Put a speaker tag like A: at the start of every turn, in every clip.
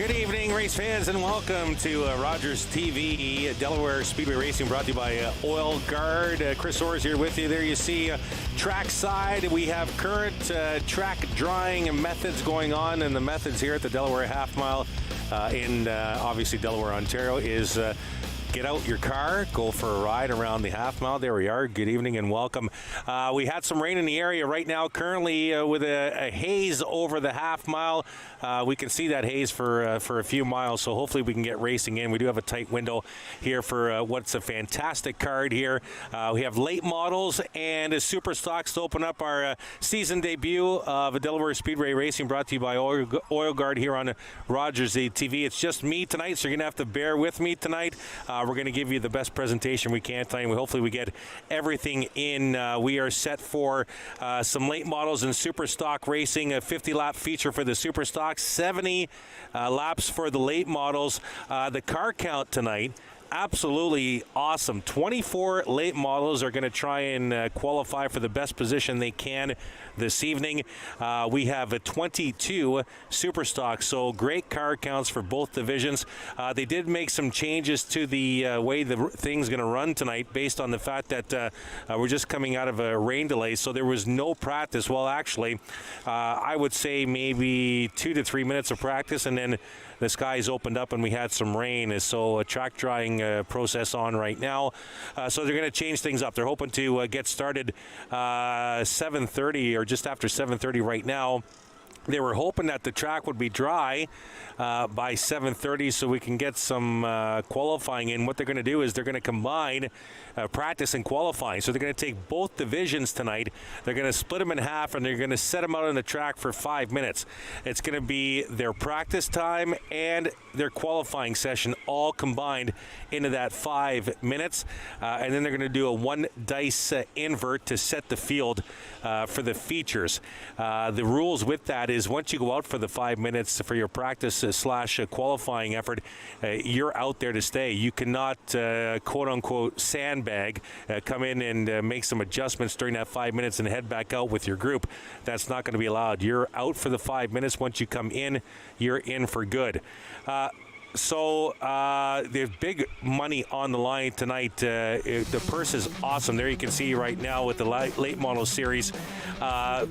A: Good evening, race fans, and welcome to Rogers TV, Delaware Speedway Racing, brought to you by Oil Guard. Chris Orr's here with you. There you see trackside. We have current track drying methods going on, and the methods here at the Delaware Half Mile in obviously Delaware, Ontario, is get out your car, go for a ride around the half mile. There we are. Good evening and welcome. We had some rain in the area right now, currently with a haze over the half mile. We can see that haze for a few miles, so hopefully we can get racing in. We do have a tight window here for what's a fantastic card here. We have late models and super stocks to open up our season debut of Delaware Speedway Racing, brought to you by Oil Guard here on Rogers TV. It's just me tonight, so you're going to have to bear with me tonight. We're going to give you the best presentation we can tonight. Hopefully we get everything in. We are set for some late models and super stock racing, a 50-lap feature for the super stock, 70 laps for the late models. The car count tonight, absolutely awesome. 24 late models are going to try and qualify for the best position they can this evening. We have a 22 super stocks, so great car counts for both divisions. They did make some changes to the way the thing's going to run tonight, based on the fact that we're just coming out of a rain delay, so there was no practice. Well, actually, I would say maybe 2 to 3 minutes of practice, and then the skies opened up and we had some rain, so a track drying process on right now. So they're going to change things up. They're hoping to get started 7:30 or just after 7:30 right now. They were hoping that the track would be dry by 7:30 so we can get some qualifying in. What they're going to do is they're going to combine practice and qualifying. So they're going to take both divisions tonight. They're going to split them in half, and they're going to set them out on the track for 5 minutes. It's going to be their practice time and their qualifying session all combined into that 5 minutes. And then they're going to do a one dice invert to set the field for the features. The rules with that is once you go out for the 5 minutes for your practice slash qualifying effort, you're out there to stay. You cannot quote unquote sandbag, come in and make some adjustments during that 5 minutes and head back out with your group. That's not going to be allowed. You're out for the 5 minutes. Once you come in, you're in for good. So there's big money on the line tonight. The purse is awesome. There you can see right now with the late model series,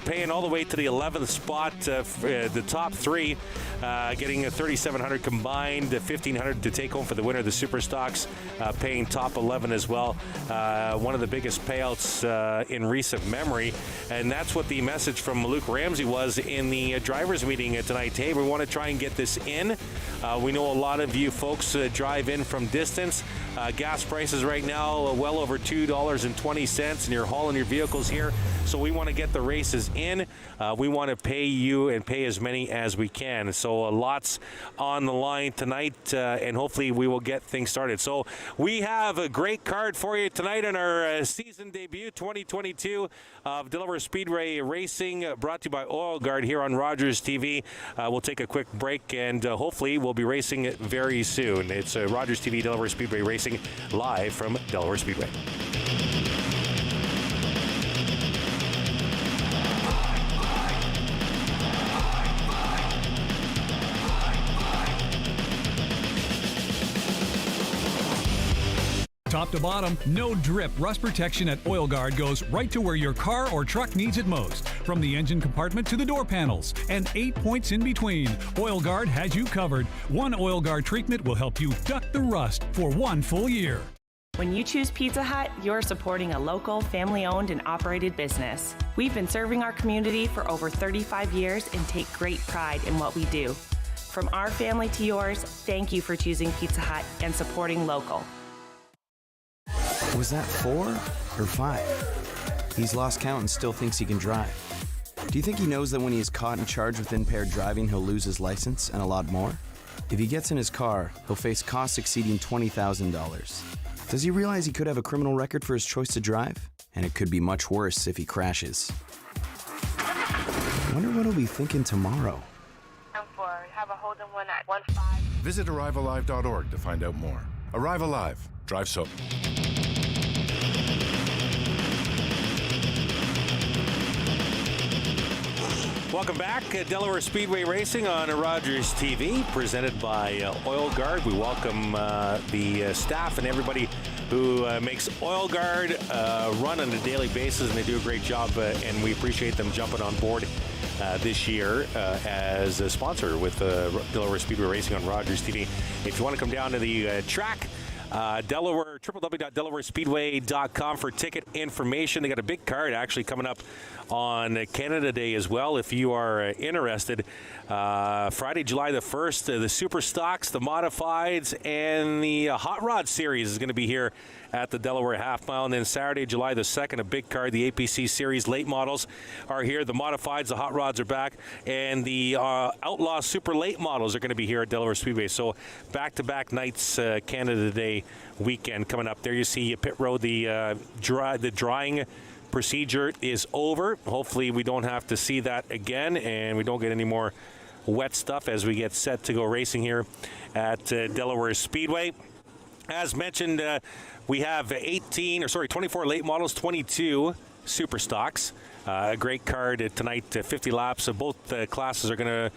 A: paying all the way to the 11th spot. The top three getting a $3,700 combined, $1,500 to take home for the winner. The super stocks paying top 11 as well. One of the biggest payouts in recent memory, and that's what the message from Luke Ramsey was in the drivers meeting tonight. Hey, we want to try and get this in. We know a lot of you folks drive in from distance. Gas prices right now well over $2.20, and you're hauling your vehicles here. So we want to get the races in. We want to pay you and pay as many as we can. So lots on the line tonight, and hopefully we will get things started. So we have a great card for you tonight on our season debut 2022 of Delaware Speedway Racing, brought to you by Oil Guard here on Rogers TV. We'll take a quick break, and hopefully we'll be racing very soon. It's Rogers TV, Delaware Speedway Racing, live from Delaware Speedway.
B: Top to bottom, no drip rust protection at Oil Guard goes right to where your car or truck needs it most. From the engine compartment to the door panels, and 8 points in between, Oil Guard has you covered. One Oil Guard treatment will help you duck the rust for 1 full year.
C: When you choose Pizza Hut, you're supporting a local, family-owned and operated business. We've been serving our community for over 35 years and take great pride in what we do. From our family to yours, thank you for choosing Pizza Hut and supporting local.
D: Was that 4 or 5? He's lost count and still thinks he can drive. Do you think he knows that when he is caught and charged with impaired driving, he'll lose his license and a lot more? If he gets in his car, he'll face costs exceeding $20,000. Does he realize he could have a criminal record for his choice to drive? And it could be much worse if he crashes. Wonder what he'll be thinking tomorrow.
E: Have a hold on one at 15.
F: Visit ArriveAlive.org to find out more. Arrive Alive. Drive sober.
A: Welcome back. Delaware Speedway Racing on Rogers TV, presented by Oil Guard. We welcome the staff and everybody who makes Oil Guard run on a daily basis, and they do a great job, and we appreciate them jumping on board this year as a sponsor with Delaware Speedway Racing on Rogers TV. If you want to come down to the track, Delaware, www.delawarespeedway.com for ticket information. They got a big card actually coming up on Canada Day as well, if you are interested. Friday, July the 1st, the Super Stocks, the Modifieds, and the Hot Rod Series is going to be here at the Delaware Half Mile. And then Saturday, July the 2nd, a big card. The APC Series late models are here. The Modifieds, the Hot Rods are back. And the Outlaw Super Late models are going to be here at Delaware Speedway. So back-to-back nights, Canada Day weekend coming up. There you see Pit Road, the drying procedure is over. Hopefully we don't have to see that again, and we don't get any more wet stuff as we get set to go racing here at Delaware Speedway. As mentioned, we have 24 late models, 22 super stocks. A great card tonight, 50 laps. Both classes are going to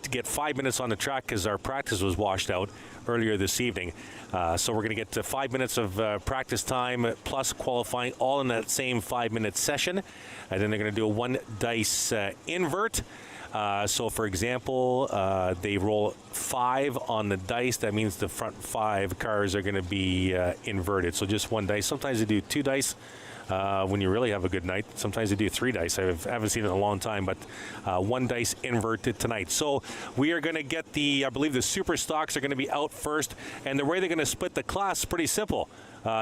A: get 5 minutes on the track because our practice was washed out earlier this evening. So we're going to get to 5 minutes of practice time plus qualifying all in that same 5-minute session. And then they're going to do a one dice invert. So, for example, they roll 5 on the dice. That means the front 5 cars are going to be inverted. So just one dice. Sometimes they do 2 dice when you really have a good night. Sometimes they do 3 dice. I haven't seen it in a long time, but 1 dice inverted tonight. So we are going to get I believe the super stocks are going to be out first. And the way they're going to split the class is pretty simple.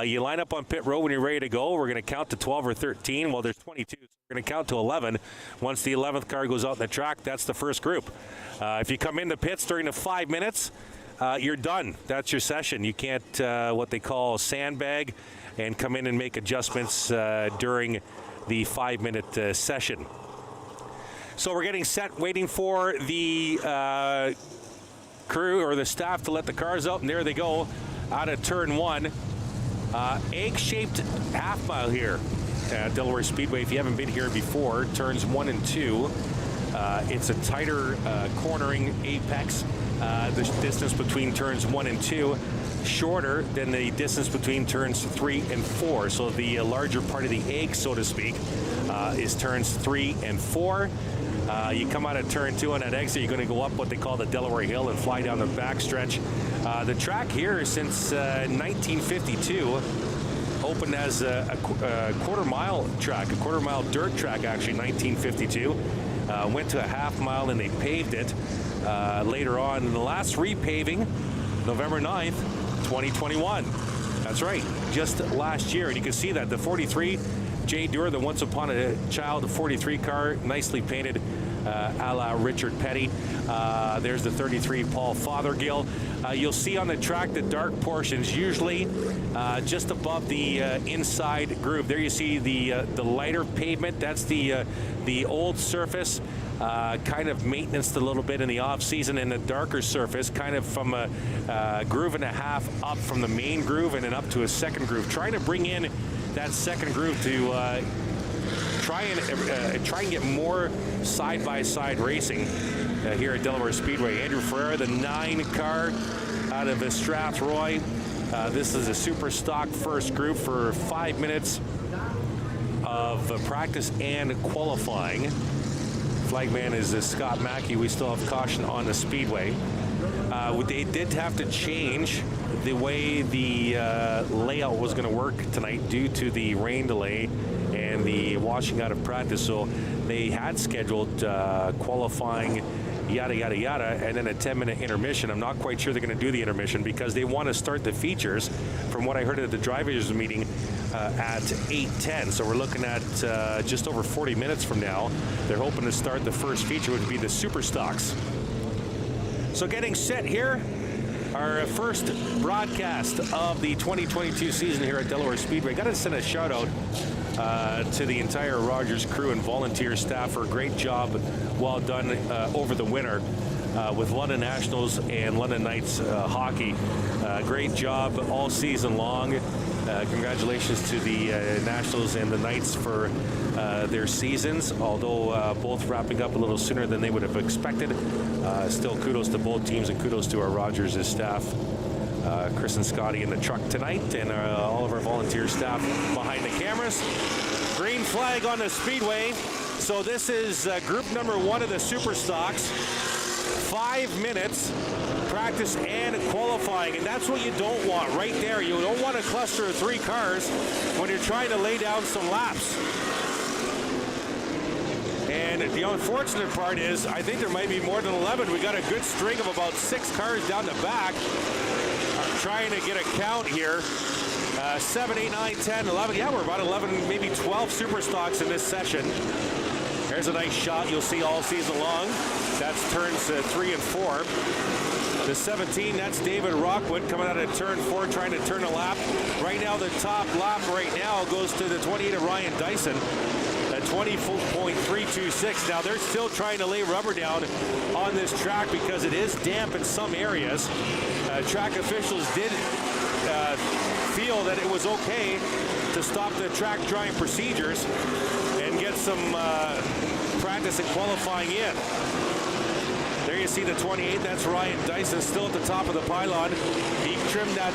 A: You line up on pit road when you're ready to go. We're going to count to 12 or 13. Well, there's 22. So we're going to count to 11. Once the 11th car goes out in the track, that's the first group. If you come into pits during the 5 minutes, you're done. That's your session. You can't, what they call, sandbag and come in and make adjustments during the 5-minute session. So we're getting set, waiting for the crew or the staff to let the cars out, and there they go out of turn 1. Egg-shaped half mile here at Delaware Speedway. If you haven't been here before, turns 1 and 2. It's a tighter cornering apex. The distance between turns 1 and 2 shorter than the distance between turns 3 and 4. So the larger part of the egg, so to speak, is turns 3 and 4. You come out of turn 2 on that exit, you're going to go up what they call the Delaware Hill and fly down the backstretch. The track here since 1952 opened as a quarter-mile track, a quarter-mile dirt track actually, 1952. Went to a half mile and they paved it later on. And the last repaving, November 9th, 2021. That's right, just last year. And you can see that the 43 J. Dewar, the Once Upon a Child 43 car, nicely painted a la Richard Petty. There's the 33 Paul Fothergill. You'll see on the track the dark portions, usually just above the inside groove. There you see the lighter pavement. That's the old surface. Kind of maintenance a little bit in the off season, and the darker surface kind of from a groove and a half up from the main groove and then up to a second groove, trying to bring in that second groove to try and get more side-by-side racing here at Delaware Speedway. Andrew Ferreira, the 9 car out of Strathroy. This is a super stock first group for 5 minutes of practice and qualifying. Flagman is Scott Mackey. We still have caution on the speedway. They did have to change the way the layout was going to work tonight due to the rain delay and the washing out of practice. So they had scheduled qualifying, yada, yada, yada, and then a 10-minute intermission. I'm not quite sure they're going to do the intermission because they want to start the features, from what I heard at the drivers' meeting, at 8:10. So we're looking at just over 40 minutes from now. They're hoping to start the first feature, which would be the Super Stocks. So getting set here, our first broadcast of the 2022 season here at Delaware Speedway. Got to send a shout out to the entire Rogers crew and volunteer staff for a great job, well done over the winter. with London Nationals and London Knights hockey. Great job all season long. Congratulations to the Nationals and the Knights for their seasons, although both wrapping up a little sooner than they would have expected. Still kudos to both teams and kudos to our Rogers' staff. Chris and Scotty in the truck tonight, and all of our volunteer staff behind the cameras. Green flag on the Speedway. So this is group number 1 of the Super Stocks. 5 minutes practice and qualifying, and that's what you don't want right there. You don't want a cluster of 3 cars when you're trying to lay down some laps. And the unfortunate part is, I think there might be more than 11. We got a good string of about 6 cars down the back. Trying to get a count here. 7, 8, 9, 10, 11. Yeah, we're about 11, maybe 12 Super Stocks in this session. There's a nice shot you'll see all season long. That's turns 3 and 4. The 17, that's David Rockwood coming out of turn 4, trying to turn a lap. Right now, the top lap right now goes to the 28 of Ryan Dyson at 20.326. Now, they're still trying to lay rubber down on this track because it is damp in some areas. Track officials did feel that it was okay to stop the track drying procedures and get some practice and qualifying in. There you see the 28, that's Ryan Dyson, still at the top of the pylon. He trimmed that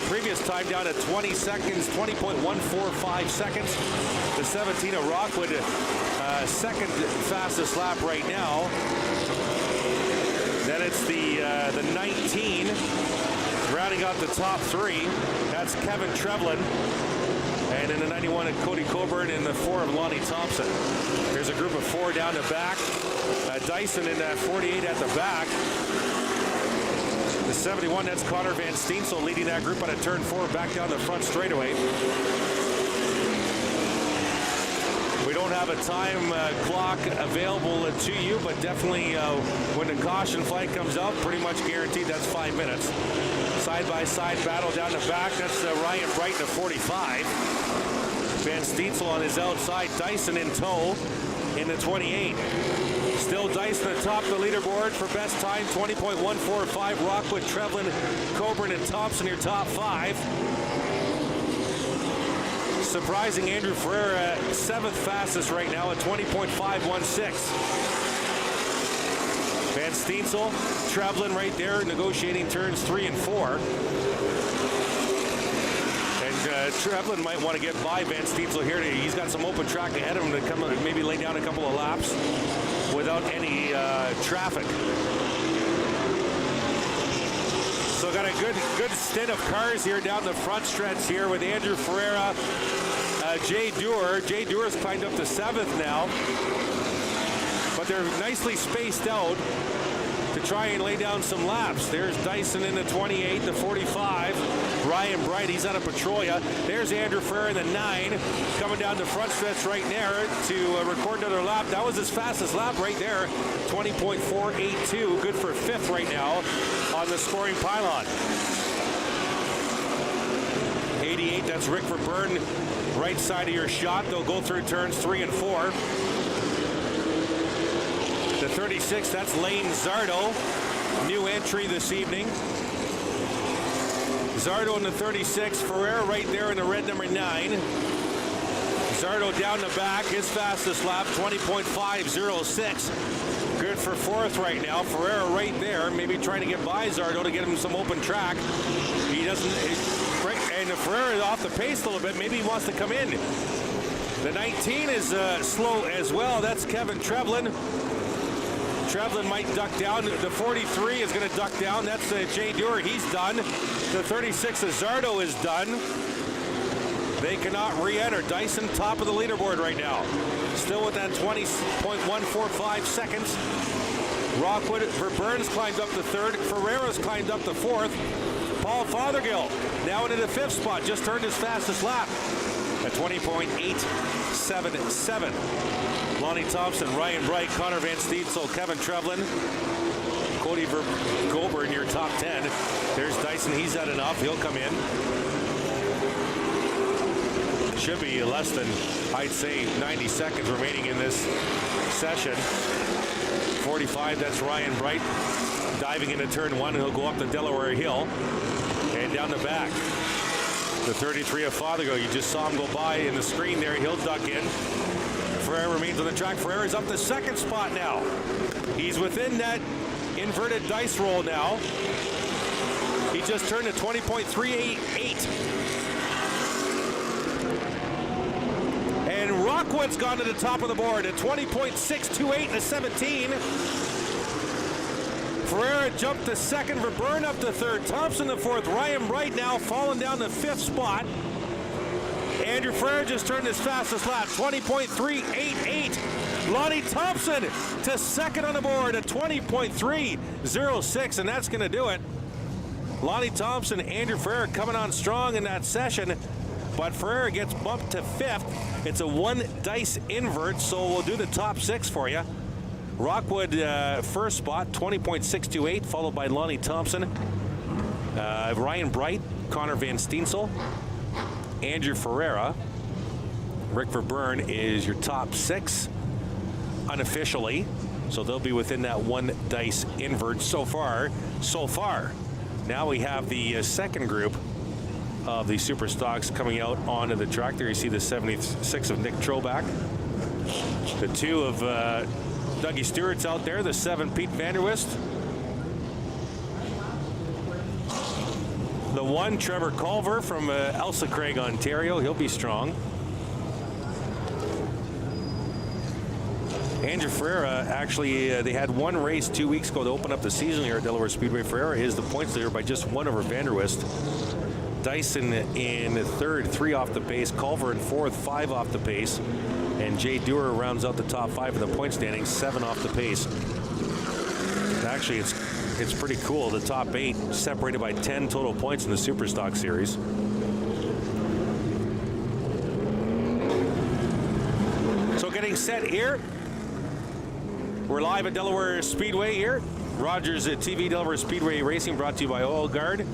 A: previous time down to 20 seconds, 20.145 seconds. The 17 of Rockwood, second fastest lap right now. Then it's the 19, rounding out the top 3. That's Kevin Trevlin. And in the 91 of Cody Coburn and the 4 of Lonnie Thompson. There's a group of 4 down the back. Dyson in that 48 at the back. The 71, that's Connor Van Steensel leading that group out of turn 4 back down the front straightaway. We don't have a time clock available to you, but definitely when the caution flag comes out, pretty much guaranteed that's 5 minutes. Side-by-side battle down the back. That's Ryan Bright in the 45. Van Steensel on his outside. Dyson in tow in the 28. Still Dyson atop the leaderboard for best time, 20.145. Rockwood, Trevlin, Coburn, and Thompson, your top 5. Surprising Andrew Ferreira, 7th fastest right now at 20.516. Van Steensel, Trevlin right there, negotiating turns 3 and 4. And Trevlin might want to get by Van Steensel here. He's got some open track ahead of him to come maybe lay down a couple of laps without any traffic. So got a good stint of cars here down the front stretch here with Andrew Ferreira, Jay Dewar. Jay Dewar's climbed up to 7th now. But they're nicely spaced out to try and lay down some laps. There's Dyson in the 28, the 45. Ryan Bright, he's out of Petrolia. There's Andrew Ferrer in the 9, coming down the front stretch right there to record another lap. That was his fastest lap right there, 20.482. Good for 5th right now on the scoring pylon. 88, that's Rick Verburn, right side of your shot. They'll go through turns 3 and 4. The 36, that's Lane Zardo, new entry this evening. Zardo in the 36, Ferrer right there in the red number 9. Zardo down the back, his fastest lap, 20.506. Good for 4th right now. Ferrer right there, maybe trying to get by Zardo to get him some open track. He doesn't, and Ferrer is off the pace a little bit. Maybe he wants to come in. The 19 is slow as well. That's Kevin Trevlin. Trevlin might duck down. The 43 is going to duck down. That's Jay Dewar. He's done. The 36 of Zardo is done. They cannot re-enter. Dyson top of the leaderboard right now. Still with that 20.145 seconds. Rockwood, Verburn's climbed up to 3rd. Ferreira's climbed up to 4th. Paul Fothergill now into the 5th spot. Just turned his fastest lap at 20.877. Lonnie Thompson, Ryan Bright, Connor Van Steensel, Kevin Trevlin, Cody Coburn, your top 10. There's Dyson. He's had enough. He'll come in. Should be less than, I'd say, 90 seconds remaining in this session. 45, that's Ryan Bright. diving into turn 1, and he'll go up the Delaware Hill and down the back. The 33 of Fothergill, you just saw him go by in the screen there. He'll duck in. Ferrer remains on the track. Ferrer is up the second spot now. He's within that inverted dice roll now. He just turned to 20.388. And Rockwood's gone to the top of the board at 20.628 and a 17. Ferreira jumped to second, Verburn up to third, Thompson to fourth, Ryan Bright now falling down the fifth spot. Andrew Ferreira just turned his fastest lap, 20.388. Lonnie Thompson to second on the board at 20.306, and that's going to do it. Lonnie Thompson, Andrew Ferreira coming on strong in that session, but Ferreira gets bumped to fifth. It's a one dice invert, so we'll do the top 6 for you. Rockwood first spot, 20.628, followed by Lonnie Thompson, Ryan Bright, Connor Van Steensel, Andrew Ferreira. Rick Verburn is your top 6 unofficially, so they'll be within that one dice invert so far. Now we have the second group of the Super Stocks coming out onto the track. There you see the 76 of Nick Troback, the 2 of Dougie Stewart's out there, the 7 Pete Vanderwist, the 1 Trevor Culver from Elsa Craig, Ontario. He'll be strong. Andrew Ferreira, actually, they had one race 2 weeks ago to open up the season here at Delaware Speedway. Ferreira is the points leader by just 1 over Vanderwist. Dyson in third, 3 off the pace. Culver in fourth, 5 off the pace. And Jay Dewar rounds out the top 5 of the point standing, 7 off the pace. Actually, it's pretty cool. The top 8 separated by 10 total points in the Super Stock Series. So getting set here. We're live at Delaware Speedway here. Rogers at TV Delaware Speedway Racing, brought to you by Oil Guard.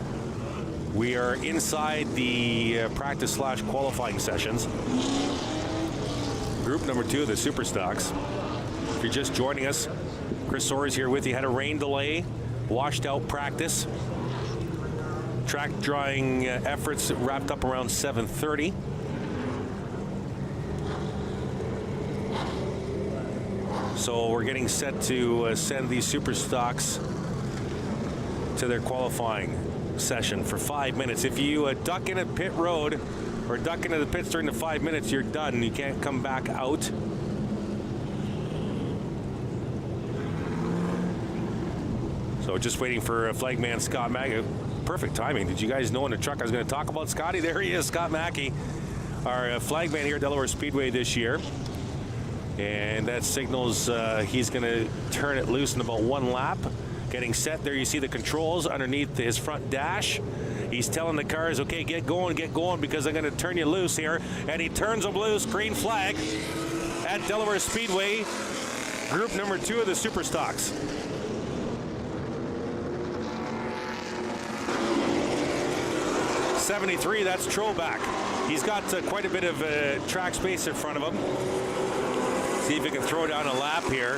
A: We are inside the practice/qualifying sessions. Group number 2 of the Super Stocks. If you're just joining us, Chris Soares here with you. Had a rain delay, washed out practice. Track drying efforts wrapped up around 7:30. So we're getting set to send these Super Stocks to their qualifying session for 5 minutes. If you duck in at pit road or duck into the pits during the 5 minutes, you're done. You can't come back out. So just waiting for flagman Scott Mackey. Perfect timing. Did you guys know in the truck I was going to talk about Scotty? There he is, Scott Mackey, our flagman here at Delaware Speedway this year. And that signals he's going to turn it loose in about 1 lap. Getting set. There you see the controls underneath his front dash. He's telling the cars, okay, get going, because I'm going to turn you loose here. And he turns them loose. Green flag at Delaware Speedway. Group number 2 of the Super Stocks. '73, that's Troback. He's got quite a bit of track space in front of him. See if he can throw down a lap here.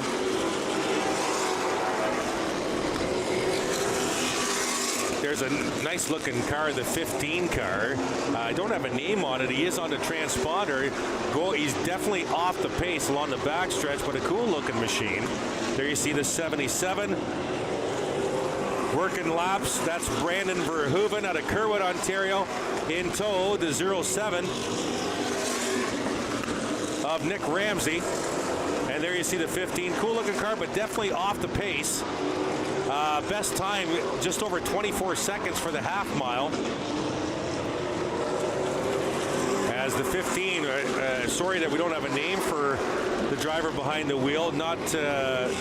A: There's a nice looking car, the 15 car. I don't have a name on it. He is on the transponder. He's definitely off the pace along the backstretch, but a cool looking machine. There you see the 77. Working laps. That's Brandon Verhoeven out of Kerwood, Ontario. In tow, the 07 of Nick Ramsey. And there you see the 15. Cool looking car, but definitely off the pace. Best time, just over 24 seconds for the half mile. As the 15, sorry that we don't have a name for the driver behind the wheel, not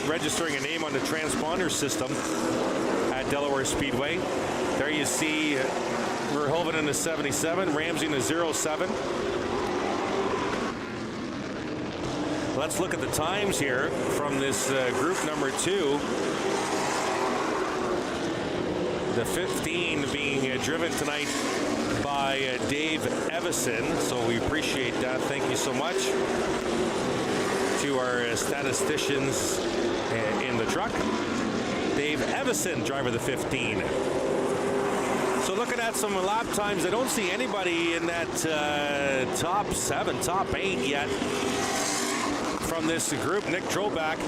A: registering a name on the transponder system at Delaware Speedway. There you see Verhoeven in the 77, Ramsey in the 07. Let's look at the times here from this group number 2. The 15 being driven tonight by Dave Evison, so we appreciate that. Thank you so much to our statisticians in the truck. Dave Evison, driver the 15. So looking at some lap times, I don't see anybody in that top 7, top 8 yet from this group. Nick Troback,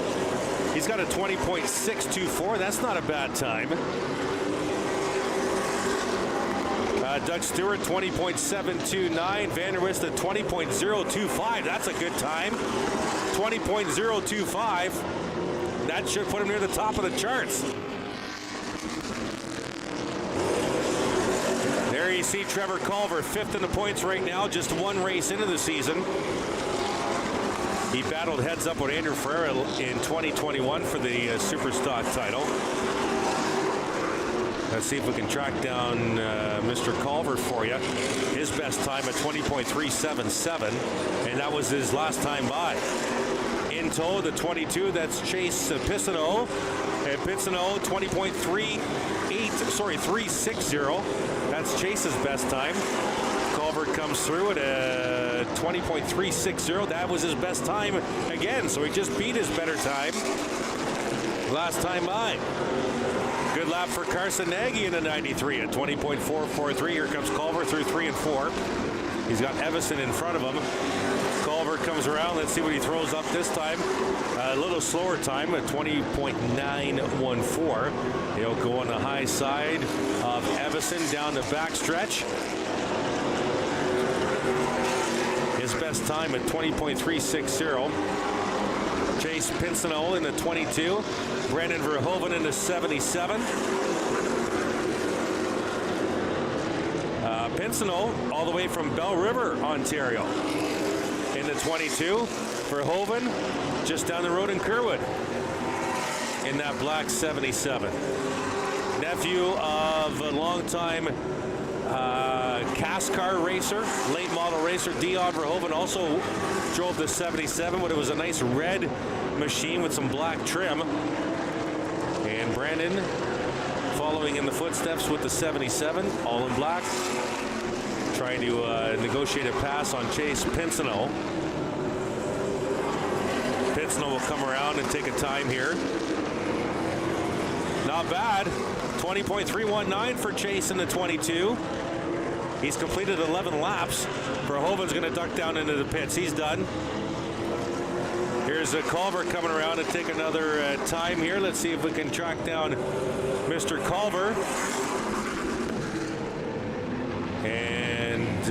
A: he's got a 20.624. That's not a bad time. Doug Stewart, 20.729. Van der Wist at 20.025. That's a good time. 20.025. That should put him near the top of the charts. There you see Trevor Culver, 5th in the points right now, just one race into the season. He battled heads up with Andrew Ferreira in 2021 for the Superstock title. Let's see if we can track down Mr. Culver for you. His best time at 20.377, and that was his last time by. In tow, the 22, that's Chase Pissano. And Pissano, 360. That's Chase's best time. Culver comes through at 20.360. That was his best time again, so he just beat his better time last time by. Good lap for Carson Nagy in the 93 at 20.443. Here comes Culver through 3 and 4. He's got Evison in front of him. Culver comes around. Let's see what he throws up this time. A little slower time at 20.914. He'll go on the high side of Evison down the backstretch. His best time at 20.360. Chase Pincinel in the 22. Brandon Verhoeven in the 77. Pincinel all the way from Bell River, Ontario. In the 22. Verhoeven just down the road in Kerwood in that black 77. Nephew of a longtime CASCAR racer, late model racer, Dion Verhoeven also drove the 77, but it was a nice red machine with some black trim. And Brandon following in the footsteps with the 77, all in black, trying to negotiate a pass on Chase Pincinel. Pincinel will come around and take a time here. Not bad. 20.319 for Chase in the 22. He's completed 11 laps. Verhoeven's going to duck down into the pits. He's done. Here's a Culver coming around to take another time here. Let's see if we can track down Mr. Culver. And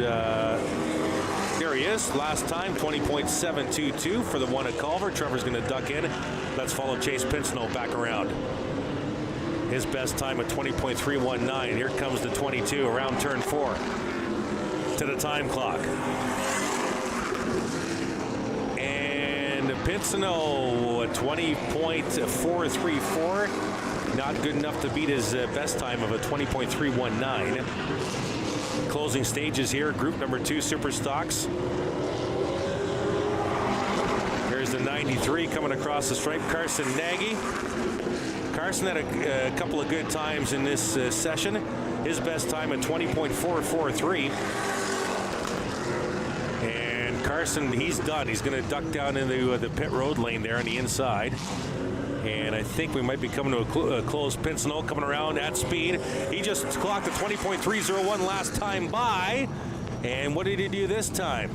A: there he is. Last time, 20.722 for the one at Culver. Trevor's going to duck in. Let's follow Chase Pincinel back around. His best time at 20.319. Here comes the 22 around turn 4 to the time clock. And Pincinel, 20.434. Not good enough to beat his best time of a 20.319. Closing stages here, group number 2 Super Stocks. Here's the 93 coming across the stripe, Carson Nagy. Carson had a couple of good times in this session. His best time at 20.443. And Carson, he's done. He's going to duck down into the pit road lane there on the inside. And I think we might be coming to a close. Pincinel coming around at speed. He just clocked a 20.301 last time by. And what did he do this time?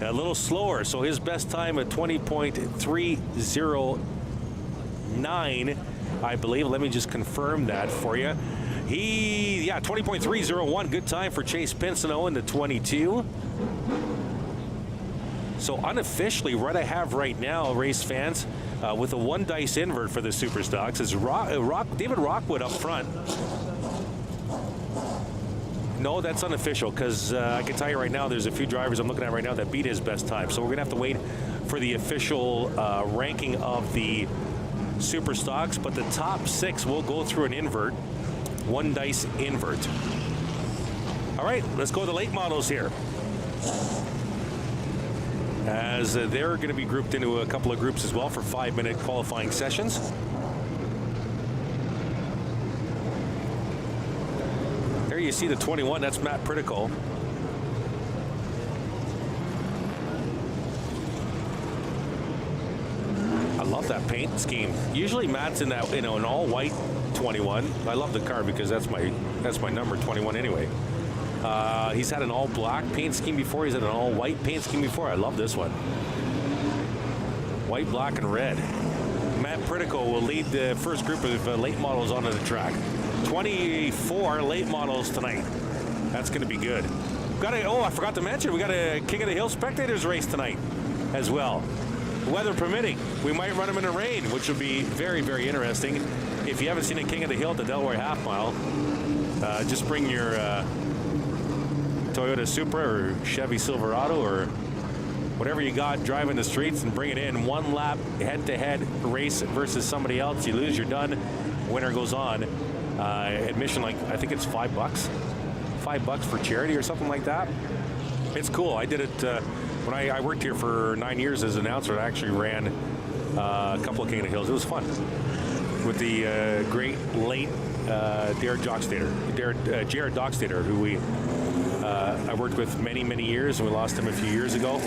A: A little slower. So his best time at 20.309. I believe. Let me just confirm that for you. 20.301. Good time for Chase Pincinel in the 22. So unofficially, what I have right now, race fans, with a 1 dice invert for the Super Stocks is David Rockwood up front. No, that's unofficial, because I can tell you right now, there's a few drivers I'm looking at right now that beat his best time. So we're going to have to wait for the official ranking of the Super Stocks, but the top 6 will go through an invert, 1 dice invert. All right, let's go to the late models here, as they're going to be grouped into a couple of groups as well for 5-minute qualifying sessions. There you see the 21, that's Matt Pritico. I love that paint scheme. Usually Matt's in that, an all white 21. I love the car because that's my number, 21 anyway. He's had an all black paint scheme before. He's had an all white paint scheme before. I love this one. White, black, and red. Matt Pritico will lead the first group of late models onto the track. 24 late models tonight. That's going to be good. I forgot to mention, we got a King of the Hill Spectators race tonight as well. Weather permitting. We might run them in the rain, which will be very, very interesting. If you haven't seen a King of the Hill at the Delaware half mile, just bring your Toyota Supra or Chevy Silverado or whatever you got driving the streets and bring it in. One lap head-to-head race versus somebody else. You lose, you're done. Winner goes on. Admission, like, I think it's $5. $5 for charity or something like that. It's cool. I did it when I worked here for 9 years as an announcer. I actually ran a couple of King of the Hills. It was fun with the great late Jared Dockstader, who I worked with many years, and we lost him a few years ago.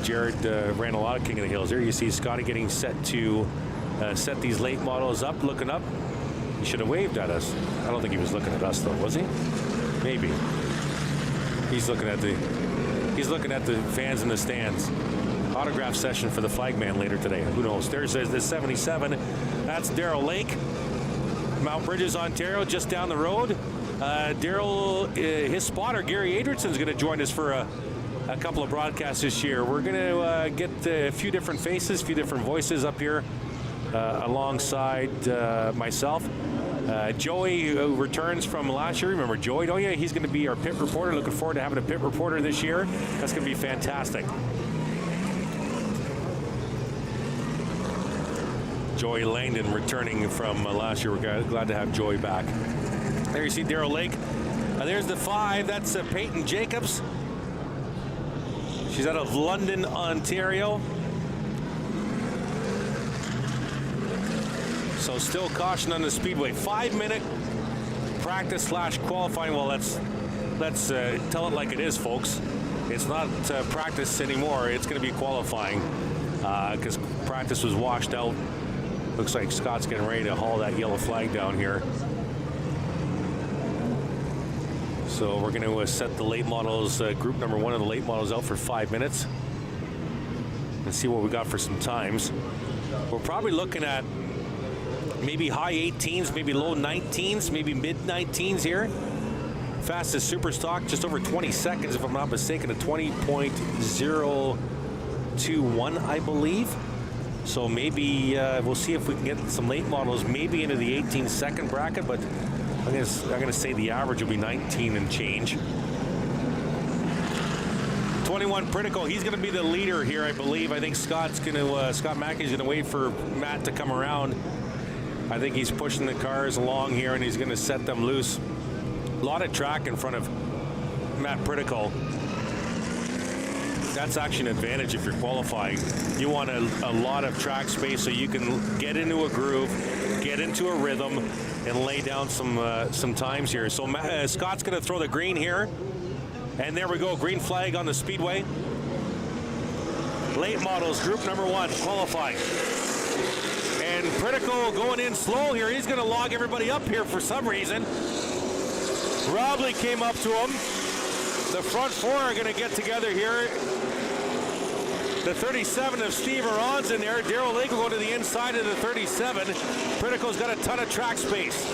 A: Jared ran a lot of King of the Hills. There you see Scotty getting set to set these late models up, looking up. He should have waved at us. I don't think he was looking at us though, was he? Maybe. He's looking at the fans in the stands. Autograph session for the flagman later today. Who knows? There's the 77. That's Darrell Lake, Mount Bridges, Ontario, just down the road. Darrell, his spotter, Gary Adrianson's going to join us for a couple of broadcasts this year. We're going to get a few different faces, a few different voices up here alongside myself. Joey returns from last year. Remember Joey? Oh yeah, he's going to be our pit reporter. Looking forward to having a pit reporter this year. That's going to be fantastic. Joey Langdon returning from last year. We're glad to have Joey back. There you see Darrell Lake. There's the 5. That's Peyton Jacobs. She's out of London, Ontario. So still caution on the Speedway. 5-minute practice / qualifying. Well, let's tell it like it is, folks. It's not practice anymore. It's going to be qualifying because practice was washed out. Looks like Scott's getting ready to haul that yellow flag down here. So we're going to set the late models, group number 1 of the late models, out for 5 minutes and see what we got for some times. We're probably looking at maybe high 18s, maybe low 19s, maybe mid 19s here. Fastest super stock, just over 20 seconds, if I'm not mistaken, a 20.021, I believe. So maybe we'll see if we can get some late models, maybe into the 18-second bracket, but I'm gonna say the average will be 19 and change. 21 Pritico, he's gonna be the leader here, I believe. I think Scott Mackey's gonna wait for Matt to come around. I think he's pushing the cars along here and he's gonna set them loose. A lot of track in front of Matt Pritico. That's actually an advantage if you're qualifying. You want a lot of track space so you can get into a groove, get into a rhythm, and lay down some times here. So Scott's going to throw the green here. And there we go, green flag on the Speedway. Late models, group number 1, qualifying. And Pritico going in slow here. He's going to log everybody up here for some reason. Robley came up to him. The front 4 are going to get together here. The 37 of Steve Aron's in there. Darrell Lake will go to the inside of the 37. Pritico's got a ton of track space.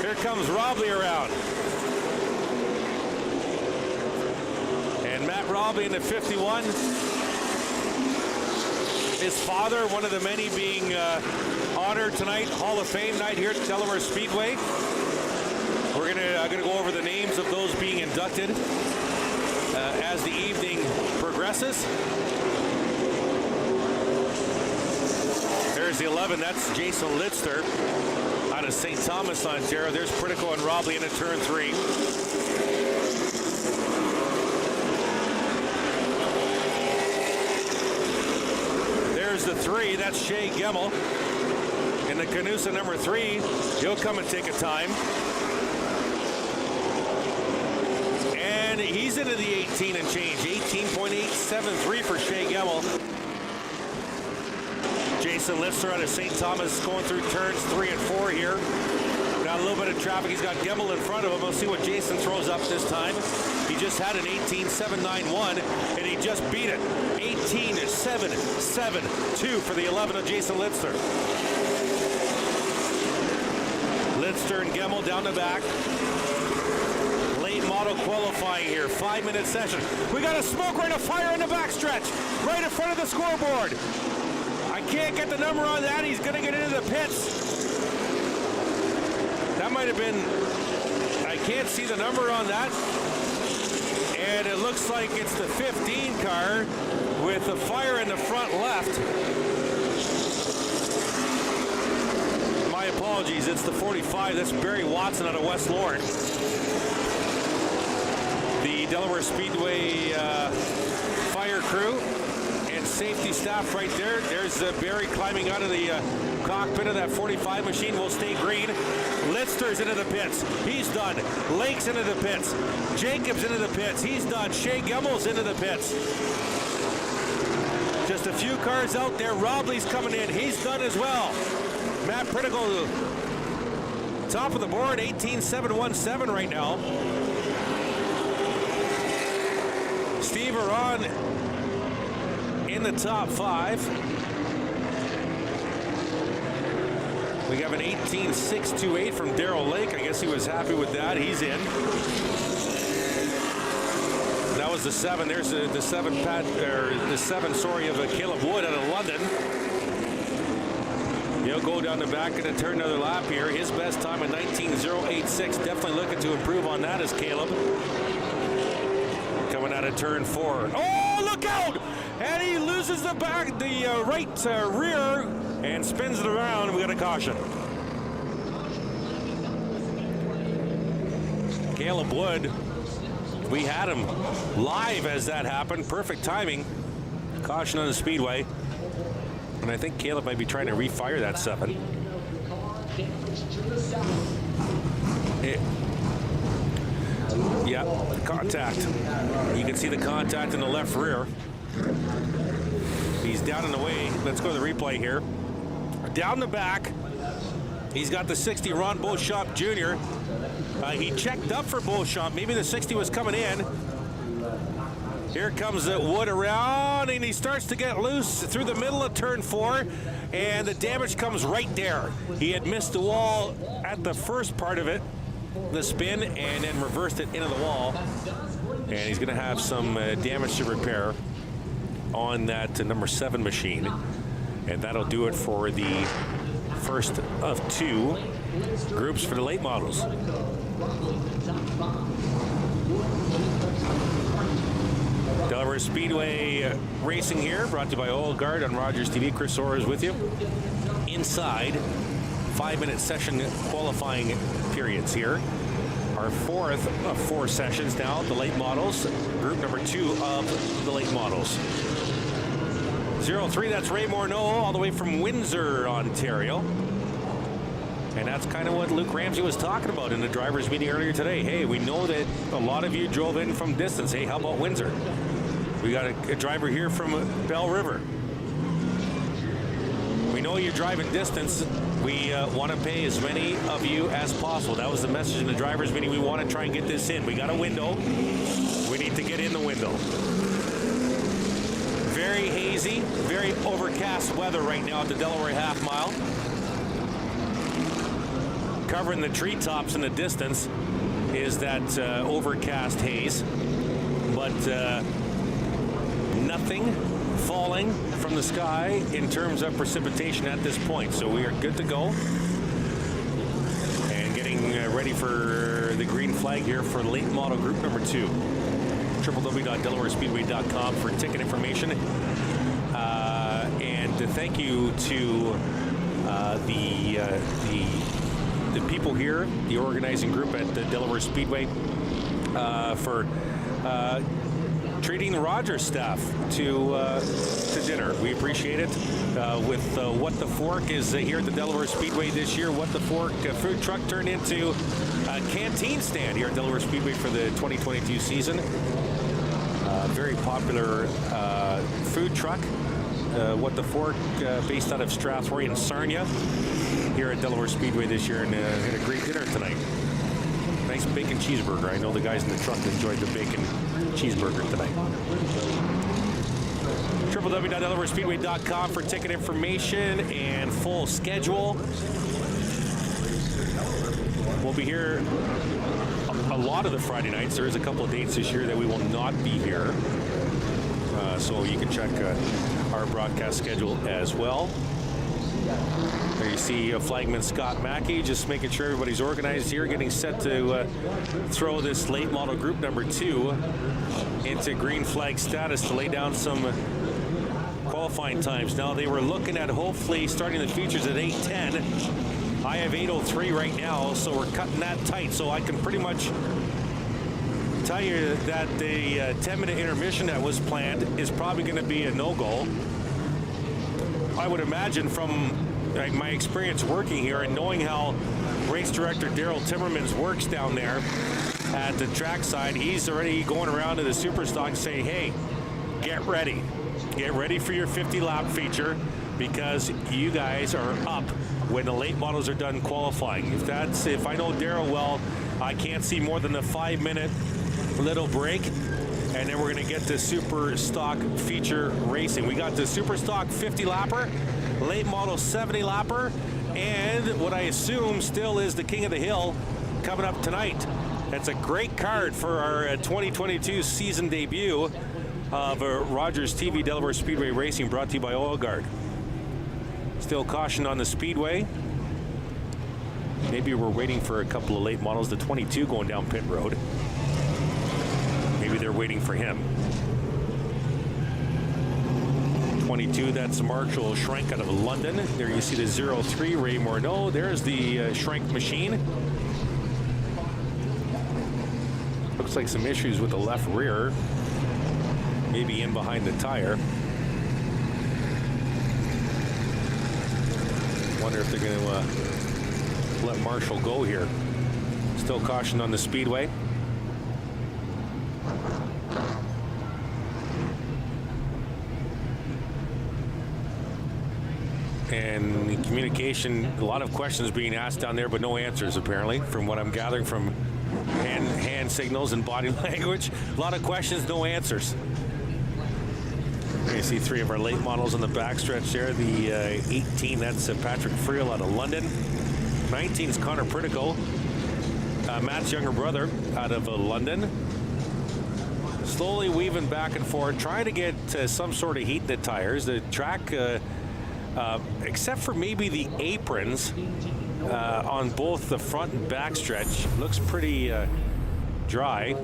A: Here comes Robley around. And Matt Robley in the 51. His father, one of the many being honored tonight, Hall of Fame night here at Delaware Speedway. We're gonna go over the names of those being inducted as the evening progresses. There's the 11. That's Jason Litzter out of St. Thomas, Ontario. There's Pritico and Robley into turn 3. There's the 3. That's Shea Gemmel in the Canusa number 3. He'll come and take a time. And he's into the 18 and change. 18.873 for Shea Gemmel. Jason Jason Litzler out of St. Thomas going through turns 3 and 4 here. Got a little bit of traffic. He's got Gemmel in front of him. We'll see what Jason throws up this time. He just had an 18.791, and he just beat it. 18.772 for the 11 of Jason Litzler. Litzler and Gemmel down the back. Late model qualifying here. 5-minute session. We got a smoke ring of fire in the backstretch. Right in front of the scoreboard. I can't get the number on that. He's going to get into the pits. That might have been, I can't see the number on that. And it looks like it's the 15 car with the fire in the front left. My apologies, it's the 45. That's Barry Watson out of West Lorne. The Delaware Speedway fire crew and safety staff right there. There's Barry climbing out of the cockpit of that 45 machine. Will stay green. Litzler's into the pits. He's done. Lake's into the pits. Jacobs into the pits. He's done. Shea Gemmel's into the pits. Just a few cars out there. Robley's coming in. He's done as well. Matt Priticle, top of the board, 18.717 right now. Steve Aron in the top 5. We have an 18.628 from Darrell Lake. I guess he was happy with that. He's in. That was the 7. There's the 7 of Caleb Wood out of London. He'll go down the back and turn another lap here. His best time at 19.086. Definitely looking to improve on that as Caleb. Coming out of turn 4. Oh, look out! And he loses the back, the right rear, and spins it around. We got a caution. Caleb Wood, we had him live as that happened. Perfect timing. Caution on the Speedway. And I think Caleb might be trying to refire that 7. Yeah, contact. You can see the contact in the left rear. He's down in the way. Let's go to the replay here. Down the back, he's got the 60, Ron Beauchamp Jr. He checked up for Beauchamp. Maybe the 60 was coming in. Here comes Wood around, and he starts to get loose through the middle of turn 4, and the damage comes right there. He had missed the wall at the first part of it, the spin, and then reversed it into the wall. And he's going to have some damage to repair on that number 7 machine. And that'll do it for the first of 2 groups for the late models. Delaware Speedway racing here, brought to you by Oil Guard on Rogers TV. Chris Orr is with you. Inside, 5-minute session qualifying periods here. Our 4th of 4 sessions now, the late models. Group number 2 of the late models. 03, that's Ray Morneau, all the way from Windsor, Ontario. And that's kind of what Luke Ramsey was talking about in the drivers' meeting earlier today. Hey, we know that a lot of you drove in from distance. Hey, how about Windsor? We got a driver here from Bell River. We know you're driving distance. We want to pay as many of you as possible. That was the message in the drivers' meeting. We want to try and get this in. We got a window. We need to get in the window. Very hazy, very overcast weather right now at the Delaware half mile. Covering the treetops in the distance is that overcast haze, but nothing falling from the sky in terms of precipitation at this point. So we are good to go. And getting ready for the green flag here for late model group number 2. www.delawarespeedway.com for ticket information. And thank you to the people here, the organizing group at the Delaware Speedway, for treating the Rogers staff to dinner. We appreciate it. With What the Fork is here at the Delaware Speedway this year. What the Fork food truck turned into a canteen stand here at Delaware Speedway for the 2022 season. Very popular food truck What the Fork, based out of Strathroy and Sarnia, here at Delaware Speedway this year, and had a great dinner tonight. Nice bacon cheeseburger. I know the guys in the truck enjoyed the bacon cheeseburger tonight. www.delawarespeedway.com for ticket information and full schedule. We'll be here a lot of the Friday nights. There is a couple of dates this year that we will not be here. So you can check our broadcast schedule as well. There you see Flagman Scott Mackey just making sure everybody's organized here, getting set to throw this late model group number 2 into green flag status to lay down some qualifying times. Now they were looking at hopefully starting the features at 8:10. I have 8:03 right now, so we're cutting that tight. So I can pretty much tell you that the 10-minute intermission that was planned is probably going to be a no-go. I would imagine from my experience working here and knowing how race director Daryl Timmermans works down there at the trackside, he's already going around to the Superstock saying, hey, get ready. Get ready for your 50-lap feature because you guys are up when the late models are done qualifying. If I know Daryl well, I can't see more than a 5-minute little break, and then we're going to get to super stock feature racing. We got the super stock 50-lapper, late model 70-lapper, and what I assume still is the King of the Hill coming up tonight. That's a great card for our 2022 season debut of Rogers TV Delaware Speedway Racing, brought to you by Oil Guard. Still caution on the Speedway. Maybe we're waiting for a couple of late models. The 22 going down pit road. Maybe they're waiting for him. 22, that's Marshall Schrenk out of London. There you see the 03 Ray Morneau. There's the Schrenk machine. Looks like some issues with the left rear. Maybe in behind the tire. Wonder if they're going to let Marshall go here. Still caution on the Speedway. And communication, a lot of questions being asked down there, but no answers apparently, from what I'm gathering from hand signals and body language. A lot of questions, no answers. You see 3 of our late models on the backstretch there. The 18, that's Patrick Friel out of London. 19 is Connor Pritico, Matt's younger brother out of London. Slowly weaving back and forth, trying to get some sort of heat in the tires. The track, except for maybe the aprons on both the front and back stretch, looks pretty dry.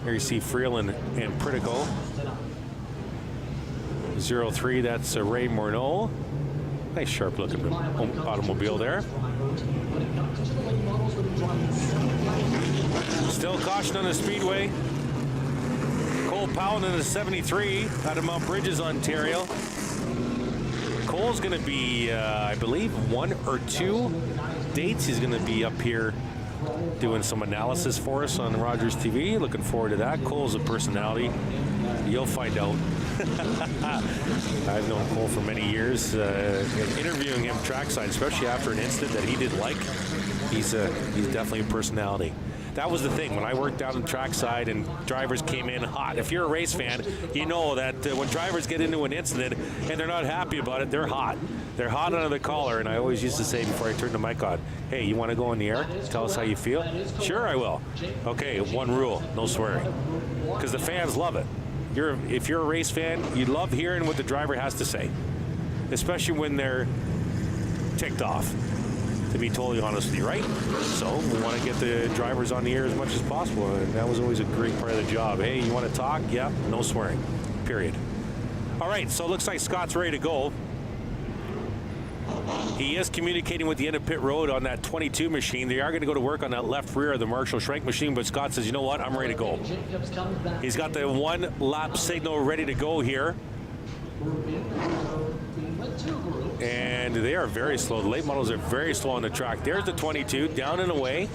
A: Here you see Friel and Pritico. 03, that's Ray Morneau. Nice sharp looking automobile there. Still caution on the Speedway. Cole Powell in the 73 out of Mount Bridges, Ontario. Cole's going to be, I believe, 1 or 2 dates. He's going to be up here doing some analysis for us on Rogers TV. Looking forward to that. Cole's a personality. You'll find out. I've known Cole for many years. Interviewing him trackside, especially after an incident that he didn't like, he's definitely a personality. That was the thing when I worked down in trackside and drivers came in hot. If you're a race fan, you know that when drivers get into an incident and they're not happy about it, they're hot. They're hot under the collar, and I always used to say before I turned the mic on, hey, you want to go on the air? Tell us how you feel? Sure, I will. Okay, one rule, no swearing. Because the fans love it. If you're a race fan, you love hearing what the driver has to say, especially when they're ticked off, to be totally honest with you, right? So we want to get the drivers on the air as much as possible, and that was always a great part of the job. Hey, you want to talk? Yeah, no swearing, period. All right, so it looks like Scott's ready to go. He is communicating with the end of pit road on that 22 machine. They are going to go to work on that left rear of the Marshall Schrenk machine, but Scott says, you know what, I'm ready to go. He's got the 1 lap signal ready to go here. And they are very slow. The late models are very slow on the track. There's the 22, down and away.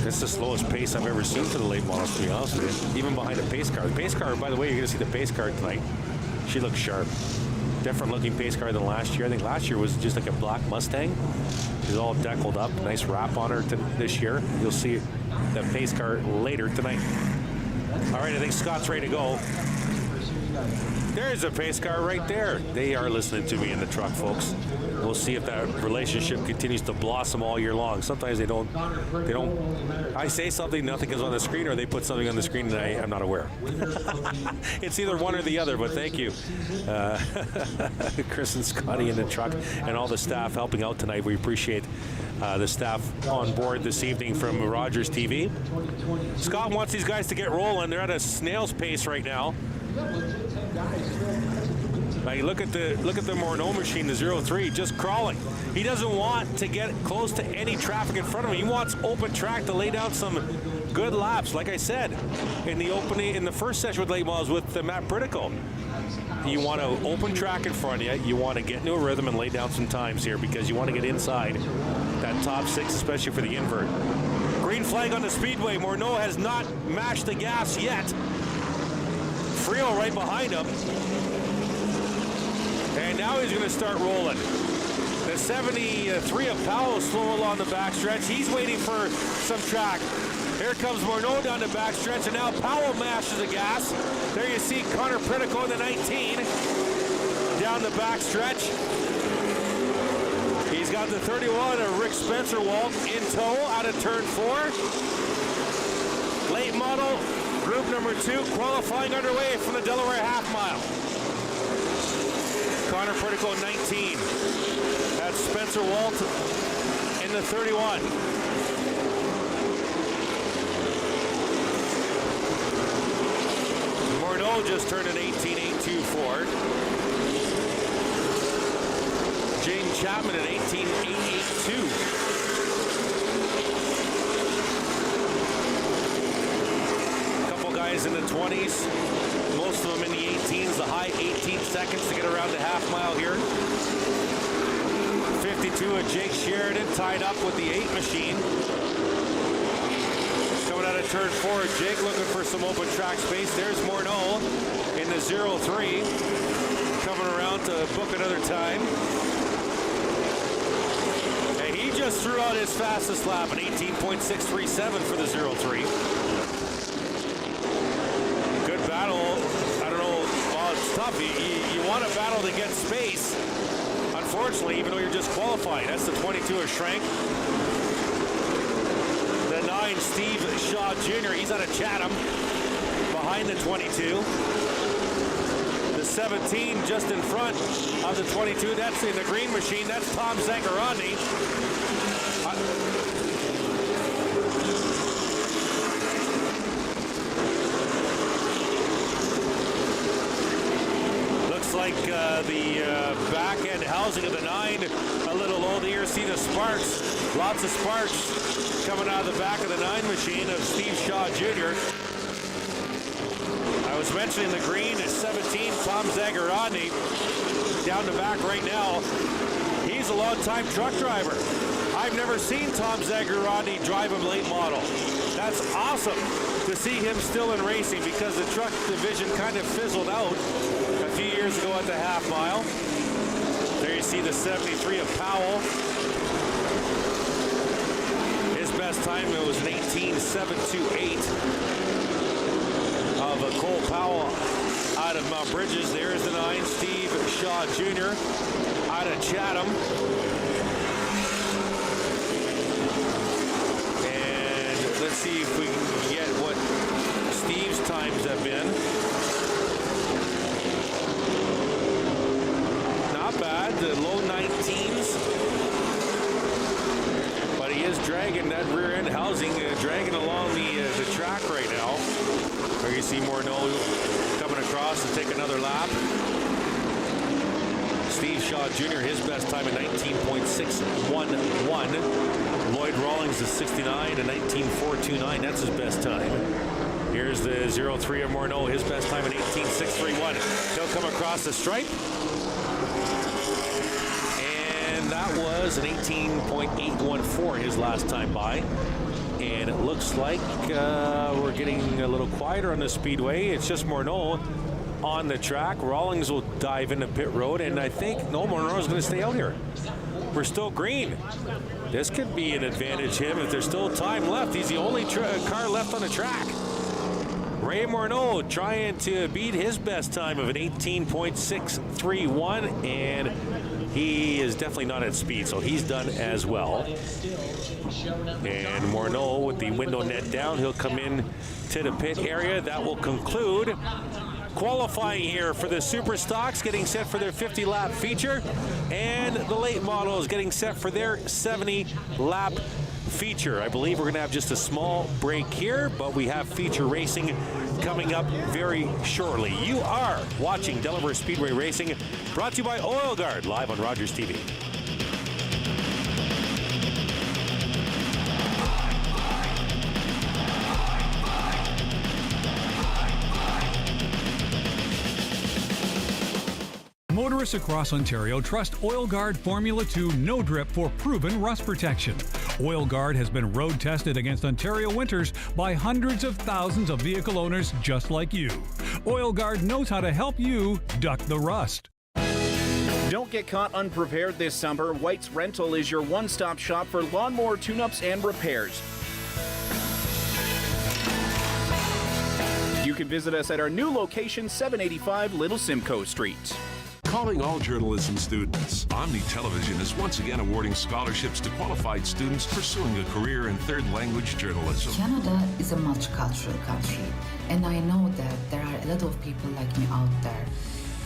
A: This That's the slowest pace I've ever seen for the late models, to be honest with you. Even behind a pace car. The pace car, by the way, you're going to see the pace car tonight. She looks sharp. Different looking pace car than last year. I think last year was just like a black Mustang. She's all deckled up. Nice wrap on her this year. You'll see that pace car later tonight. All right, I think Scott's ready to go. There's a pace car right there. They are listening to me in the truck, folks. We'll see if that relationship continues to blossom all year long. Sometimes they don't. I say something, nothing comes on the screen, or they put something on the screen and I'm not aware. It's either one or the other, but thank you. Chris and Scotty in the truck and all the staff helping out tonight. We appreciate the staff on board this evening from Rogers TV. Scott wants these guys to get rolling. They're at a snail's pace right now. Now look at the Morneau machine, the 03, just crawling. He doesn't want to get close to any traffic in front of him. He wants open track to lay down some good laps. Like I said in the first session with late models with Matt Britico, you want to open track in front of you. You want to get into a rhythm and lay down some times here because you want to get inside that top 6, especially for the invert. Green flag on the Speedway. Morneau has not mashed the gas yet. Frio right behind him. And now he's going to start rolling. The 73 of Powell slow along the backstretch. He's waiting for some track. Here comes Morneau down the backstretch, and now Powell mashes the gas. There you see Connor Pritico in the 19 down the backstretch. He's got the 31 of Rick Spencer-Walt in tow out of turn 4. Late model, group number 2, qualifying underway from the Delaware half mile. Connor Pritico 19. That's Spencer-Walt in the 31. Morneau just turned an 18.824. James Chapman at 18.882. Couple guys in the 20s. Most of them in the 18s, the high 18 seconds to get around the half mile here. 52 of Jake Sheridan tied up with the 8 machine. Coming out of turn 4, Jake looking for some open track space. There's Morneau in the 03, coming around to book another time. And he just threw out his fastest lap, an 18.637 for the 03. Good battle. I don't know. Well, it's tough. You want a battle to get space. Unfortunately, even though you're just qualifying. That's the 22 of Schrank. The 9, Steve Shaw Jr. He's out of Chatham. Behind the 22. The 17 just in front of the 22. That's in the green machine. That's Tom Zangarandi. Like the back end housing of the 9 a little low. Here see the sparks, lots of sparks coming out of the back of the 9 machine of Steve Shaw Jr. I was mentioning the green is 17, Tom Zangarandi down the back right now. He's a long-time truck driver. I've never seen Tom Zangarandi drive a late model. That's awesome to see him still in racing because the truck division kind of fizzled out a few years ago at the half mile. There you see the 73 of Powell. His best time it was an 18.728 of Cole Powell out of Mount Bridges. There's the 9, Steve Shaw Jr. out of Chatham. And let's see if we can get what Steve's times have been. Not bad, the low 19s. But he is dragging that rear end housing, dragging along the track right now. There you see Morneau coming across to take another lap. Steve Shaw Jr., his best time at 19.611. Lloyd Rawlings is 69 and 19.429. That's his best time. Here's the 03 of Morneau, his best time at 18.631. He'll come across the stripe. And that was an 18.814 his last time by. And And it looks like we're getting a little quieter on the Speedway. It's just Morneau on the track. Rawlings will dive into pit road, and I think Morneau's going to stay out here. We're still green. This could be an advantage him if there's still time left. He's the only car left on the track. Ray Morneau trying to beat his best time of an 18.631, and he is definitely not at speed, so he's done as well. And Morneau with the window net down, he'll come in to the pit area. That will conclude qualifying here for the Super Stocks, getting set for their 50-lap feature, and the late models getting set for their 70-lap feature. I believe we're going to have just a small break here, but we have feature racing coming up very shortly. You are watching Delaware Speedway Racing, brought to you by Oil Guard, live on Rogers TV.
B: Motorists across Ontario trust Oil Guard Formula 2 No Drip for proven rust protection. Oil Guard has been road tested against Ontario winters by hundreds of thousands of vehicle owners just like you. Oil Guard knows how to help you duck the rust.
G: Don't get caught unprepared this summer. White's Rental is your one-stop shop for lawnmower tune-ups and repairs. You can visit us at our new location, 785 Little Simcoe Street.
H: Calling all journalism students, Omni Television is once again awarding scholarships to qualified students pursuing a career in third language journalism.
I: Canada is a multicultural country, and I know that there are a lot of people like me out there.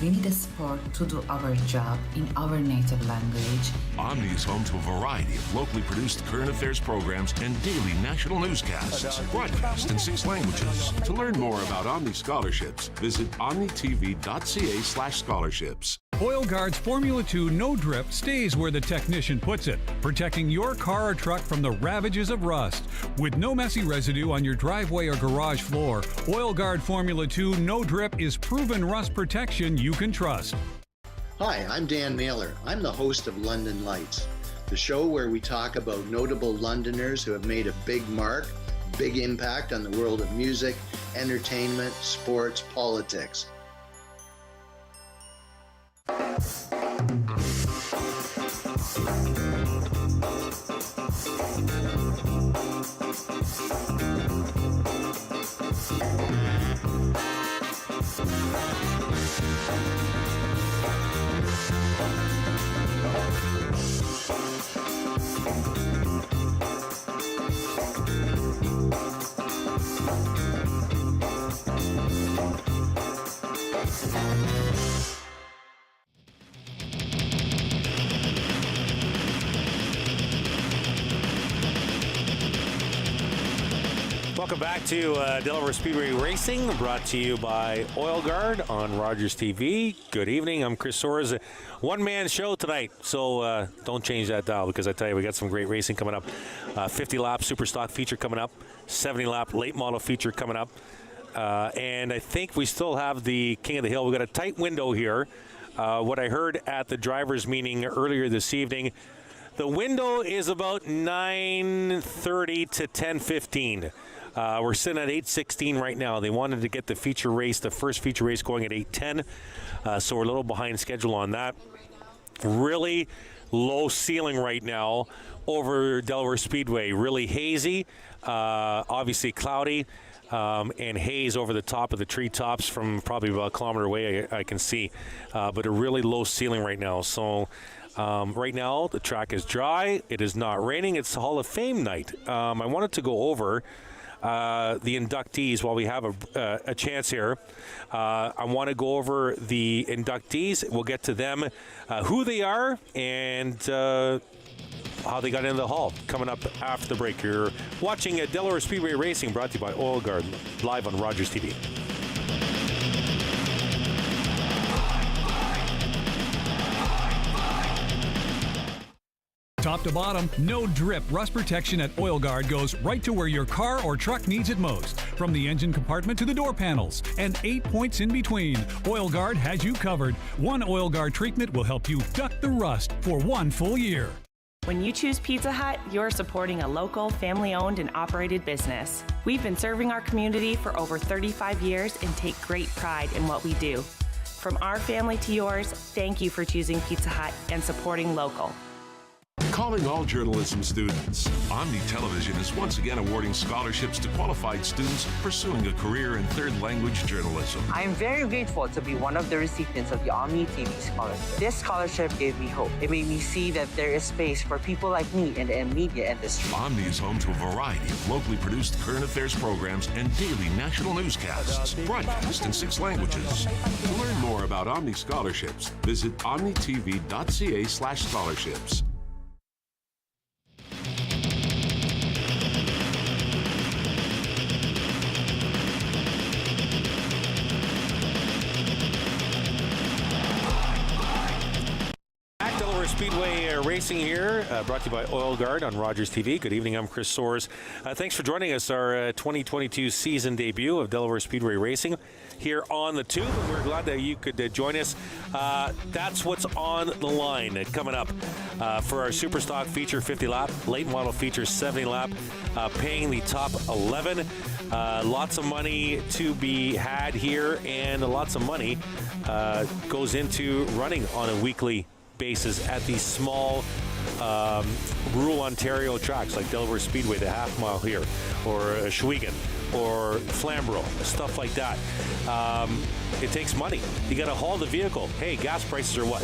I: We need a support to do our job in our native language.
H: Omni is home to a variety of locally produced current affairs programs and daily national newscasts, broadcast in 6 languages. To learn more about Omni scholarships, visit omnitv.ca/scholarships.
B: Oil Guard's Formula 2 No Drip stays where the technician puts it, protecting your car or truck from the ravages of rust. With no messy residue on your driveway or garage floor, Oil Guard Formula 2 No Drip is proven rust protection you can trust.
J: Hi, I'm Dan Naylor. I'm the host of London Lights, the show where we talk about notable Londoners who have made a big mark, big impact on the world of music, entertainment, sports, politics.
A: Welcome back to Delaware Speedway Racing, brought to you by Oil Guard on Rogers TV. Good evening. I'm Chris Soares. One-man show tonight, so don't change that dial, because I tell you, we got some great racing coming up. 50-lap Super Stock feature coming up, 70-lap late model feature coming up, and I think we still have the King of the Hill. We've got a tight window here. What I heard at the drivers' meeting earlier this evening, the window is about 9:30 to 10:15. We're sitting at 8:16 right now. They wanted to get the feature race, the first feature race, going at 8:10, so we're a little behind schedule on that. Really low ceiling right now over Delaware Speedway. Really hazy, obviously cloudy, and haze over the top of the treetops from probably about a kilometer away, I can see, but a really low ceiling right now. So right now the track is dry. It is not raining. It's Hall of Fame night. I wanted to go over the inductees while we have a chance here. I want to go over the inductees. We'll get to them, who they are, and how they got into the hall, coming up after the break. You're watching Delaware Speedway Racing, brought to you by Oil Guard, live on Rogers TV.
B: Top to bottom, no drip rust protection at Oil Guard goes right to where your car or truck needs it most. From the engine compartment to the door panels, and 8 points in between, Oil Guard has you covered. One Oil Guard treatment will help you duck the rust for 1 full year.
C: When you choose Pizza Hut, you're supporting a local, family-owned and operated business. We've been serving our community for over 35 years and take great pride in what we do. From our family to yours, thank you for choosing Pizza Hut and supporting local.
H: Calling all journalism students. Omni Television is once again awarding scholarships to qualified students pursuing a career in third language journalism.
K: I am very grateful to be one of the recipients of the Omni TV scholarship. This scholarship gave me hope. It made me see that there is space for people like me in the media industry.
H: Omni is home to a variety of locally produced current affairs programs and daily national newscasts, broadcast in 6 languages. To learn more about Omni scholarships, visit omnitv.ca/scholarships.
A: Delaware Speedway racing here, brought to you by Oil Guard on Rogers TV. Good evening, I'm Chris Soares. Thanks for joining us, our 2022 season debut of Delaware Speedway Racing here on the Tube. And we're glad that you could join us. That's what's on the line coming up for our Superstock feature 50 lap, late model feature 70 lap, paying the top 11. Lots of money to be had here, and lots of money goes into running on a weekly bases at these small rural Ontario tracks like Delaware Speedway, the half mile here, or Shawinigan, or Flamborough, stuff like that. It takes money. You got to haul the vehicle. Hey, gas prices are what?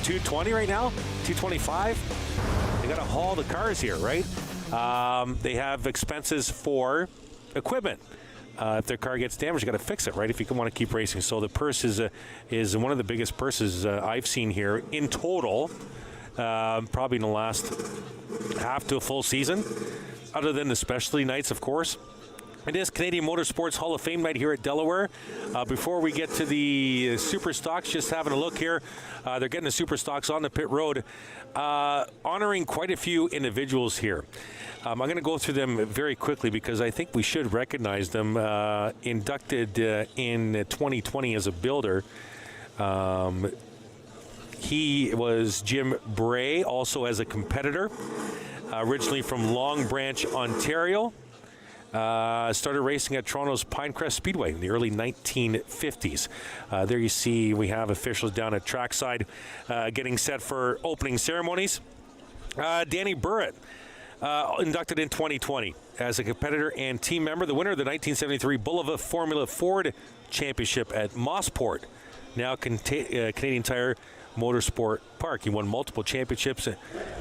A: $2.20 right now? $2.25? They got to haul the cars here, right? They have expenses for equipment. If their car gets damaged, you got to fix it, right? If you want to keep racing. So the purse is one of the biggest purses I've seen here in total, probably in the last half to a full season, other than the specialty nights, of course. It is Canadian Motorsports Hall of Fame night here at Delaware. Before we get to the Super Stocks, just having a look here. They're getting the Super Stocks on the pit road, honoring quite a few individuals here. I'm going to go through them very quickly because I think we should recognize them. Inducted in 2020 as a builder. He was Jim Bray, also as a competitor, originally from Long Branch, Ontario. Started racing at Toronto's Pinecrest Speedway in the early 1950s. There you see we have officials down at trackside getting set for opening ceremonies. Danny Burritt, inducted in 2020 as a competitor and team member, the winner of the 1973 Bulova Formula Ford Championship at Mossport, now Canadian Tire Motorsport Park. He won multiple championships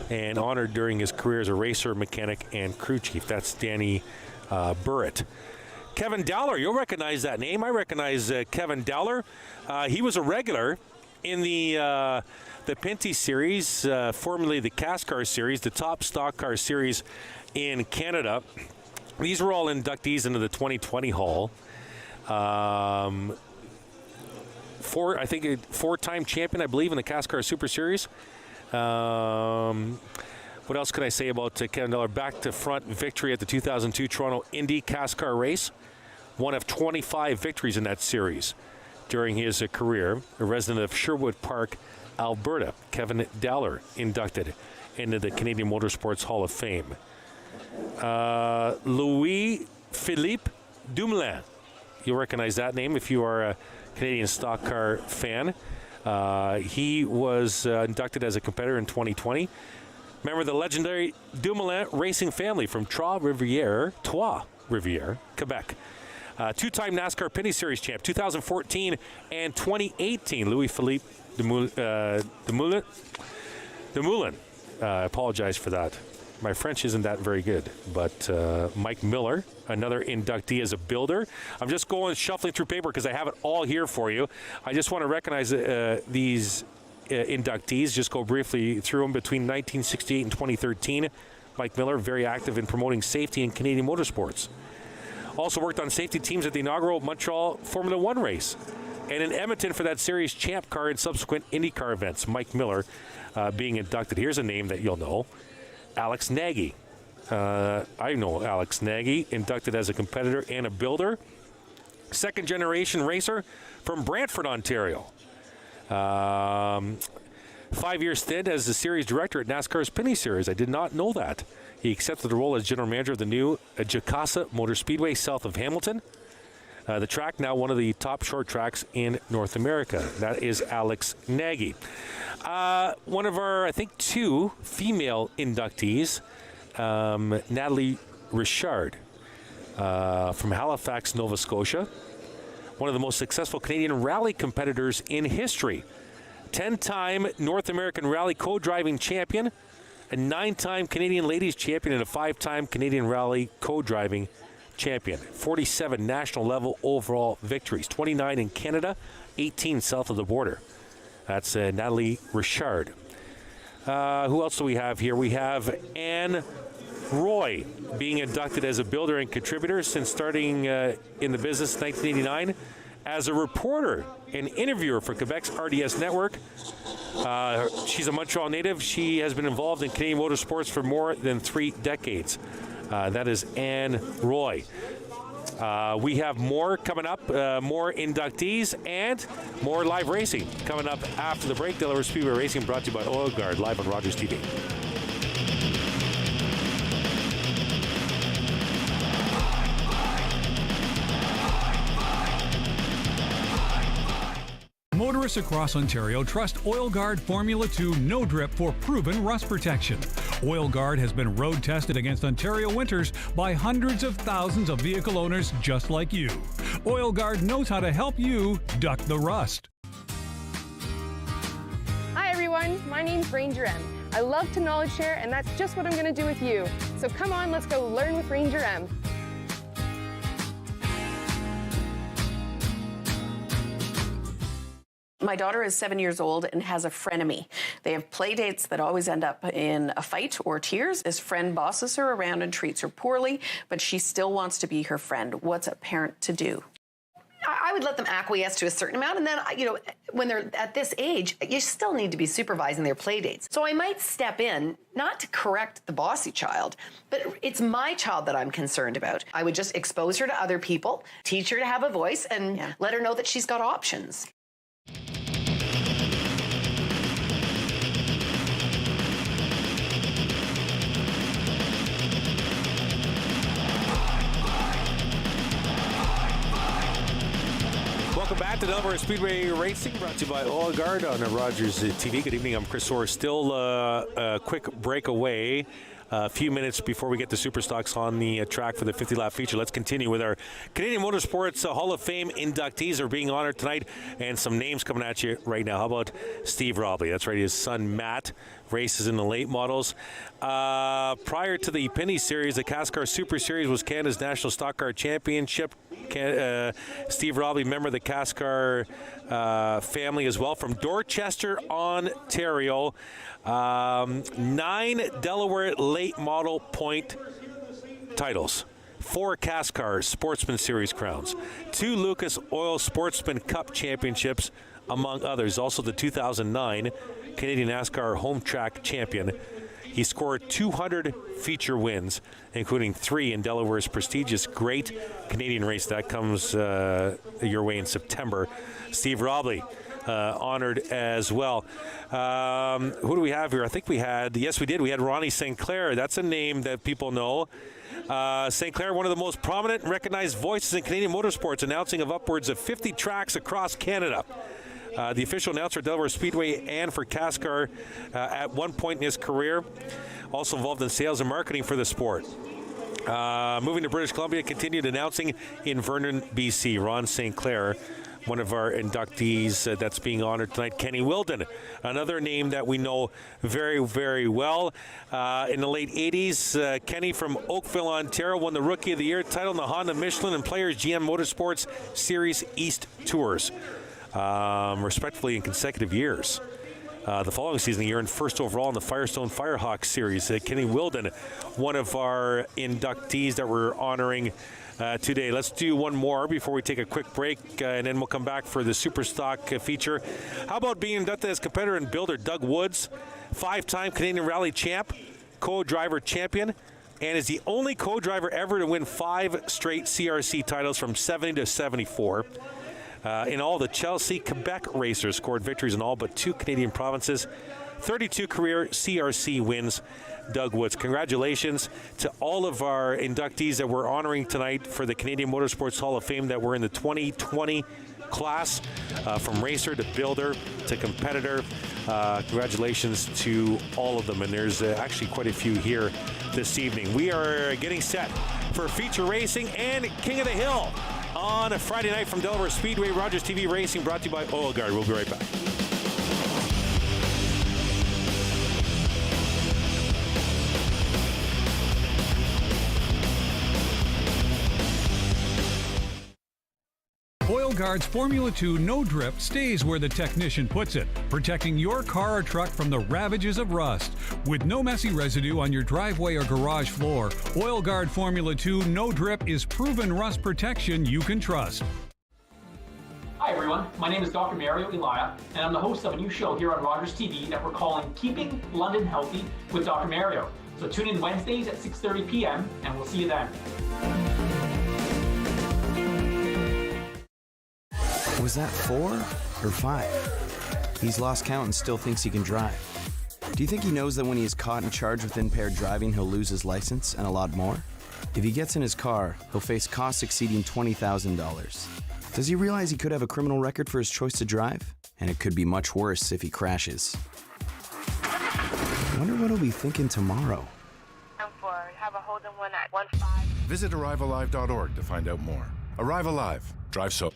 A: and honored during his career as a racer, mechanic, and crew chief. That's Danny Burritt. Kevin Dowler, you'll recognize that name. I recognize Kevin Dowler. He was a regular in the Pinty Series, formerly the CASCAR Series, the top stock car series in Canada. These were all inductees into the 2020 Hall. Four-time champion, I believe, in the CASCAR Super Series. What else could I say about Kevin Dowler? Back to front victory at the 2002 Toronto Indy CASCAR race. One of 25 victories in that series during his career. A resident of Sherwood Park, Alberta. Kevin Dowler inducted into the Canadian Motorsports Hall of Fame. Louis-Philippe Dumoulin. You'll recognize that name if you are a Canadian stock car fan. He was inducted as a competitor in 2020. Remember the legendary Dumoulin racing family from Trois-Rivières, Quebec. Two-time NASCAR Pinty Series champ, 2014 and 2018. Louis-Philippe Dumoulin. I apologize for that. My French isn't that very good. But Mike Miller, another inductee as a builder. I'm just going shuffling through paper because I have it all here for you. I just want to recognize these inductees. Just go briefly through them. Between 1968 and 2013, Mike Miller, very active in promoting safety in Canadian motorsports. Also worked on safety teams at the inaugural Montreal Formula One race and in Edmonton for that series champ car and subsequent IndyCar events. Mike Miller being inducted. Here's a name that you'll know. Alex Nagy. I know Alex Nagy, inducted as a competitor and a builder. Second generation racer from Brantford, Ontario. 5-year stint as the series director at NASCAR's Penny Series. I did not know that. He accepted the role as general manager of the new Jacasa Motor Speedway south of Hamilton. The track now one of the top short tracks in North America. That is Alex Nagy. One of our, I think, 2 female inductees, Natalie Richard from Halifax, Nova Scotia. One of the most successful Canadian rally competitors in history. 10-time North American Rally co-driving champion, a 9-time Canadian ladies champion, and a 5-time Canadian Rally co-driving champion. 47 national level overall victories, 29 in Canada, 18 south of the border. That's Natalie Richard. Who else do we have here? We have Anne Roy being inducted as a builder and contributor since starting in the business in 1989. As a reporter and interviewer for Quebec's RDS network. She's a Montreal native. She has been involved in Canadian motorsports for more than 3 decades. That is Anne Roy. We have more coming up, more inductees, and more live racing coming up after the break. Delaware Speedway Racing brought to you by Oil Guard, live on Rogers TV.
B: Motorists across Ontario trust Oil Guard Formula 2 No Drip for proven rust protection. Oil Guard has been road tested against Ontario winters by hundreds of thousands of vehicle owners just like you. Oil Guard knows how to help you duck the rust.
L: Hi everyone, my name's Ranger M. I love to knowledge share, and that's just what I'm going to do with you. So come on, let's go learn with Ranger M.
M: My daughter is 7 years old and has a frenemy. They have play dates that always end up in a fight or tears. This friend bosses her around and treats her poorly, but she still wants to be her friend. What's a parent to do?
N: I would let them acquiesce to a certain amount, and then, when they're at this age, you still need to be supervising their play dates. So I might step in, not to correct the bossy child, but it's my child that I'm concerned about. I would just expose her to other people, teach her to have a voice, and let her know that she's got options.
A: Welcome back to Delaware Speedway Racing, brought to you by Oil Guard on Rogers TV. Good evening, I'm Chris Orr. Still a quick break away. A few minutes before we get the Superstocks on the track for the 50-lap feature. Let's continue with our Canadian Motorsports Hall of Fame inductees are being honored tonight, and some names coming at you right now. How about Steve Robley? That's right, his son Matt races in the late models. Prior to the Penny Series, the Cascar Super Series was Canada's National Stock Car Championship. Steve Robley, member of the Cascar family as well, from Dorchester, Ontario. 9 Delaware late model point titles, 4 Cascar Sportsman Series crowns, 2 Lucas Oil Sportsman Cup championships, among others. Also the 2009 Canadian NASCAR Home Track champion. He scored 200 feature wins, including 3 in Delaware's prestigious Great Canadian Race. That comes your way in September. Steve Robley honored as well. Who do we have here? I think we had, yes, we did. We had Ronnie St. Clair. That's a name that people know. St. Clair, one of the most prominent and recognized voices in Canadian motorsports, announcing of upwards of 50 tracks across Canada. The official announcer at Delaware Speedway and for Cascar at one point in his career. Also involved in sales and marketing for the sport. Moving to British Columbia, continued announcing in Vernon, BC. Ron St. Clair, one of our inductees that's being honored tonight. Kenny Wilden, another name that we know very, very well. In the late 80s, Kenny from Oakville, Ontario, won the Rookie of the Year title in the Honda, Michelin, and Players GM Motorsports Series East Tours, respectively in consecutive years. The following season, he earned first overall in the Firestone Firehawk Series. Kenny Wilden, one of our inductees that we're honoring today. Let's do one more before we take a quick break, and then we'll come back for the Superstock feature. How about being inducted as competitor and builder Doug Woods, 5-time Canadian Rally champ, co-driver champion, and is the only co-driver ever to win 5 straight CRC titles from 70 to 74. In all, the Chelsea, Quebec racers scored victories in all but 2 Canadian provinces. 32 career CRC wins. Doug Woods, congratulations to all of our inductees that we're honoring tonight for the Canadian Motorsports Hall of Fame that were in the 2020 class, from racer to builder to competitor. Congratulations to all of them, and there's actually quite a few here this evening. We are getting set for feature racing and King of the Hill on a Friday night from Delaware Speedway. Rogers TV Racing brought to you by Oil Guard. We'll be right back.
B: Oil Guard's Formula 2 No Drip stays where the technician puts it, protecting your car or truck from the ravages of rust. With no messy residue on your driveway or garage floor, Oil Guard Formula 2 No Drip is proven rust protection you can trust.
O: Hi everyone, my name is Dr. Mario Elia, and I'm the host of a new show here on Rogers TV that we're calling Keeping London Healthy with Dr. Mario. So tune in Wednesdays at 6:30 p.m. and we'll see you then.
D: Was that 4 or 5? He's lost count and still thinks he can drive. Do you think he knows that when he is caught and charged with impaired driving, he'll lose his license and a lot more? If he gets in his car, he'll face costs exceeding $20,000. Does he realize he could have a criminal record for his choice to drive? And it could be much worse if he crashes. I wonder what he'll be thinking tomorrow.
E: Have a hold in one at 15.
F: Visit ArriveAlive.org to find out more. Arrive Alive. Drive so.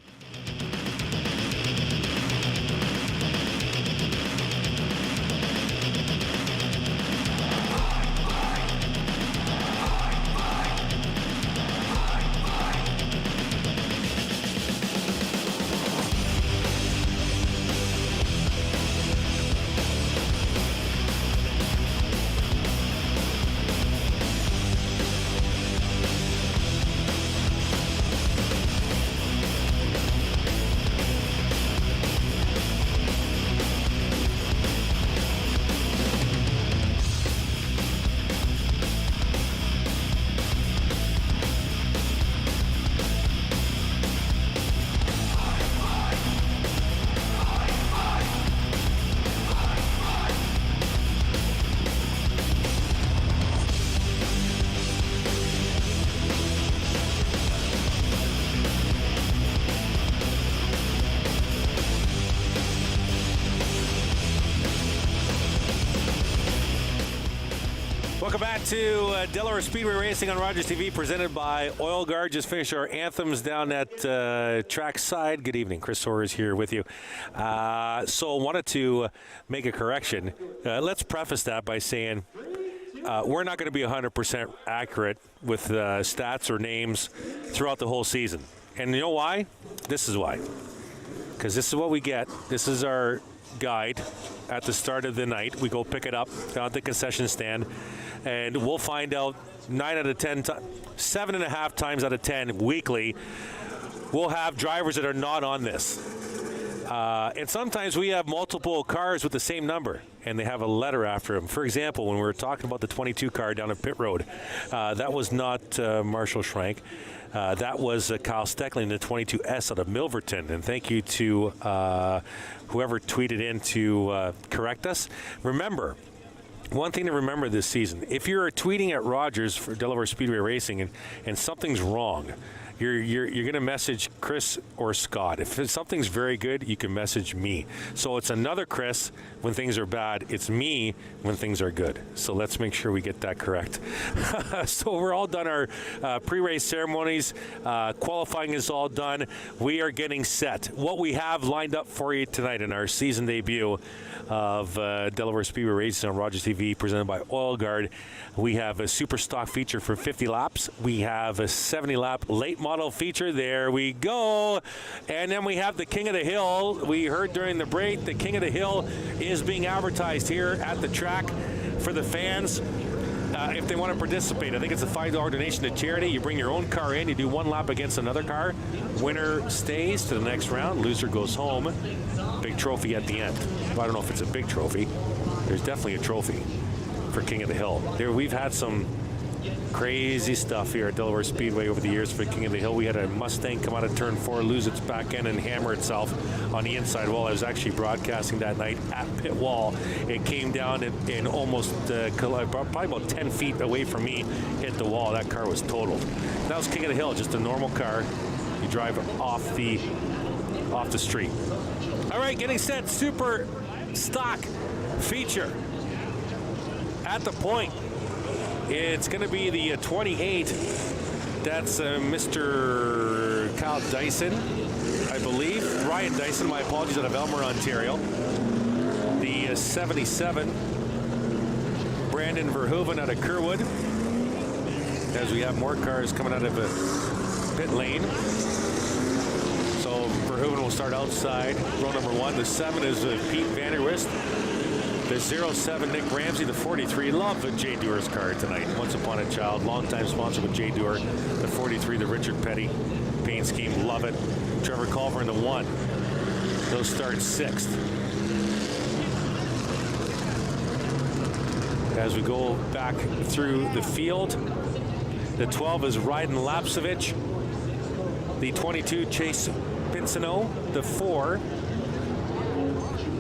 A: Welcome back to Delaware Speedway Racing on Rogers TV, presented by Oil Guard. Just finished our anthems down at trackside. Good evening. Chris Orr is here with you. So wanted to make a correction. Let's preface that by saying we're not going to be 100% accurate with stats or names throughout the whole season. And you know why? This is why. Because this is what we get. This is our guide at the start of the night. We go pick it up down at the concession stand, and we'll find out 9 out of 10, 7.5 times out of 10 weekly, we'll have drivers that are not on this. And sometimes we have multiple cars with the same number, and they have a letter after them. For example, when we were talking about the 22 car down at Pit Road, that was not Marshall Schrank. That was Kyle Steckling, the 22S out of Milverton. And thank you to whoever tweeted in to correct us. Remember, one thing to remember this season, if you're tweeting at Rogers for Delaware Speedway Racing and something's wrong, you're going to message Chris or Scott. If something's very good, you can message me. So it's another Chris when things are bad. It's me when things are good. So let's make sure we get that correct. So we're all done our pre-race ceremonies. Qualifying is all done. We are getting set. What we have lined up for you tonight in our season debut of Delaware Speedway Racing on Rogers TV, presented by Oil Guard. We have a super stock feature for 50 laps. We have a 70-lap late model feature. There we go. And then we have the King of the Hill. We heard during the break the King of the Hill is being advertised here at the track for the fans. If they want to participate, I think it's a $5 donation to charity. You bring your own car in, you do one lap against another car. Winner stays to the next round, loser goes home. Big trophy at the end. Well, I don't know if it's a big trophy. There's definitely a trophy for King of the Hill. We've had some Crazy stuff here at Delaware Speedway over the years for King of the Hill. We had a Mustang come out of turn 4, lose its back end and hammer itself on the inside wall. I was actually broadcasting that night at pit wall. It came down and almost probably about 10 feet away from me, hit the wall. That car was totaled. That was King of the Hill, just a normal car. You drive off the street. All right, getting set. Super stock feature at the point. It's going to be the 28. That's Mr. Kyle Dyson, I believe. Ryan Dyson, my apologies, out of Elmer, Ontario. The 77. Brandon Verhoeven out of Kerwood. As we have more cars coming out of the pit lane. So Verhoeven will start outside. Row number 1. The 7 is Pete Vanderwist. The 07, Nick Ramsey. The 43, love Jay Dewar's car tonight. Once Upon a Child, longtime sponsor with Jay Dewar. The 43, the Richard Petty paint scheme, love it. Trevor Culver in the 1. They'll start 6th. As we go back through the field, the 12 is Ryden Lapsevich. The 22, Chase Pinsino. The 4,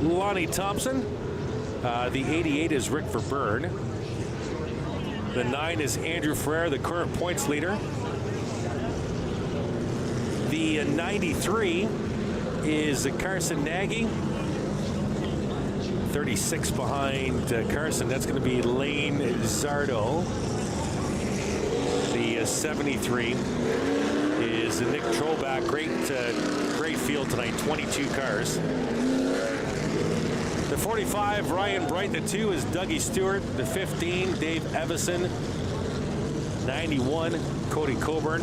A: Lonnie Thompson. The 88 is Rick Verburn. The 9 is Andrew Ferrer, the current points leader. The 93 is Carson Nagy. 36 behind Carson. That's going to be Lane Zardo. The 73 is Nick Trollback. Great field tonight. 22 cars. The 45, Ryan Bright. The 2 is Dougie Stewart. The 15, Dave Evison. 91, Cody Coburn.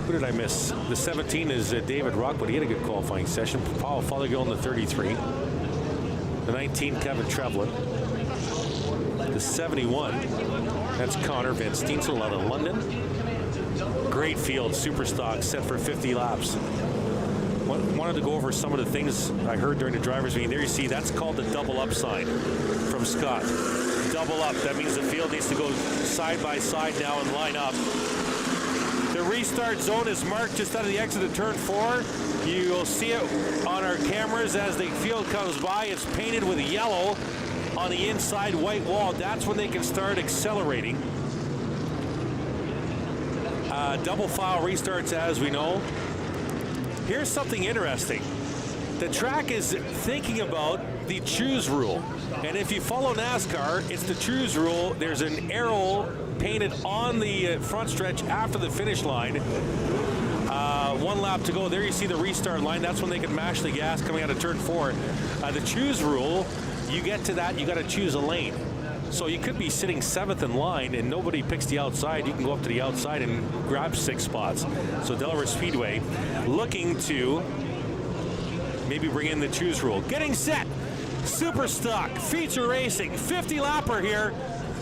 A: Who did I miss? The 17 is David Rockwood. He had a good qualifying session. Paul Fothergill in the 33. The 19, Kevin Trevlin. The 71, that's Connor Van Steensel out of London. Great field, super stock, set for 50 laps. Wanted to go over some of the things I heard during the driver's meeting. There you see, that's called the double up sign from Scott. Double up, that means the field needs to go side by side now and line up. The restart zone is marked just out of the exit of turn 4. You'll see it on our cameras as the field comes by. It's painted with yellow on the inside white wall. That's when they can start accelerating. Double file restarts, as we know. Here's something interesting. The track is thinking about the choose rule. And if you follow NASCAR, it's the choose rule. There's an arrow painted on the front stretch after the finish line. 1 lap to go. There you see the restart line. That's when they can mash the gas coming out of turn 4. The choose rule, you get to that, you got to choose a lane. So you could be sitting 7th in line and nobody picks the outside. You can go up to the outside and grab 6 spots. So Delaware Speedway looking to maybe bring in the choose rule. Getting set. Super stock, feature racing, 50 lapper here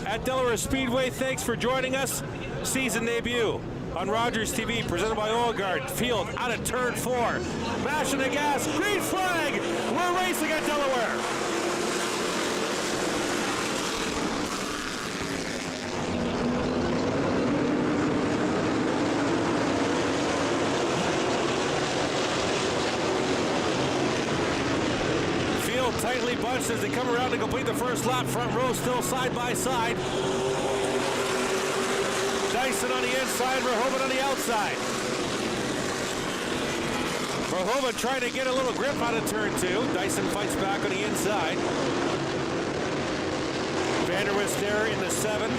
A: at Delaware Speedway. Thanks for joining us. Season debut on Rogers TV, presented by Oil Guard. Field out of turn 4. Mashing the gas, green flag. We're racing at Delaware. Tightly bunched as they come around to complete the first lap. Front row still side by side. Dyson on the inside, Verhoeven on the outside. Verhoeven trying to get a little grip out of turn 2. Dyson fights back on the inside. Vanderwist there in the 7.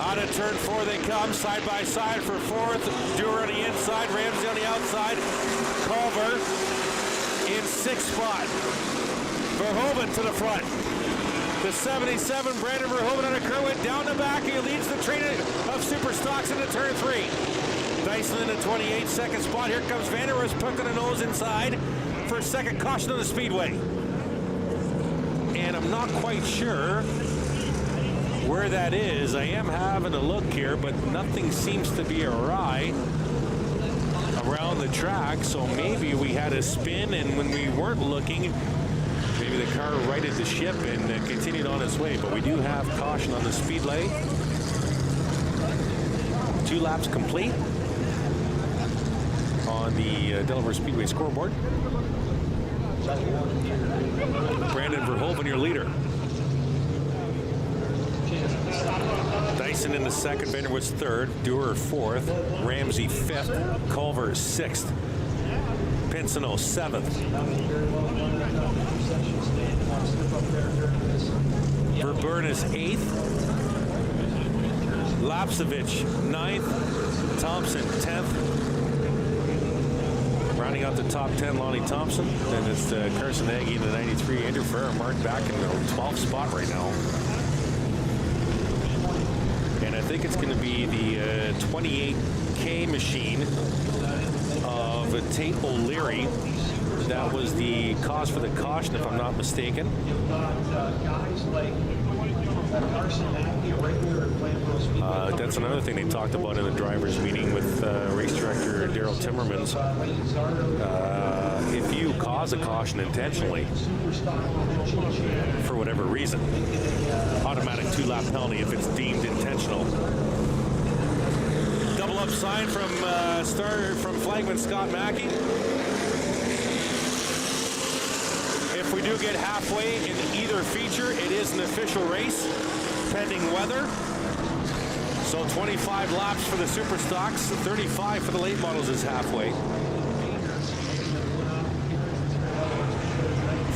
A: Out of turn 4 they come, side by side for 4th. Dewar on the inside, Ramsey on the outside. Culver in 6th spot. Verhoeven to the front. The 77, Brandon Verhoeven on a Kerwin down the back. He leads the train of super stocks into turn 3. Dyson in the 28, 2nd spot. Here comes Vanderwist poking the nose inside for a second caution on the Speedway. And I'm not quite sure where that is. I am having a look here, but nothing seems to be awry around the track, so maybe we had a spin, and when we weren't looking, maybe maybe the car righted the ship and continued on its way. But we do have caution on the Speedway. 2 laps complete on the Delaware Speedway scoreboard. Brandon Verhoeven, your leader. Dyson in the second, Vanderwood's third, Dewar fourth, Ramsey fifth, Culver sixth, Pinsino seventh, Verburnis eighth, Lapsevich ninth, Thompson 10th. Rounding out the top 10, Lonnie Thompson. And it's Carson Nagy in the 93. Andrew Ferrer marked back in the 12th spot right now. And I think it's going to be the 28K machine of Tate O'Leary. That was the cause for the caution, if I'm not mistaken. That's another thing they talked about in the drivers' meeting with race director Daryl Timmermans. If you cause a caution intentionally, for whatever reason, automatic 2-lap penalty if it's deemed intentional. Double up sign from flagman Scott Mackey. If we do get halfway in either feature, it is an official race, pending weather. So 25 laps for the super stocks, 35 for the late models is halfway.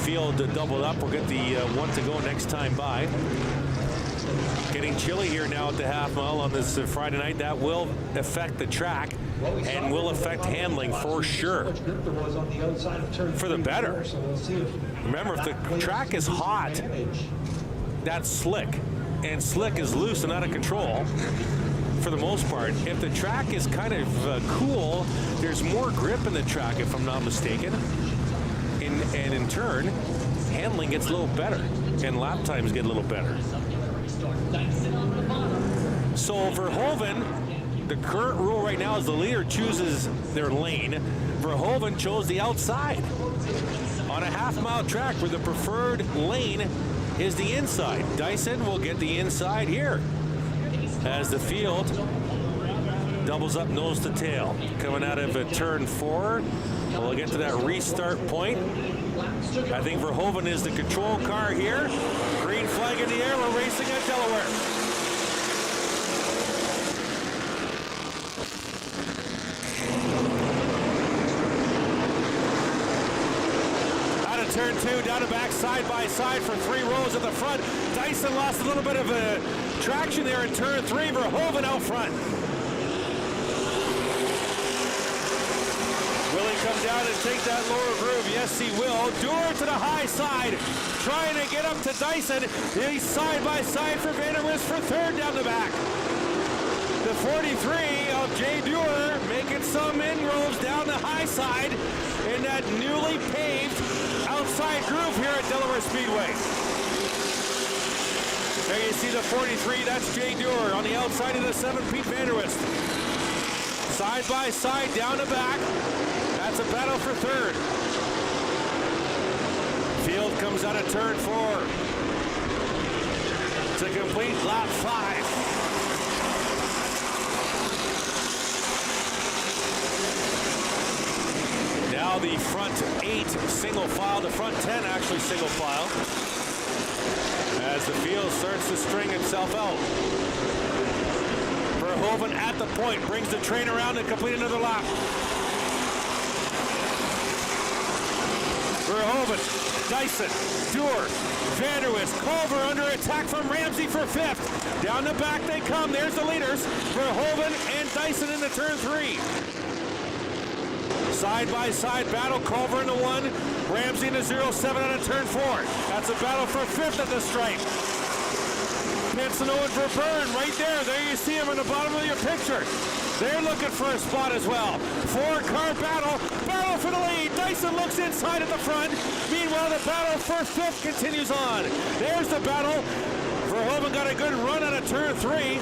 A: Field doubled up. We'll get the one to go next time by. Getting chilly here now at the half mile on this Friday night. That will affect the track and will affect handling for sure. For the better. Remember, if the track is hot, that's slick. And slick is loose and out of control for the most part. If the track is kind of cool, there's more grip in the track, if I'm not mistaken. And in turn, handling gets a little better and lap times get a little better. So Verhoeven, the current rule right now is the leader chooses their lane. Verhoeven chose the outside on a half-mile track where the preferred lane is the inside. Dyson will get the inside here as the field doubles up nose to tail. Coming out of turn 4, we'll get to that restart point. I think Verhoeven is the control car here. Green flag in the air, we're racing at Delaware. Turn 2, down to back, side by side for 3 rows at the front. Dyson lost a little bit of traction there in turn 3. Verhoeven out front. Will he come down and take that lower groove? Yes, he will. Dewar to the high side, trying to get up to Dyson. He's side by side for Vanderwood for third down the back. The 43 of Jay Dewar making some inroads down the high side in that newly paved outside groove here at Delaware Speedway. There you see the 43, that's Jay Dewar. On the outside of the 7, Pete Vanderwist. Side by side, down the back. That's a battle for third. Field comes out of turn 4 to complete lap 5. Now the front 8 single file, the front 10 actually single file, as the field starts to string itself out. Verhoeven at the point, brings the train around to complete another lap. Verhoeven, Dyson, Dewar, Vanderwist, Culver under attack from Ramsey for 5th. Down the back they come, there's the leaders. Verhoeven and Dyson into turn 3. Side-by-side battle, Culver in the 1, Ramsey in the 0-7 out of turn 4. That's a battle for 5th at the stripe. Pinsino and Verburn right there. There you see them in the bottom of your picture. They're looking for a spot as well. 4-car battle for the lead. Dyson looks inside at the front. Meanwhile, the battle for 5th continues on. There's the battle. Verhoeven got a good run out of turn 3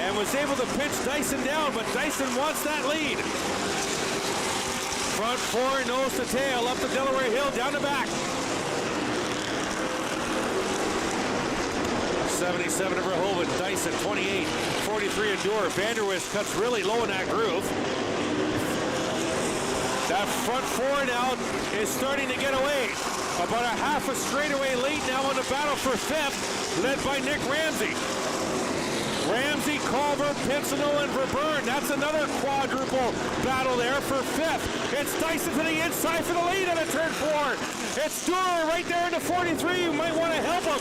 A: and was able to pinch Dyson down, but Dyson wants that lead. Front 4, nose to tail, up the Delaware Hill, down the back. 77 of Verhoeven, Dyson 28, 43 Endure. Vanderwist cuts really low in that groove. That front four now is starting to get away. About a half a straightaway lead now in the battle for fifth, led by Nick Ramsey. Ramsey, Culver, Pincinel, and Verburn. That's another quadruple battle there for fifth. It's Dyson to the inside for the lead on a turn four. It's Durer right there in the 43. You might want to help him.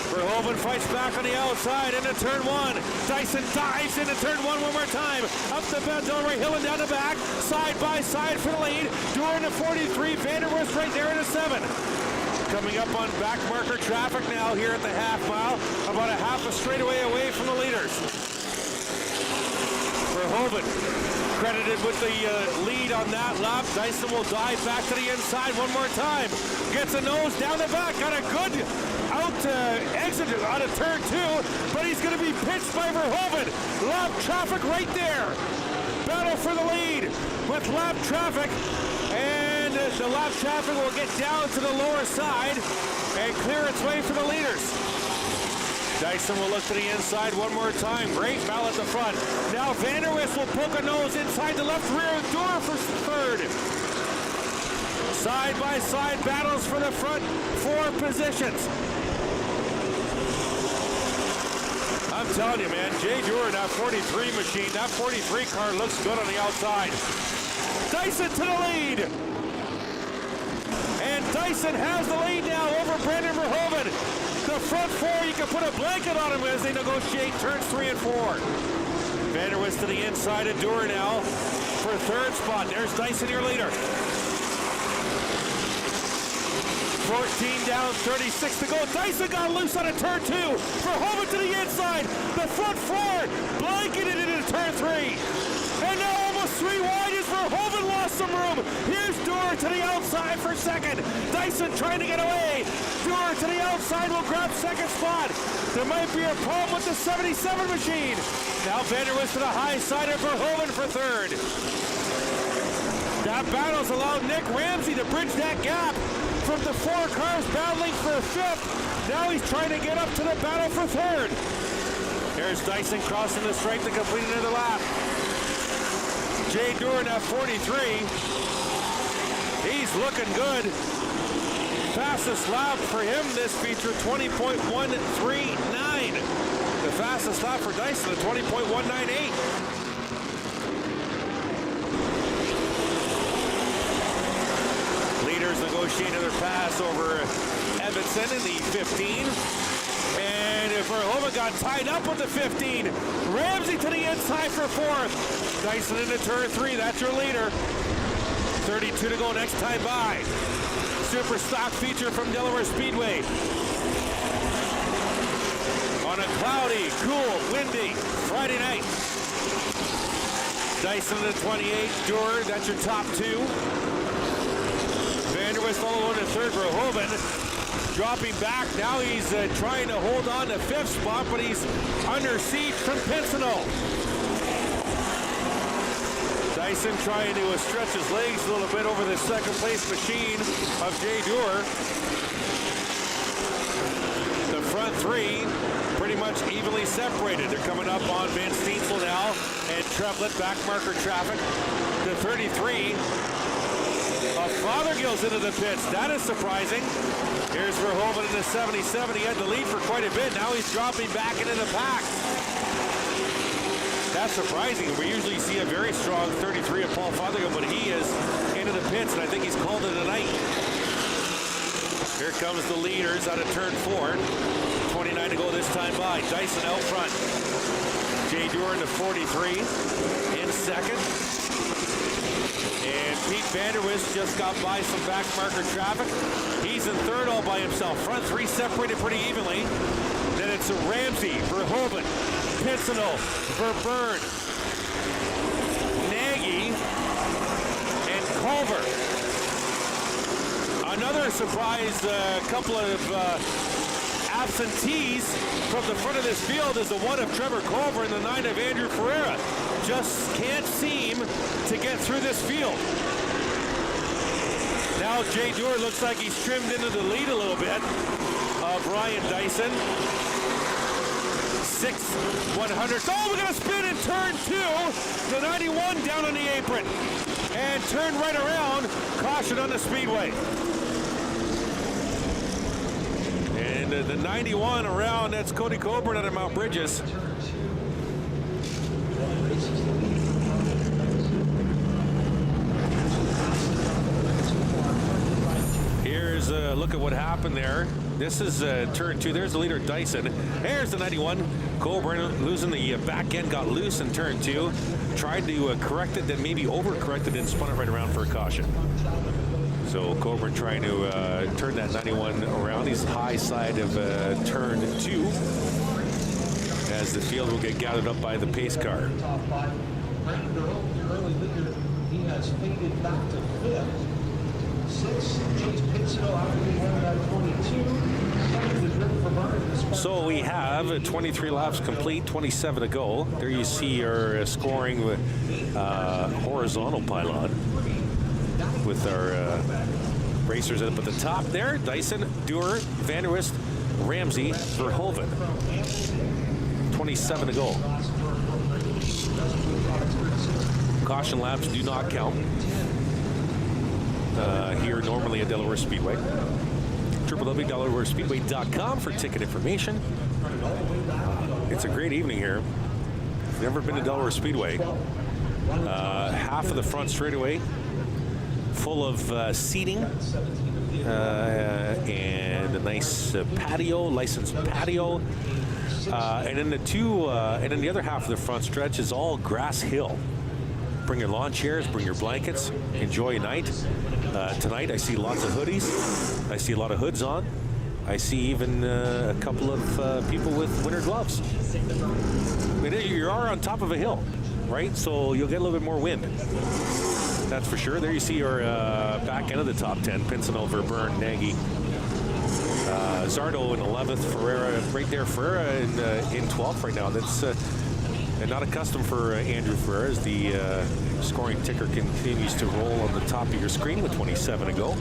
A: Verhoeven fights back on the outside into turn one. Dyson dives into turn one more time. Up the Delaware Hill and down the back. Side by side for the lead. Durer in the 43. Vanderwist right there in the 7. Coming up on back marker traffic now here at the half mile. About a half a straightaway away from the leaders. Verhoeven credited with the lead on that lap. Dyson will dive back to the inside one more time. Gets a nose down the back. Got a good exit out of turn two, but he's going to be pitched by Verhoeven. Lap traffic right there. Battle for the lead with lap traffic, and the lap traffic will get down to the lower side and clear its way for the leaders. Dyson will look to the inside one more time. Great battle at the front. Now Vanderwist will poke a nose inside the left rear door for third. Side by side battles for the front four positions. I'm telling you, man, Jay Durer, that 43 machine, that 43 car looks good on the outside. Dyson to the lead. And Dyson has the lead now over Brandon Verhoeven. The front four, you can put a blanket on him as they negotiate turns 3 and 4. Vanderwist to the inside of Durer now for third spot. There's Dyson, your leader. 14 down, 36 to go. Dyson got loose on a turn 2. Verhoeven to the inside. The front four blanketed into turn 3. And now almost 3 wide as Verhoeven lost some room. Here's Durer to the outside for second. Dyson trying to get away. Durer to the outside will grab second spot. There might be a problem with the 77 machine. Now Vanderwist to the high side of Verhoeven for third. That battle's allowed Nick Ramsey to bridge that gap from the 4 cars battling for fifth. Now he's trying to get up to the battle for third. There's Dyson crossing the stripe to complete another lap. Jay Durer at 43. He's looking good. Fastest lap for him this feature, 20.139. The fastest lap for Dyson, 20.198. Leaders negotiate another pass over Evanson in the 15. And Verhoeven got tied up with the 15. Ramsey to the inside for fourth. Dyson into turn 3. That's your leader. 32 to go next time by. Super stock feature from Delaware Speedway. On a cloudy, cool, windy Friday night. Dyson into 28. Durer, that's your top 2. Vanderwist all in third. Verhoeven dropping back. Now he's trying to hold on to fifth spot, but he's under siege from Pincinel. Dyson trying to stretch his legs a little bit over the second place machine of Jay Durer. The front 3 pretty much evenly separated. They're coming up on Van Steensel now and Trevlet back marker traffic. The 33. Fothergill's into the pits. That is surprising. Here's Verhoeven in the 77. He had the lead for quite a bit. Now he's dropping back into the pack. That's surprising. We usually see a very strong 33 of Paul Fothergill, but he is into the pits, and I think he's called it a night. Here comes the leaders out of turn 4. 29 to go this time by. Dyson out front. Jay Durer in the 43 in second. And Pete Vanderwist just got by some back marker traffic. He's in third all by himself. Front 3 separated pretty evenly. Then it's Ramsey, Verhoeven, Pincinel, Verburn, Nagy, and Culver. Another surprise couple of absentees from the front of this field is the 1 of Trevor Culver and the 9 of Andrew Ferreira. Just can't seem to get through this field. Now Jay Durer looks like he's trimmed into the lead a little bit of Ryan Dyson. 100. Oh, we're going to spin in turn 2. The 91 down on the apron. And turn right around. Caution on the Speedway. And the 91 around, that's Cody Coburn out of Mount Bridges. Here's a look at what happened there. This is turn 2. There's the leader, Dyson. There's the 91. Coburn losing the back end, got loose in turn 2. Tried to correct it, then maybe overcorrected and spun it right around for a caution. So Coburn trying to turn that 91 around. He's high side of turn 2 as the field will get gathered up by the pace car.
P: He has faded back to 5th. 6, Chase Pittsville after he won that 22. 7th is Rick Verburn.
A: So we have 23 laps complete, 27 to go. There you see our scoring with horizontal pylon with our racers up at the top there. Dyson, Dewar, Vanderwist, Ramsey, Verhoeven. 27 to go. Caution laps do not count here normally at Delaware Speedway. www.delawarespeedway.com for ticket information. It's a great evening here. If you've never been to Delaware Speedway, half of the front straightaway full of seating and a nice patio, licensed patio. And then the other half of the front stretch is all grass hill. Bring your lawn chairs, bring your blankets, enjoy a night. Tonight I see lots of hoodies. I see a lot of hoods on. I see even a couple of people with winter gloves. You are on top of a hill, right? So you'll get a little bit more wind. That's for sure. There you see our back end of the top 10. Pincinel, Verburn, Nagy, Zardo in 11th, Ferreira right there. Ferreira in 12th right now. That's not a custom for Andrew Ferreira as the scoring ticker continues to roll on the top of your screen with 27 to go.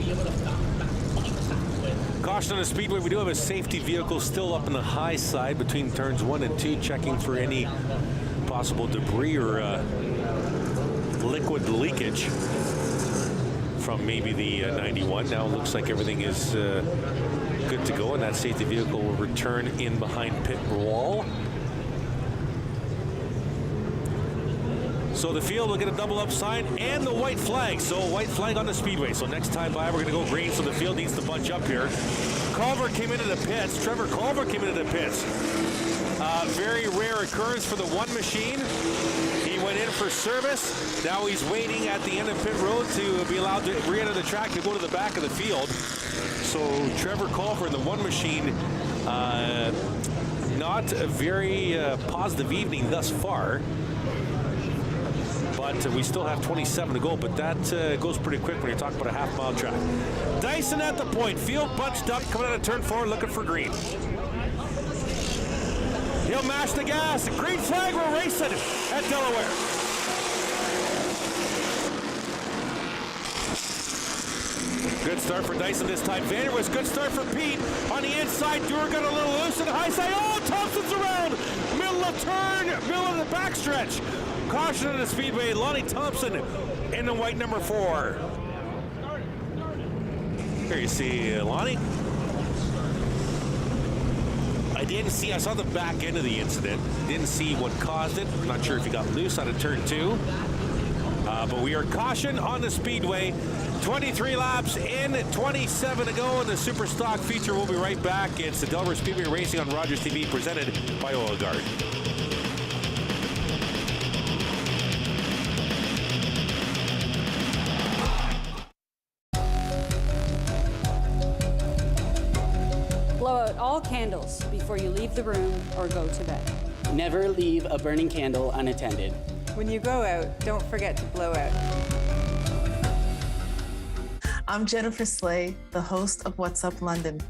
A: Caution on the Speedway. We do have a safety vehicle still up in the high side between turns 1 and 2, checking for any possible debris or liquid leakage from maybe the 91. Now it looks like everything is good to go, and that safety vehicle will return in behind pit wall. So the field will get a double up sign and the white flag. So white flag on the Speedway. So next time by, we're going to go green, so the field needs to bunch up here. Culver came into the pits. Trevor Culver came into the pits. Very rare occurrence for the one machine. He went in for service. Now he's waiting at the end of pit road to be allowed to re-enter the track to go to the back of the field. So Trevor Culver in the one machine, not a very positive evening thus far. But we still have 27 to go, but that goes pretty quick when you're talking about a half-mile track. Dyson at the point, field bunched up, coming out of turn 4, looking for green. He'll mash the gas. Green flag, we're racing at Delaware. Good start for Dyson this time. Vanderwist, good start for Pete. On the inside, Dewar got a little loose on the high side. Oh, Thompson's around. Middle of turn, middle of the backstretch. Caution on the Speedway. Lonnie Thompson in the white number 4. Here you see Lonnie. I saw the back end of the incident. Didn't see what caused it. I'm not sure if he got loose out of turn 2. But we are caution on the Speedway. 23 laps in, 27 to go in the Super Stock feature. We'll be right back. It's the Delaware Speedway Racing on Rogers TV, presented by Oil Guard.
Q: Blow out all candles before you leave the room or go to bed.
R: Never leave a burning candle unattended.
S: When you go out, don't forget to blow out.
T: I'm Jennifer Slay, the host of What's Up London.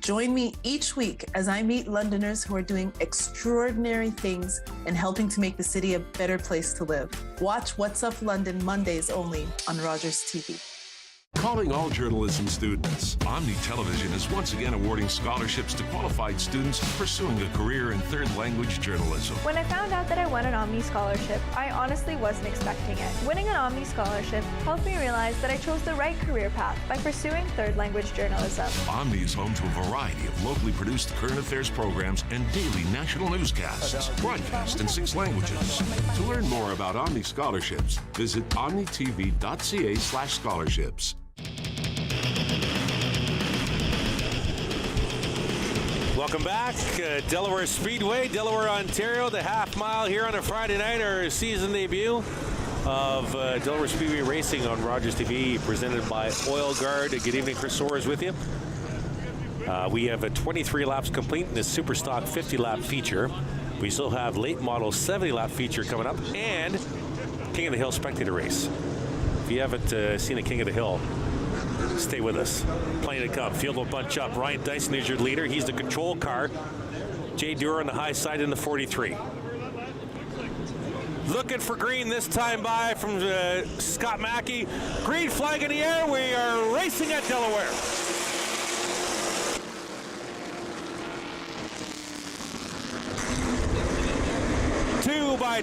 T: Join me each week as I meet Londoners who are doing extraordinary things and helping to make the city a better place to live. Watch What's Up London Mondays only on Rogers TV.
H: Calling all journalism students, Omni Television is once again awarding scholarships to qualified students pursuing a career in third language journalism.
U: When I found out that I won an Omni scholarship, I honestly wasn't expecting it. Winning an Omni scholarship helped me realize that I chose the right career path by pursuing third language journalism.
H: Omni is home to a variety of locally produced current affairs programs and daily national newscasts, broadcast in 6 languages. To learn more about Omni scholarships, visit omnitv.ca/scholarships.
A: Welcome back. Delaware Speedway, Delaware, Ontario, the half mile here on a Friday night, our season debut of Delaware Speedway Racing on Rogers TV, presented by Oil Guard. Good evening, Chris Soares with you. We have a 23 laps complete in this Super Stock 50-lap feature. We still have late model 70-lap feature coming up and King of the Hill Spectator race. If you haven't seen a King of the Hill, stay with us. Plenty to come. Field will bunch up. Ryan Dyson is your leader. He's the control car. Jay Dewar on the high side in the 43. Looking for green this time by from Scott Mackey. Green flag in the air. We are racing at Delaware.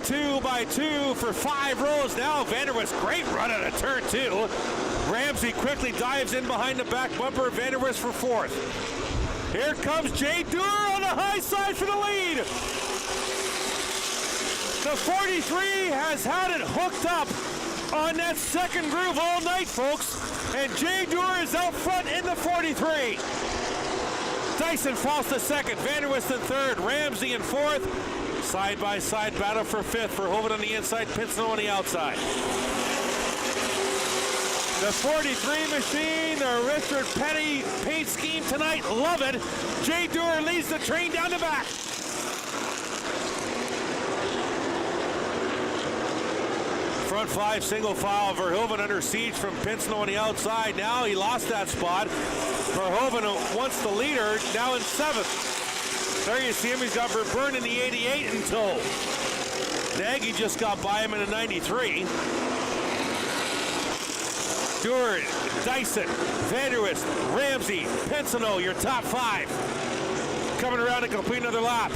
A: Two by two for 5 rows now. Vanderwist, great run at a turn 2. Ramsey quickly dives in behind the back bumper. Vanderwist for 4th. Here comes Jay Dewar on the high side for the lead. The 43 has had it hooked up on that second groove all night, folks. And Jay Dewar is out front in the 43. Dyson falls to 2nd. Vanderwist in 3rd. Ramsey in 4th. Side-by-side battle for 5th. Verhoeven on the inside. Pinson on the outside. The 43 machine, the Richard Petty paint scheme tonight. Love it. Jay Dewar leads the train down the back. Front 5 single file. Verhoeven under siege from Pinson on the outside. Now he lost that spot. Verhoeven, once the leader, now in 7th. There you see him. He's got Verburn in the 88 in tow. Nagy just got by him in a 93. Dewar, Dyson, Vanderwist, Ramsey, Pinsino, your top 5. Coming around to complete another lap.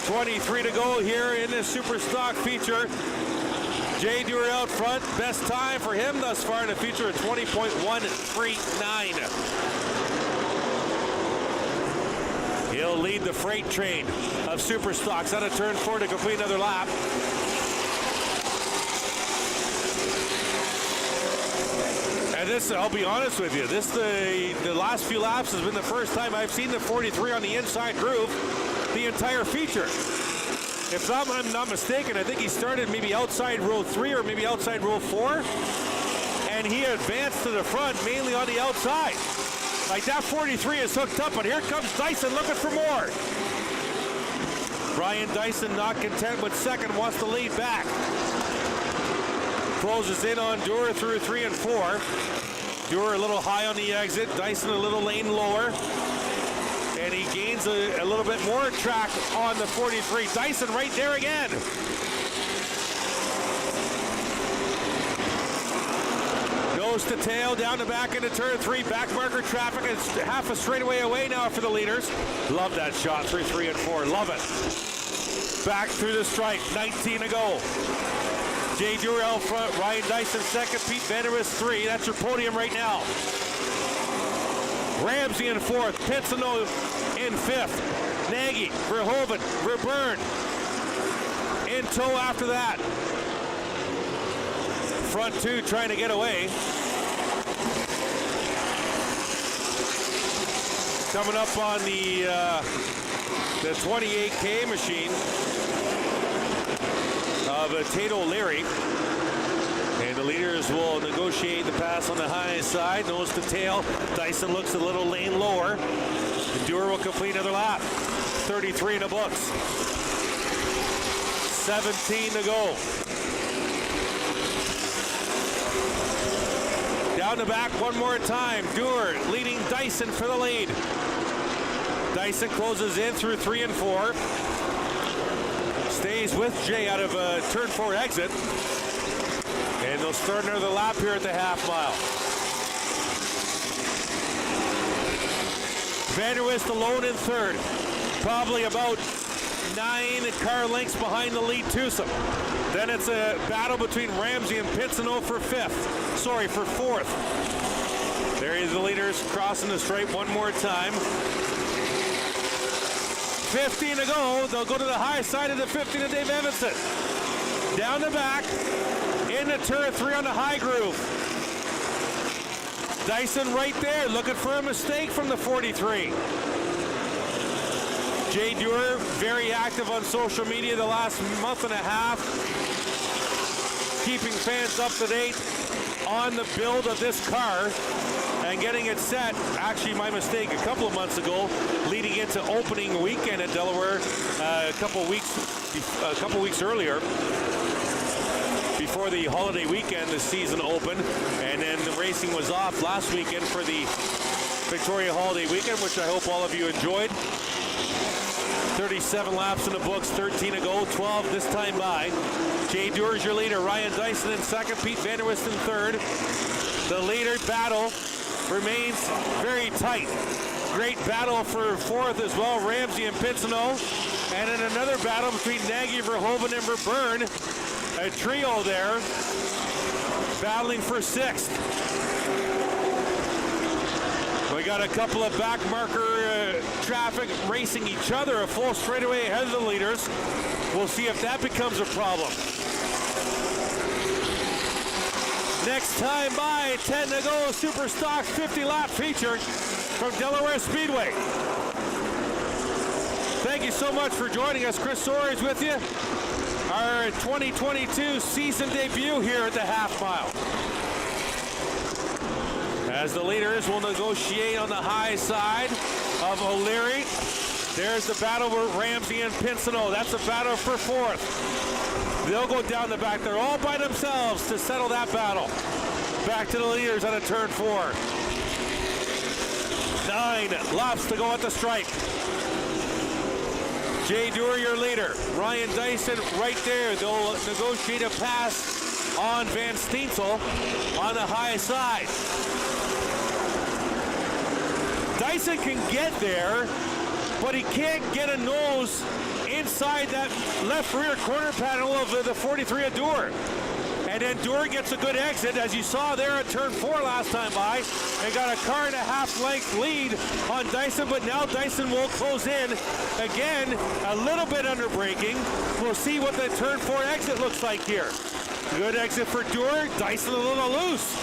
A: .23 to go here in this Super Stock feature. Jay Dewar out front. Best time for him thus far in the feature at 20.139. He'll lead the freight train of Super Stocks out of turn 4 to complete another lap. And this, I'll be honest with you, this the last few laps has been the first time I've seen the 43 on the inside groove the entire feature. If I'm not mistaken, I think he started maybe outside row 3 or maybe outside row 4. And he advanced to the front mainly on the outside. Like that 43 is hooked up, but here comes Dyson looking for more. Brian Dyson not content with 2nd, wants to lead back. Closes in on Dewar through 3 and 4. Dewar a little high on the exit, Dyson a little lane lower. And he gains a little bit more track on the 43. Dyson right there again. Nose to tail, down the back into turn 3. Back marker traffic is half a straightaway away now for the leaders. Love that shot through 3 and 4. Love it. Back through the stripe. 19 to go. Jay Dewar out front. Ryan Dyson 2nd. Pete Vanderwist 3. That's your podium right now. Ramsey in 4th. Pinsino in 5th. Nagy, Verhoeven, Verburn in tow after that. Front 2 trying to get away. Coming up on the 28K machine of Tate O'Leary. And the leaders will negotiate the pass on the high side, nose to tail. Dyson looks a little lane lower. And Dewar will complete another lap. 33 in the books. 17 to go. Down the back one more time. Dewar leading Dyson for the lead. Dyson closes in through 3 and 4. Stays with Jay out of turn 4 exit. And they'll start another lap here at the half mile. Vanderwist alone in third. Probably about 9 car lengths behind the lead twosome. Then it's a battle between Ramsey and Pinsino for fourth. There is the leaders crossing the stripe one more time. 15 to go. They'll go to the high side of the 15 of Dave Evanson. Down the back, into turn 3 on the high groove. Dyson right there, looking for a mistake from the 43. Jay Dewar, very active on social media the last month and a half, keeping fans up to date on the build of this car and getting it set. Actually, my mistake a couple of months ago, leading into opening weekend at Delaware a couple weeks earlier, before the holiday weekend, the season opened, and then the racing was off last weekend for the Victoria holiday weekend, which I hope all of you enjoyed. 37 laps in the books, 13 to go, 12 this time by. Jay Dewar is your leader, Ryan Dyson in second, Pete Vanderwist in third. The leader battle remains very tight. Great battle for fourth as well, Ramsey and Pinsino. And in another battle between Nagy, Verhoeven, and Verburn, a trio there battling for sixth. We got a couple of back marker traffic racing each other a full straightaway ahead of the leaders. We'll see if that becomes a problem. Next time by, 10 to go, Super Stock 50-lap feature from Delaware Speedway. Thank you so much for joining us. Chris Soares is with you. Our 2022 season debut here at the half mile. As the leaders will negotiate on the high side of O'Leary. There's the battle with Ramsey and Pinsino. That's a battle for fourth. They'll go down the back. They're all by themselves to settle that battle. Back to the leaders on a turn 4. 9 laps to go at the stripe. Jay Dewar, your leader. Ryan Dyson right there. They'll negotiate a pass on Van Steensel on the high side. Dyson can get there, but he can't get a nose inside that left rear corner panel of the 43 of Dewar. And then Dewar gets a good exit, as you saw there at turn 4 last time by, and got a car and a half length lead on Dyson, but now Dyson will close in again, a little bit under braking. We'll see what the turn 4 exit looks like here. Good exit for Dewar. Dyson a little loose.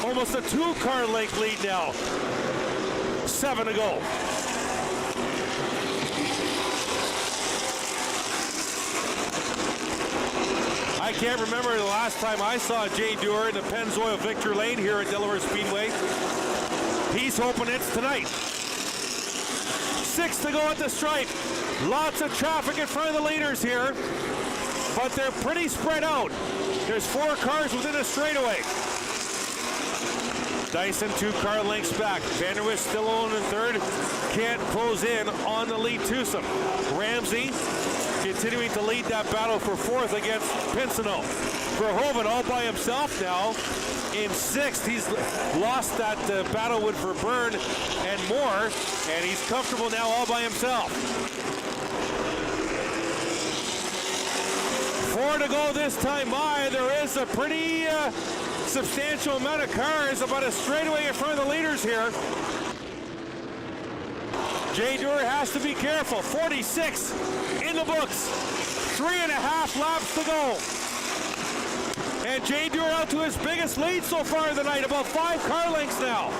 A: Almost a 2-car length lead now. 7 to go. I can't remember the last time I saw Jay Dewar in the Pennzoil Victor Lane here at Delaware Speedway. He's hoping it's tonight. 6 to go at the stripe. Lots of traffic in front of the leaders here, but they're pretty spread out. There's 4 cars within a straightaway. Dyson 2-car lengths back. Vanderwist still alone in third. Can't close in on the lead twosome. Ramsey continuing to lead that battle for fourth against Pinsino. Verhoeven all by himself now in sixth. He's lost that battle with Verburn and more, and he's comfortable now all by himself. 4 to go this time by. There is a pretty substantial amount of cars, about a straightaway in front of the leaders here. Jay Dewar has to be careful. 46 in the books. 3.5 laps to go. And Jay Dewar out to his biggest lead so far of the night, about 5 car lengths now.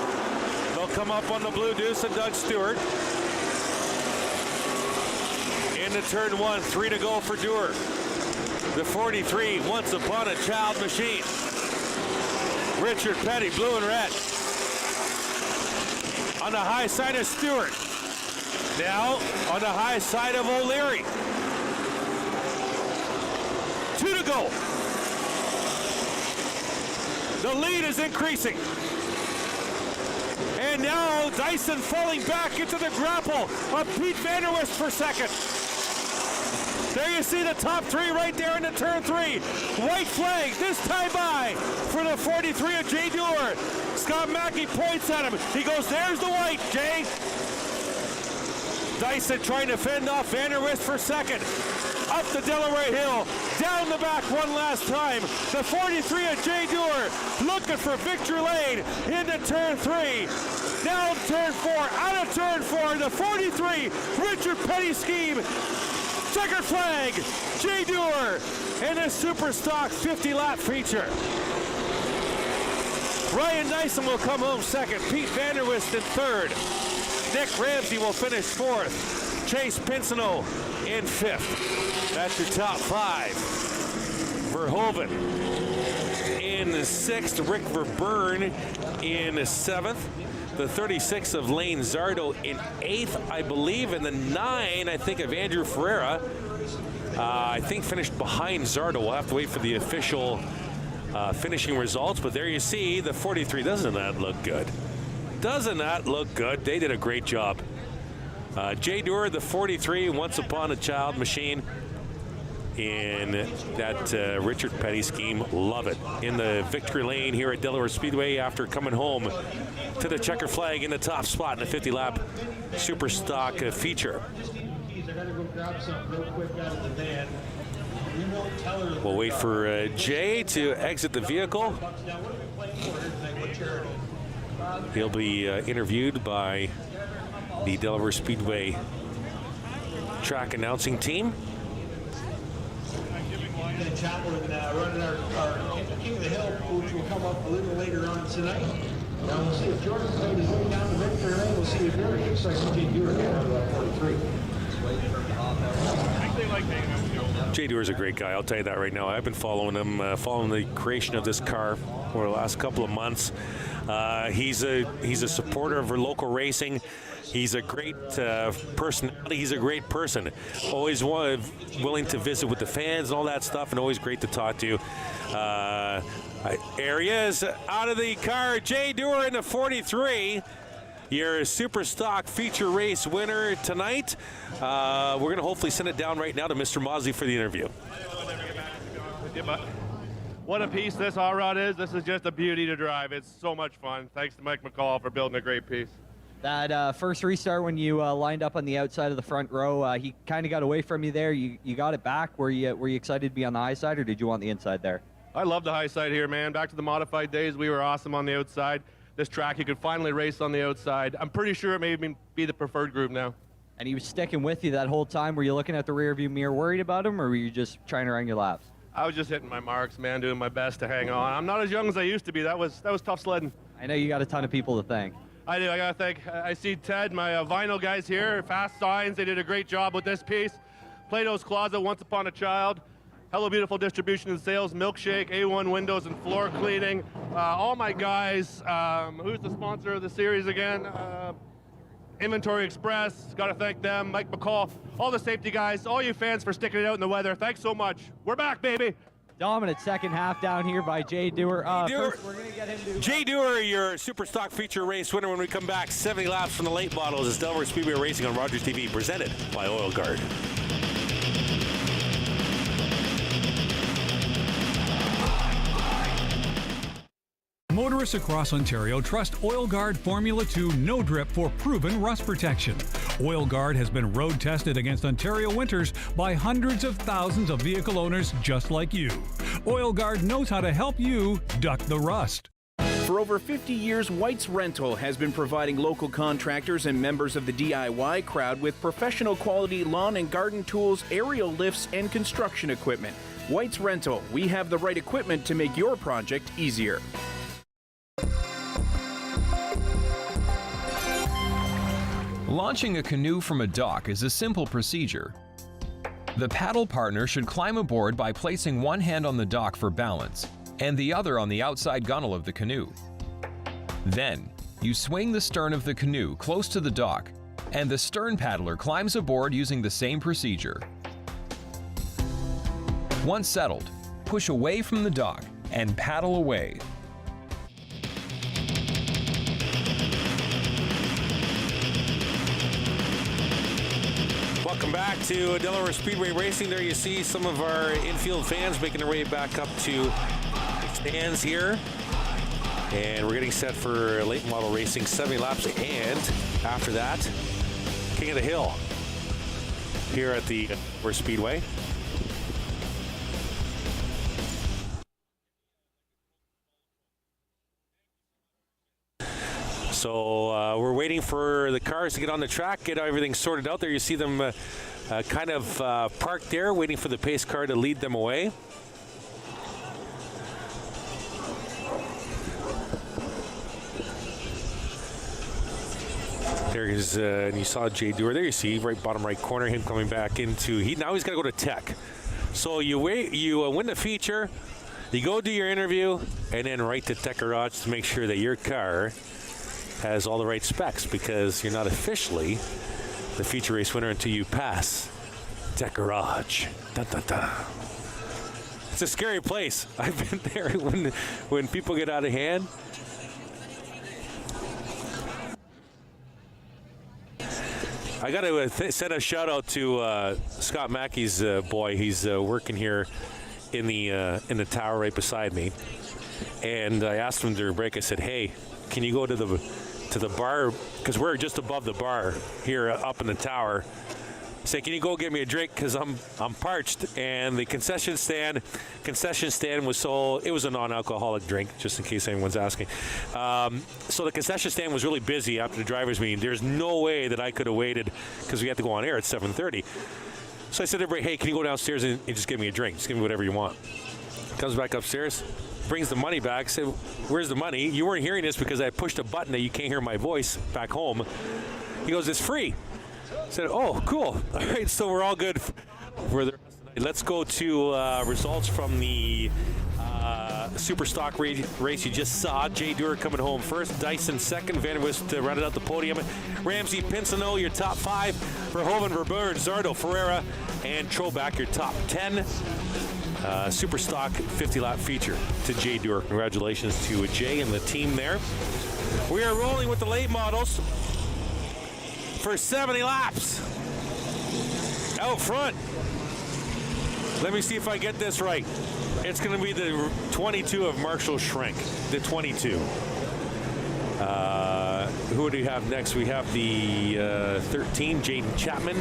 A: They'll come up on the Blue Deuce and Doug Stewart. Into turn 1, 3 to go for Dewar. The 43, once upon a child machine. Richard Petty, blue and red. On the high side of Stewart. Now on the high side of O'Leary. 2 to go. The lead is increasing. And now Dyson falling back into the grapple of Pete Vanderwist for second. There you see the top three right there into turn 3. White flag this time by for the 43 of Jay Dewar. Scott Mackey points at him. He goes, there's the white, Jay. Dyson trying to fend off Vanderwist for second. Up the Delaware Hill, down the back one last time. The 43 of Jay Dewar looking for victory lane into turn 3. Down turn 4, out of turn 4, the 43, Richard Petty scheme. Checkered flag, Jay Dewar, and a super stock 50-lap feature. Ryan Dyson will come home second. Pete Vanderwist in third. Nick Ramsey will finish fourth. Chase Pincinel in fifth. That's your top 5. Verhoeven in sixth. Rick Verburn in seventh. The 36 of Lane Zardo in 8th, I believe, and the 9, I think, of Andrew Ferreira, I think finished behind Zardo. We'll have to wait for the official finishing results, but there you see the 43. Doesn't that look good? Doesn't that look good? They did a great job. Jay Dewar, the 43, Once Upon a Child machine in that Richard Petty scheme. Love it. In the victory lane here at Delaware Speedway after coming home to the checker flag in the top spot in the 50-lap super stock feature. We'll wait for Jay to exit the vehicle. He'll be interviewed by the Delaware Speedway track announcing team.
P: Chaplain running our King of the Hill, which will come up a little later on tonight. Now we'll see if Jordan Clayton is going down the victory lane. We'll see if Eric looks like Jay Dewar get out of that 43.
A: Jay Dewar's a great guy, I'll tell you that right now. I've been following him, following the creation of this car over the last couple of months. He's a supporter of local racing. He's a great personality. He's a great person. Always willing to visit with the fans and all that stuff, and always great to talk to. There he is out of the car. Jay Dewar in the 43. Your super stock feature race winner tonight. We're going to hopefully send it down right now to Mr. Mosley for the interview.
G: What a piece this hot rod is. This is just a beauty to drive. It's so much fun. Thanks to Mike McCall for building a great piece.
V: That first restart when you lined up on the outside of the front row, he kind of got away from you there. You got it back. Were you excited to be on the high side, or did you want the inside there?
G: I love the high side here, man. Back to the modified days, we were awesome on the outside. This track, you could finally race on the outside. I'm pretty sure it may even be the preferred group now.
V: And he was sticking with you that whole time. Were you looking at the rearview mirror worried about him, or were you just trying to run your laps?
G: I was just hitting my marks, man, doing my best to hang on. I'm not as young as I used to be. That was tough sledding.
V: I know you got a ton of people to thank.
G: I do. I got to thank, I see Ted, my vinyl guys here, Fast Signs. They did a great job with this piece. Plato's Closet, Once Upon a Child. Hello Beautiful Distribution and Sales, Milkshake, A1 Windows and Floor Cleaning. All my guys, who's the sponsor of the series again? Inventory Express, got to thank them. Mike McCall, all the safety guys, all you fans for sticking it out in the weather. Thanks so much. We're back, baby.
V: Dominant second half down here by Jay Dewar. First, we're going to get him to...
A: Jay Dewar, your super stock feature race winner when we come back. 70 laps from the late models as Delaware Speedway Racing on Rogers TV, presented by Oil Guard.
B: Motorists across Ontario trust Oil Guard Formula 2 No Drip for proven rust protection. Oil Guard has been road tested against Ontario winters by hundreds of thousands of vehicle owners just like you. Oil Guard knows how to help you duck the rust.
W: For over 50 years, White's Rental has been providing local contractors and members of the DIY crowd with professional quality lawn and garden tools, aerial lifts, and construction equipment. White's Rental, we have the right equipment to make your project easier.
X: Launching a canoe from a dock is a simple procedure. The paddle partner should climb aboard by placing one hand on the dock for balance and the other on the outside gunnel of the canoe. Then, you swing the stern of the canoe close to the dock, and the stern paddler climbs aboard using the same procedure. Once settled, push away from the dock and paddle away.
A: Welcome back to Delaware Speedway Racing. There you see some of our infield fans making their way back up to the stands here. And we're getting set for late model racing, 70 laps. And after that, King of the Hill here at the Delaware Speedway. So we're waiting for the cars to get on the track, get everything sorted out. There you see them kind of parked there, waiting for the pace car to lead them away. There's, and you saw Jay Dewar there. You see right bottom right corner, him coming back into heat. Now he's got to go to tech. So you win the feature, you go do your interview, and then right to tech garage to make sure that your car has all the right specs, because you're not officially the feature race winner until you pass tech garage. Dun, dun, dun. It's a scary place. I've been there when people get out of hand. I got to send a shout out to Scott Mackey's boy. He's working here in the tower right beside me, and I asked him during break. I said, "Hey, can you go to the bar, because we're just above the bar here up in the tower. Say, can you go get me a drink, because I'm parched." And the concession stand was it was a non-alcoholic drink, just in case anyone's asking. So the concession stand was really busy after the drivers' meeting. There's no way that I could have waited, because we had to go on air at 7:30. So I said to everybody, "Hey, can you go downstairs and just give me a drink? Just give me whatever you want." Comes back upstairs, brings the money back. Say, "Where's the money? You weren't hearing this because I pushed a button that you can't hear my voice back home." He goes, "It's free." I said, "Oh, cool. All right, so we're all good for the rest of the night." Let's go to results from the Super Stock race you just saw. Jay Dewar coming home first, Dyson second, Vanderwist rounded out the podium. Ramsey, Pinsonneau, your top 5. Verhoeven, Verburn, Zardo, Ferreira, and Troback, your top 10. Super Stock 50-lap feature to Jay Dewar. Congratulations to Jay and the team there. We are rolling with the late models for 70 laps. Out front. Let me see if I get this right. It's going to be the 22 of Marshall Schrenk. The 22. Who do we have next? We have the 13, Jaden Chapman.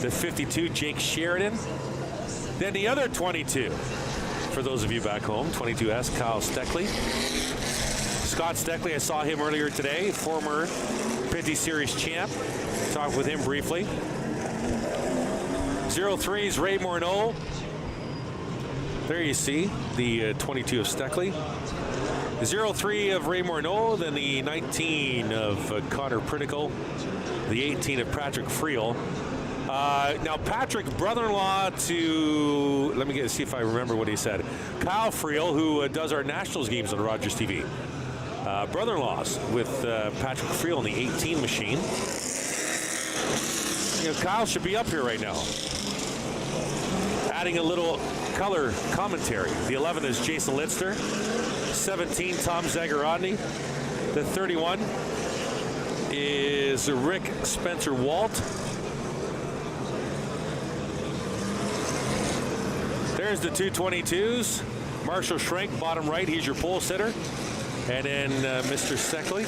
A: The 52, Jake Sheridan. Then the other 22, for those of you back home, 22S, Kyle Steckley. Scott Steckley, I saw him earlier today, former Pinty Series champ. Talked with him briefly. 03 is Ray Morneau. There you see the 22 of Steckley. 03 of Ray Morneau, then the 19 of Connor Pritical, the 18 of Patrick Friel. Now Patrick, brother-in-law to, let me see if I remember what he said. Kyle Friel, who does our Nationals games on Rogers TV. Brother-in-laws with Patrick Friel in the 18 machine. You know, Kyle should be up here right now, adding a little color commentary. The 11 is Jason Litster. 17, Tom Zagarodny. The 31 is Rick Spencer Walt. There's the 222s. Marshall Schrenk, bottom right, he's your pole sitter. And then Mr. Steckley,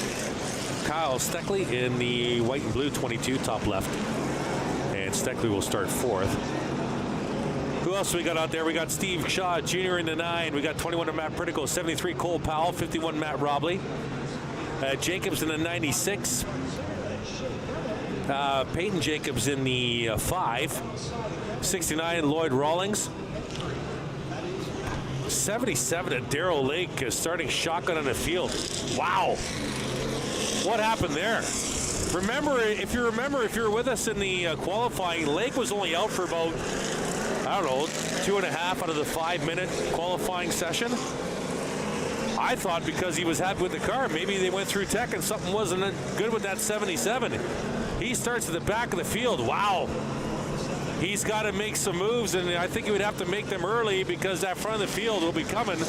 A: Kyle Steckley in the white and blue 22, top left. And Steckley will start 4th. Who else we got out there? We got Steve Shaw Jr. in the 9. We got 21 of Matt Pritical, 73 Cole Powell, 51 Matt Robley. Jacobs in the 96. Peyton Jacobs in the 5. 69 Lloyd Rawlings. 77 at Darrell Lake, starting shotgun on the field. Wow. What happened there? If you were with us in the qualifying, Lake was only out for about, I don't know, 2.5 out of the 5-minute qualifying session. I thought because he was happy with the car, maybe they went through tech and something wasn't good with that 77. He starts at the back of the field. Wow. He's got to make some moves, and I think he would have to make them early because that front of the field will be coming.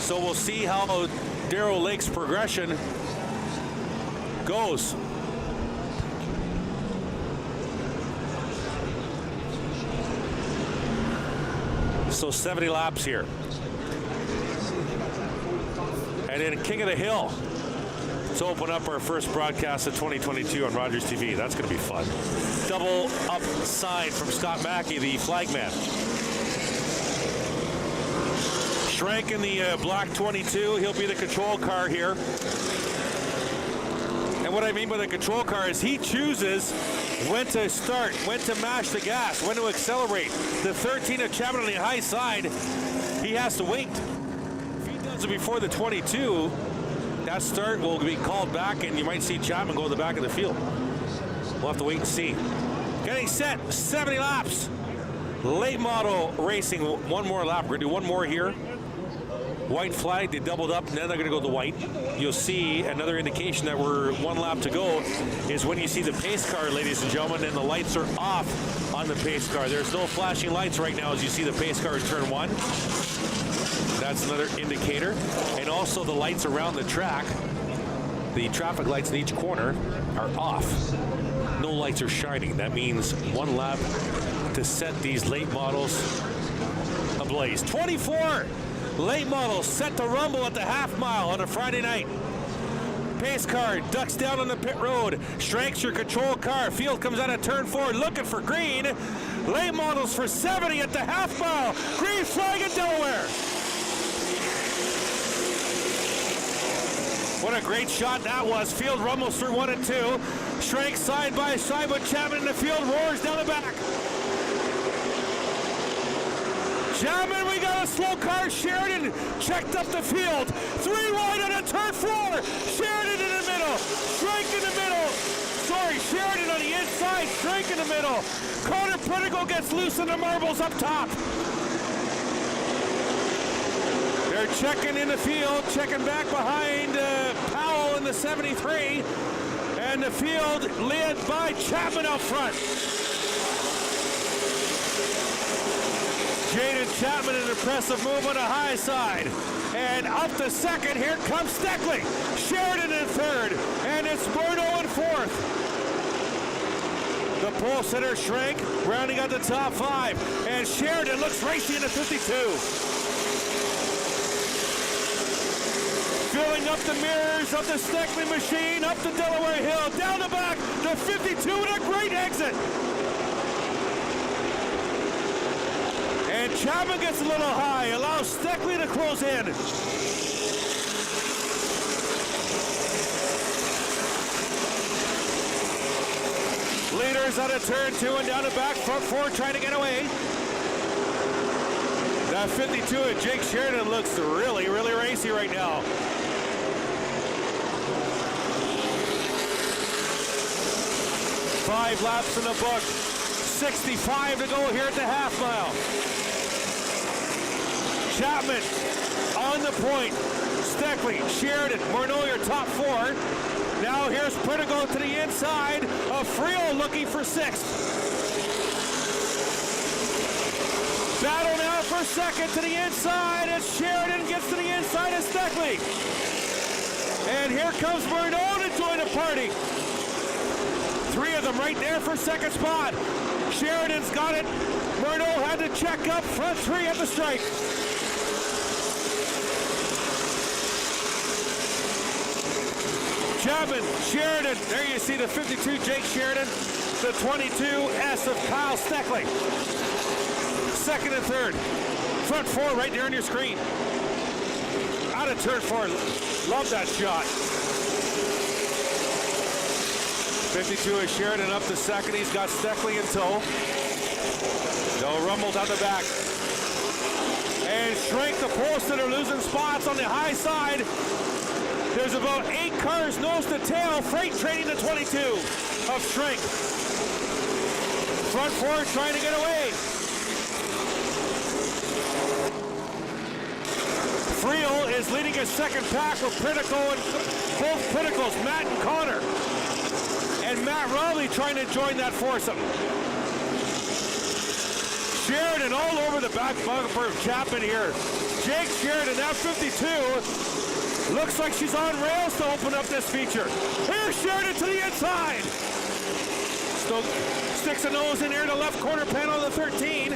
A: So we'll see how Darrell Lake's progression goes. So 70 laps here. And then King of the Hill to open up our first broadcast of 2022 on Rogers TV. That's going to be fun. Double up sign from Scott Mackey, the flagman. Schrank in the black 22. He'll be the control car here. And what I mean by the control car is he chooses when to start, when to mash the gas, when to accelerate. The 13 of Chapman on the high side, he has to wait. If he does it before the 22, that start will be called back, and you might see Chapman go to the back of the field. We'll have to wait and see. Getting set, 70 laps. Late model racing, one more lap. We're going to do one more here. White flag, they doubled up, and then they're going to go to white. You'll see another indication that we're one lap to go is when you see the pace car, ladies and gentlemen, and the lights are off on the pace car. There's no flashing lights right now as you see the pace car in turn one. That's another indicator. And also the lights around the track, the traffic lights in each corner are off. No lights are shining. That means one lap to set these late models ablaze. 24 late models set to rumble at the half mile on a Friday night. Pace car ducks down on the pit road. Strengths your control car. Field comes out of turn 4 looking for green. Late models for 70 at the half mile. Green flag in Delaware. What a great shot that was. Field rumbles through 1 and 2. Strengths side by side, but Chapman in the field roars down the back. Chapman, we got a slow car. Sheridan checked up the field. 3 wide on a turn 4. Sheridan in the middle. Strike in the middle. Sorry, Sheridan on the inside. Strike in the middle. Connor Pritigal gets loose in the marbles up top. They're checking in the field, checking back behind Powell in the 73. And the field led by Chapman out front. Jaden Chapman, an impressive move on the high side. And up to second, here comes Steckley. Sheridan in third, and it's Bordeaux in fourth. The pole sitter Schrank rounding out the top 5. And Sheridan looks racy in the 52. Filling up the mirrors of the Steckley machine, up the Delaware Hill, down the back, the 52 and a great exit. And Chapman gets a little high, allows Steckley to close in. Leaders out of turn 2 and down the back, front 4 trying to get away. That 52 of Jake Sheridan looks really, really racy right now. Five laps in the book. 65 to go here at the half mile. Chapman on the point. Steckley, Sheridan, Morneau, your top 4. Now here's Pritigal to the inside of Friel looking for 6th. Battle now for second to the inside as Sheridan gets to the inside of Steckley. And here comes Morneau to join the party. 3 of them right there for second spot. Sheridan's got it. Morneau had to check up. Front 3 at the strike. Chapman, Sheridan. There you see the 52 Jake Sheridan. The 22 S of Kyle Steckley. Second and third. Front 4 right there on your screen. Out of turn 4. Love that shot. 52 is Sheridan up to second. He's got Steckley in tow. They'll rumble down the back. And Schrank, the pole sitter, losing spots on the high side. There's about 8 cars nose to tail, freight trading the 22 of Schrank. Front 4 trying to get away. Friel is leading his second pack with Pritigal and both Priticals, Matt and Connor. And Matt Rowley trying to join that foursome. Sheridan all over the back bumper of Chapman here. Jake Sheridan, that 52, looks like she's on rails to open up this feature. Here's Sheridan to the inside. Still sticks a nose in here in the left corner panel of the 13.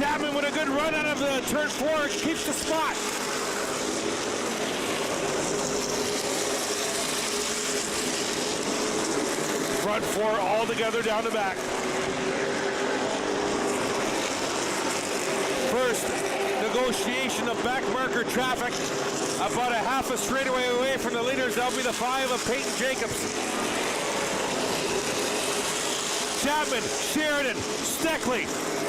A: Chapman with a good run out of the turn 4, keeps the spot. Front 4 all together down the back. First negotiation of back marker traffic, about a half a straightaway away from the leaders. That'll be the 5 of Peyton Jacobs. Chapman, Sheridan, Steckley,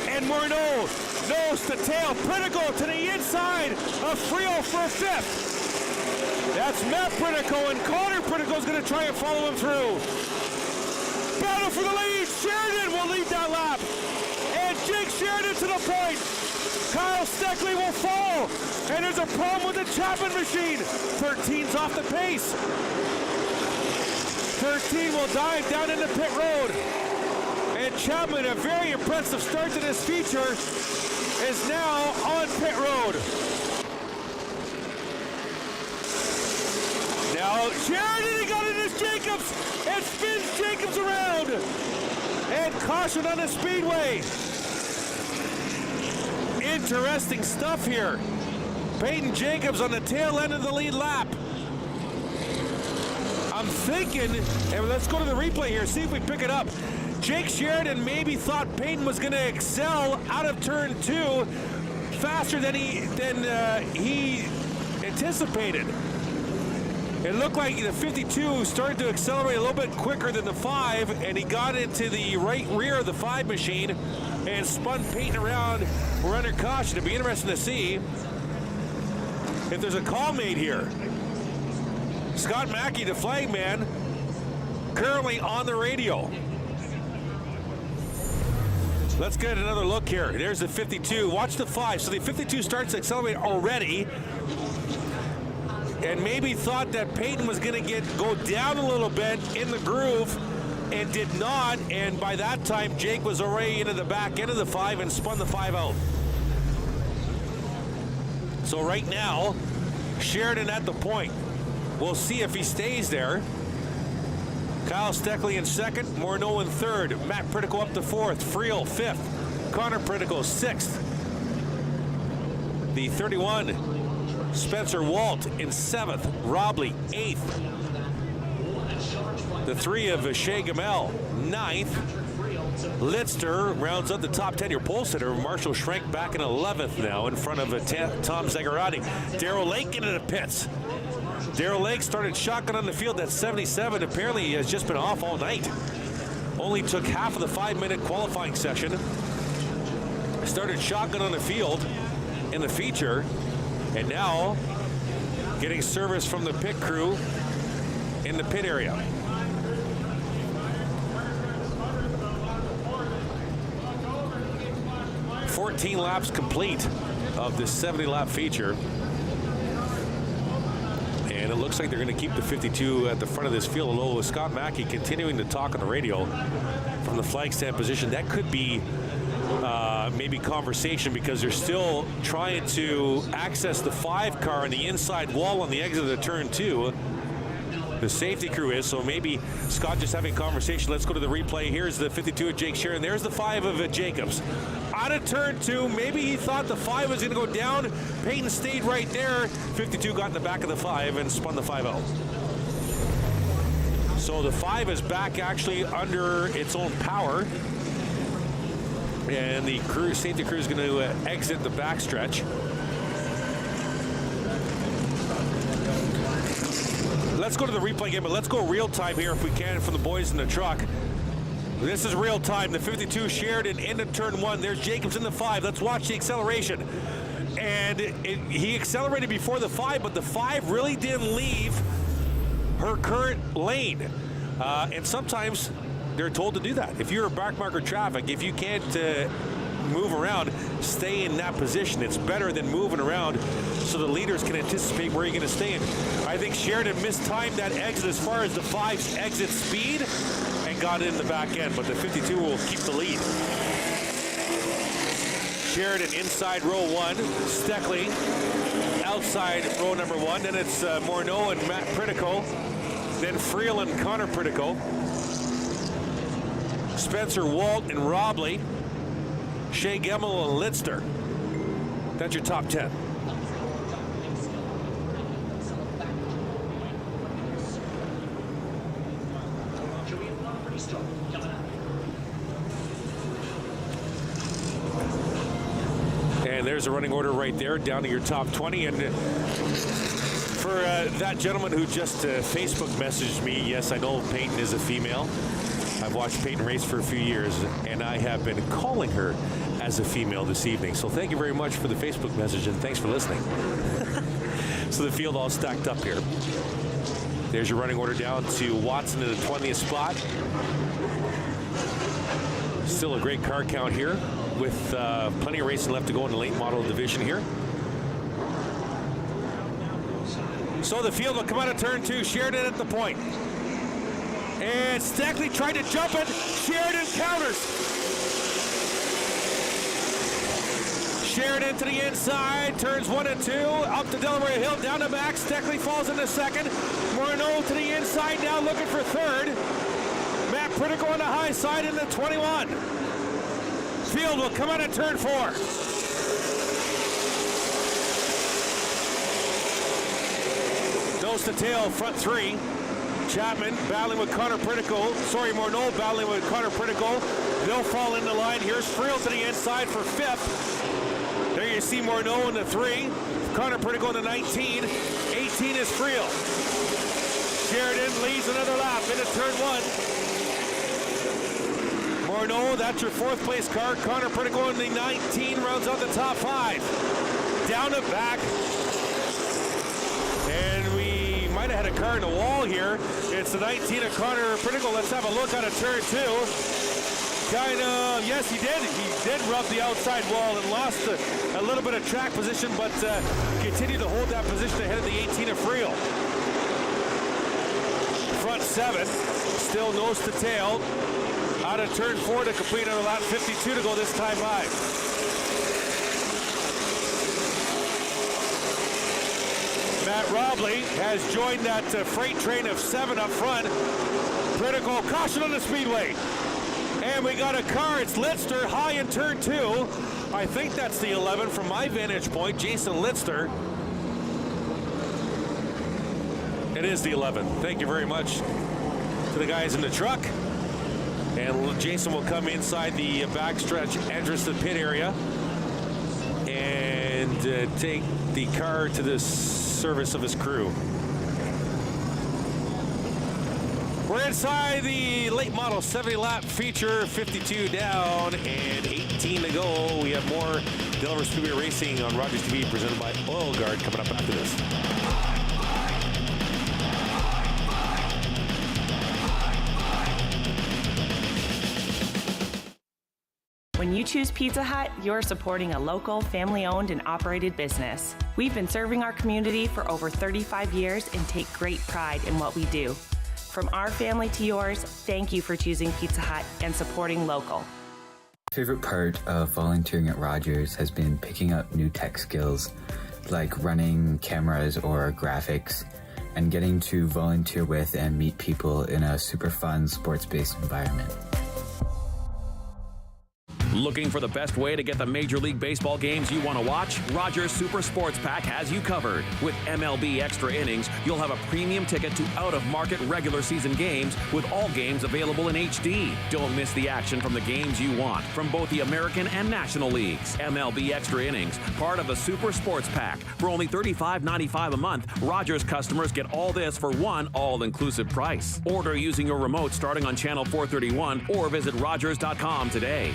A: and Morneau nose to tail. Pritico to the inside of Frio for a 5th. That's Matt Pritico, and Connor Pritico is going to try and follow him through. Battle for the lead. Sheridan will lead that lap. And Jake Sheridan to the point. Kyle Steckley will fall. And there's a problem with the Chapman machine. 13's off the pace. 13 will dive down into pit road. And Chapman, a very impressive start to this feature, is now on pit road. Now Sheridan, he got it as Jacobs, and spins Jacobs around. And caution on the Speedway. Interesting stuff here. Peyton Jacobs on the tail end of the lead lap. I'm thinking, and let's go to the replay here, see if we pick it up. Jake Sheridan maybe thought Peyton was going to excel out of turn 2 faster than he anticipated. It looked like the 52 started to accelerate a little bit quicker than the 5, and he got into the right rear of the 5 machine and spun Peyton around. We're under caution. It'll be interesting to see if there's a call made here. Scott Mackey, the flag man, currently on the radio. Let's get another look here. There's the 52. Watch the 5. So the 52 starts to accelerate already, and maybe thought that Peyton was going to go down a little bit in the groove, and did not. And by that time, Jake was already into the back end of the 5 and spun the 5 out. So right now, Sheridan at the point. We'll see if he stays there. Kyle Steckley in 2nd, Morneau in 3rd, Matt Pritico up to 4th, Friel 5th, Connor Pritico 6th. The 31, Spencer Walt in 7th, Robley 8th. The 3 of Shea Gamel 9th. Litzter rounds up the top 10. Your pole sitter, Marshall Schrenk, back in 11th now in front of Tom Zagarati. Darrell Lake into the pits. Darrell Lake started shotgun on the field at 77. Apparently he has just been off all night. Only took half of the 5-minute qualifying session. Started shotgun on the field in the feature, and now getting service from the pit crew in the pit area. "14 laps complete of this 70-lap feature. And it looks like they're going to keep the 52 at the front of this field, although with Scott Mackey continuing to talk on the radio from the flag stand position. That could be maybe conversation, because they're still trying to access the 5 car on the inside wall on the exit of the turn 2. The safety crew is, so maybe Scott just having a conversation. Let's go to the replay. Here's the 52 of Jake Sheridan. There's the 5 of Jacobs. Out of turn 2, maybe he thought the 5 was going to go down. Peyton stayed right there. 52 got in the back of the 5 and spun the 5 out. So the 5 is back actually under its own power. And the safety crew is going to exit the backstretch. Let's go to the replay game, but let's go real time here if we can from the boys in the truck. This is real time. The 52 Sheridan into turn 1. There's Jacobs in the 5. Let's watch the acceleration. And he accelerated before the 5, but the 5 really didn't leave her current lane. And sometimes they're told to do that. If you're a back marker traffic, if you can't move around, stay in that position. It's better than moving around so the leaders can anticipate where you're going to stay in. I think Sheridan mistimed that exit as far as the 5's exit speed and got it in the back end, but the 52 will keep the lead. Sheridan inside row 1, Steckley outside row number 1, then it's Morneau and Matt Pritico, then Friel and Connor Pritico, Spencer Walt and Robley, Shea Gemmel, and Lidster. That's your top 10. And there's a running order right there, down to your top 20. And for that gentleman who just Facebook messaged me, yes, I know Peyton is a female. I've watched Peyton race for a few years, and I have been calling her as a female this evening. So thank you very much for the Facebook message, and thanks for listening. So the field all stacked up here. There's your running order down to Watson in the 20th spot. Still a great car count here, with plenty of racing left to go in the late model division here. So the field will come out of turn 2. Sheridan at the point. And Stackley tried to jump it. Sheridan counters. Sheridan to the inside. Turns 1 and 2. Up to Delaware Hill. Down to Max. Stackley falls into second. Morneau to the inside now, looking for third. Matt Pritico on the high side in the 21. Field will come out of turn 4. Nose to tail, front 3. Chapman battling with Connor Pritico. Morneau battling with Connor Pritico. They'll fall in the line. Here's Friel to the inside for 5th. There you see Morneau in the 3. Connor Pritico in the 19. 18 is Friel. Sheridan leads another lap into turn 1. Morneau, that's your 4th place car. Connor Pritico in the 19 rounds out the top 5. Down to back. And we might have had a car in the wall here. It's the 19 of Connor Pritico. Let's have a look out of turn 2. Kind of, yes, he did. He did rub the outside wall and lost a little bit of track position, but continued to hold that position ahead of the 18 of Friel. Front 7, still nose to tail. Out of turn 4 to complete on lap 52 to go this time by. Matt Robley has joined that freight train of 7 up front. Critical caution on the Speedway. And we got a car. It's Lidster high in turn 2. I think that's the 11 from my vantage point. Jason Lidster. It is the 11. Thank you very much to the guys in the truck. And Jason will come inside the backstretch entrance to the pit area and take the car to the service of his crew. We're inside the late model 70 lap feature, 52 down and 18 to go. We have more Delaware Speedway Racing on Rogers TV presented by Oil Guard coming up after this.
C: When you choose Pizza Hut, you're supporting a local, family-owned and operated business. We've been serving our community for over 35 years and take great pride in what we do. From our family to yours, thank you for choosing Pizza Hut and supporting local.
I: Favorite part of volunteering at Rogers has been picking up new tech skills like running cameras or graphics and getting to volunteer with and meet people in a super fun sports-based environment.
W: Looking for the best way to get the Major League Baseball games you want to watch? Rogers Super Sports Pack has you covered. With MLB Extra Innings, you'll have a premium ticket to out-of-market regular season games with all games available in HD. Don't miss the action from the games you want from both the American and National Leagues. MLB Extra Innings, part of the Super Sports Pack. For only $35.95 a month, Rogers customers get all this for one all-inclusive price. Order using your remote starting on channel 431 or visit Rogers.com today.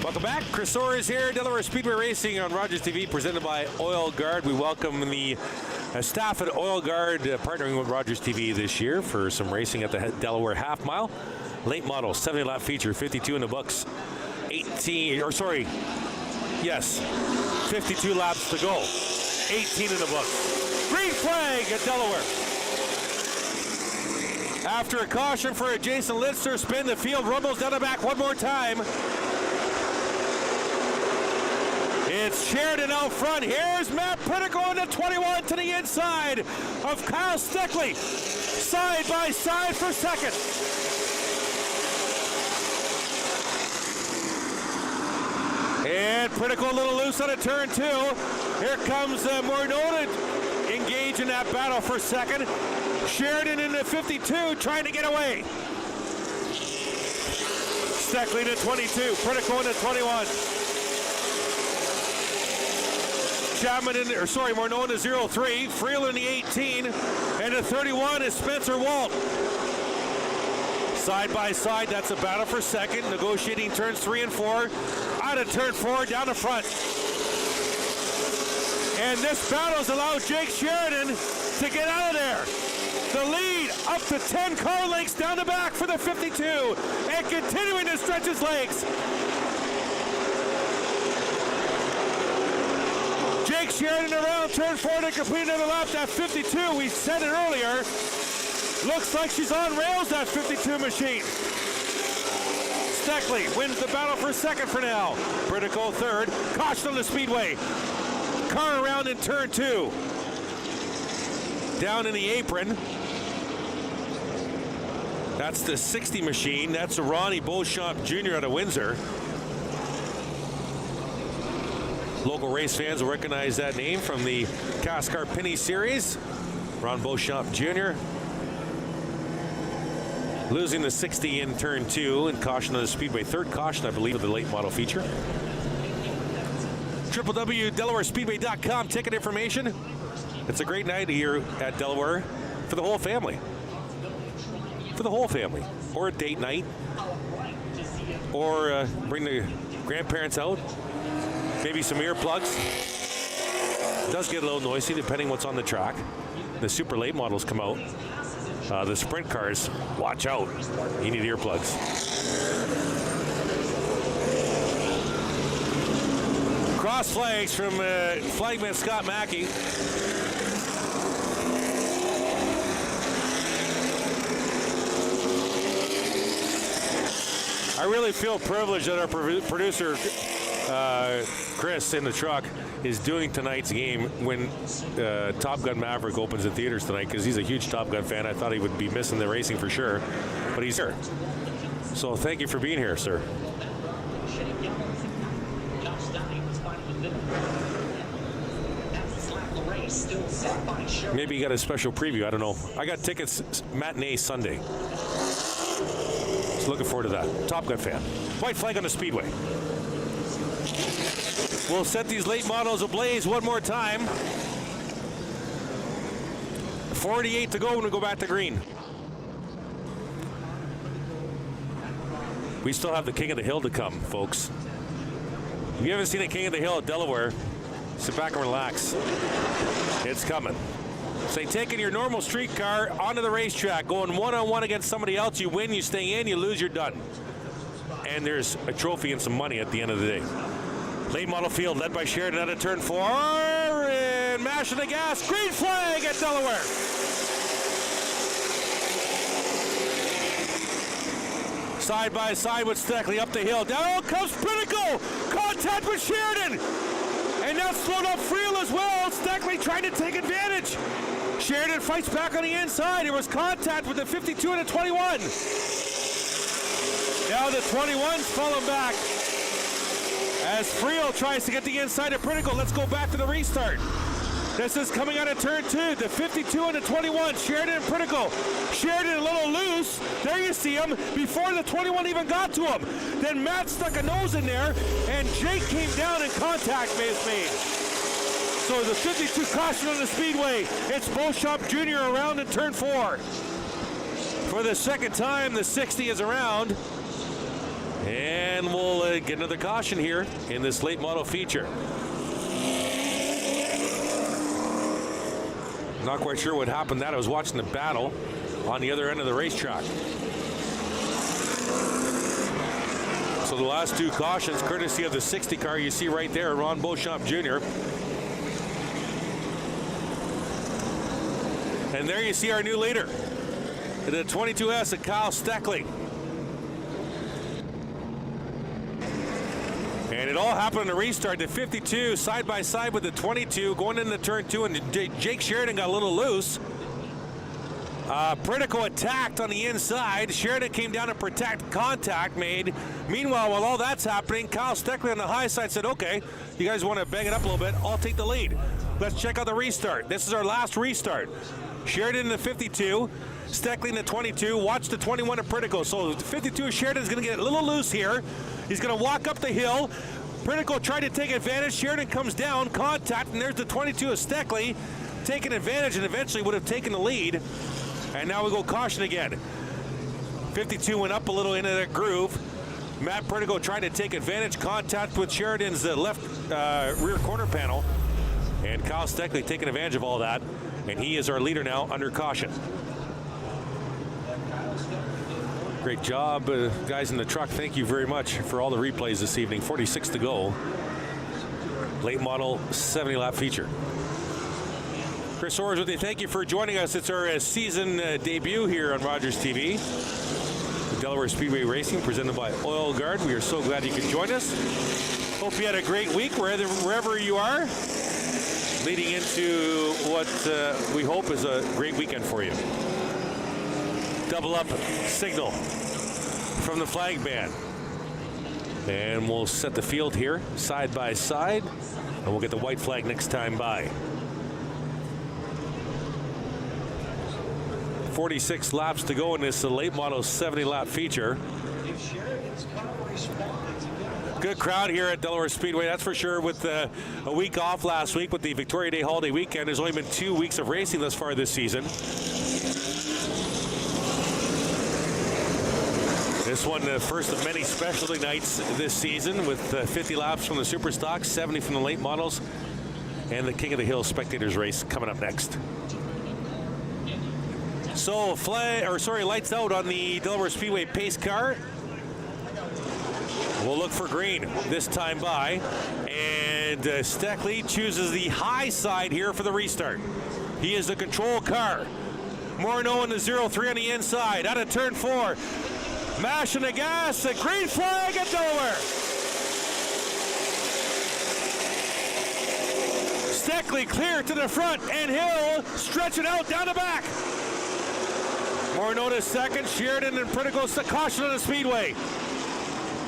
A: Welcome back. Chris Orr is here. Delaware Speedway Racing on Rogers TV, presented by Oil Guard. We welcome the staff at Oil Guard partnering with Rogers TV this year for some racing at the Delaware Half Mile. Late model, 70-lap feature, 52 in the books. 52 laps to go. 18 in the books. Green flag at Delaware. After a caution for a Jason Lidster spin, the field rumbles down the back one more time. It's Sheridan out front. Here's Matt Pinnacle on the 21 to the inside of Kyle Steckley. Side by side for second. And Pinnacle a little loose on a turn 2. Here comes Mornona engaged in that battle for second. Sheridan in the 52 trying to get away. Steckley to 22, Pinnacle in the 21. Chapman Mornona 0-3, Freeland in the 18, and the 31 is Spencer Walt. Side by side, that's a battle for second. Negotiating turns 3 and 4. Out of turn 4, down the front. And this battle's allowed Jake Sheridan to get out of there. The lead up to 10 car lengths down the back for the 52, and continuing to stretch his legs. Jake Sheridan around turn 4 to complete another lap. That 52, we said it earlier, looks like she's on rails, that 52 machine. Steckley wins the battle for second for now. Pinnacle third. Caution on the Speedway. Car around in turn 2. Down in the apron. That's the 60 machine. That's Ronnie Beauchamp Jr. out of Windsor. Local race fans will recognize that name from the Cascar Penny Series. Ron Beauchamp Jr. losing the 60 in turn 2 and caution on the Speedway. Third caution, I believe, of the late model feature. www.DelawareSpeedway.com ticket information. It's a great night here at Delaware for the whole family. For the whole family. Or a date night. Or bring the grandparents out. Maybe some earplugs. It does get a little noisy depending what's on the track. The super late models come out. The sprint cars, watch out. You need earplugs. Cross flags from flagman Scott Mackey. I really feel privileged that our producer, Chris, in the truck, is doing tonight's game when Top Gun Maverick opens in theaters tonight, because he's a huge Top Gun fan. I thought he would be missing the racing for sure, but he's here. So thank you for being here, sir. Maybe you got a special preview, I don't know. I got tickets matinee Sunday. So looking forward to that. Top Gun fan. White flag on the Speedway. We'll set these late models ablaze one more time. 48 to go when we go back to green. We still have the King of the Hill to come, folks. If you haven't seen a King of the Hill at Delaware, sit back and relax. It's coming. Say, taking your normal street car onto the racetrack, going one-on-one against somebody else, you win, you stay in, you lose, you're done. And there's a trophy and some money at the end of the day. Late model field led by Sheridan out of turn 4 and mashing the gas. Green flag at Delaware. Side by side with Steckley up the hill. Down comes Pinnacle. Contact with Sheridan. And now slowed up Friel as well. Steckley trying to take advantage. Sheridan fights back on the inside. There was contact with the 52 and the 21. Now the 21's falling back as Friel tries to get the inside of Pinnacle. Let's go back to the restart. This is coming out of turn 2, the 52 and the 21. Sheridan and Pinnacle. Sheridan a little loose. There you see him before the 21 even got to him. Then Matt stuck a nose in there, and Jake came down and contact is made. So the 52 caution on the Speedway. It's Beauchamp Jr. around in turn 4. For the second time, the 60 is around. And we'll get another caution here in this late model feature. Not quite sure what happened that. I was watching the battle on the other end of the racetrack. So the last two cautions, courtesy of the 60 car you see right there, Ron Beauchamp Jr. And there you see our new leader, the 22S of Kyle Steckley. And it all happened in the restart. The 52 side by side with the 22 going into turn 2, and Jake Sheridan got a little loose. Pritico attacked on the inside. Sheridan came down to protect, contact made. Meanwhile, while all that's happening, Kyle Steckley on the high side said, okay, you guys want to bang it up a little bit, I'll take the lead. Let's check out the restart. This is our last restart. Sheridan in the 52, Steckley in the 22. Watch the 21 of Pritico. So the 52 Sheridan's going to get a little loose here. He's going to walk up the hill. Pritico tried to take advantage. Sheridan comes down, contact, and there's the 22 of Steckley taking advantage and eventually would have taken the lead. And now we go caution again. 52 went up a little into that groove. Matt Pritico tried to take advantage, contact with Sheridan's left rear corner panel. And Kyle Steckley taking advantage of all that. And he is our leader now under caution. Great job, guys in the truck. Thank you very much for all the replays this evening. 46 to go. Late model 70-lap feature. Chris Orrs with you. Thank you for joining us. It's our season debut here on Rogers TV. The Delaware Speedway Racing presented by Oil Guard. We are so glad you could join us. Hope you had a great week wherever you are. Leading into what we hope is a great weekend for you. Double up signal from the flag band. And we'll set the field here side by side. And we'll get the white flag next time by. 46 laps to go in this late model 70-lap feature. Good crowd here at Delaware Speedway, that's for sure. With a week off last week with the Victoria Day holiday weekend, there's only been 2 weeks of racing thus far this season. This one, the first of many specialty nights this season with 50 laps from the Super Stock, 70 from the late models, and the King of the Hill Spectators race coming up next. So lights out on the Delaware Speedway pace car. We'll look for green this time by, and Steckley chooses the high side here for the restart. He is the control car. Morneau in the 0-3 on the inside, out of turn 4. Mashing the gas, a green flag at Delaware. Steckley clear to the front, and Hill stretching out down the back. Morneau to second, Sheridan and Pritico caution on the speedway.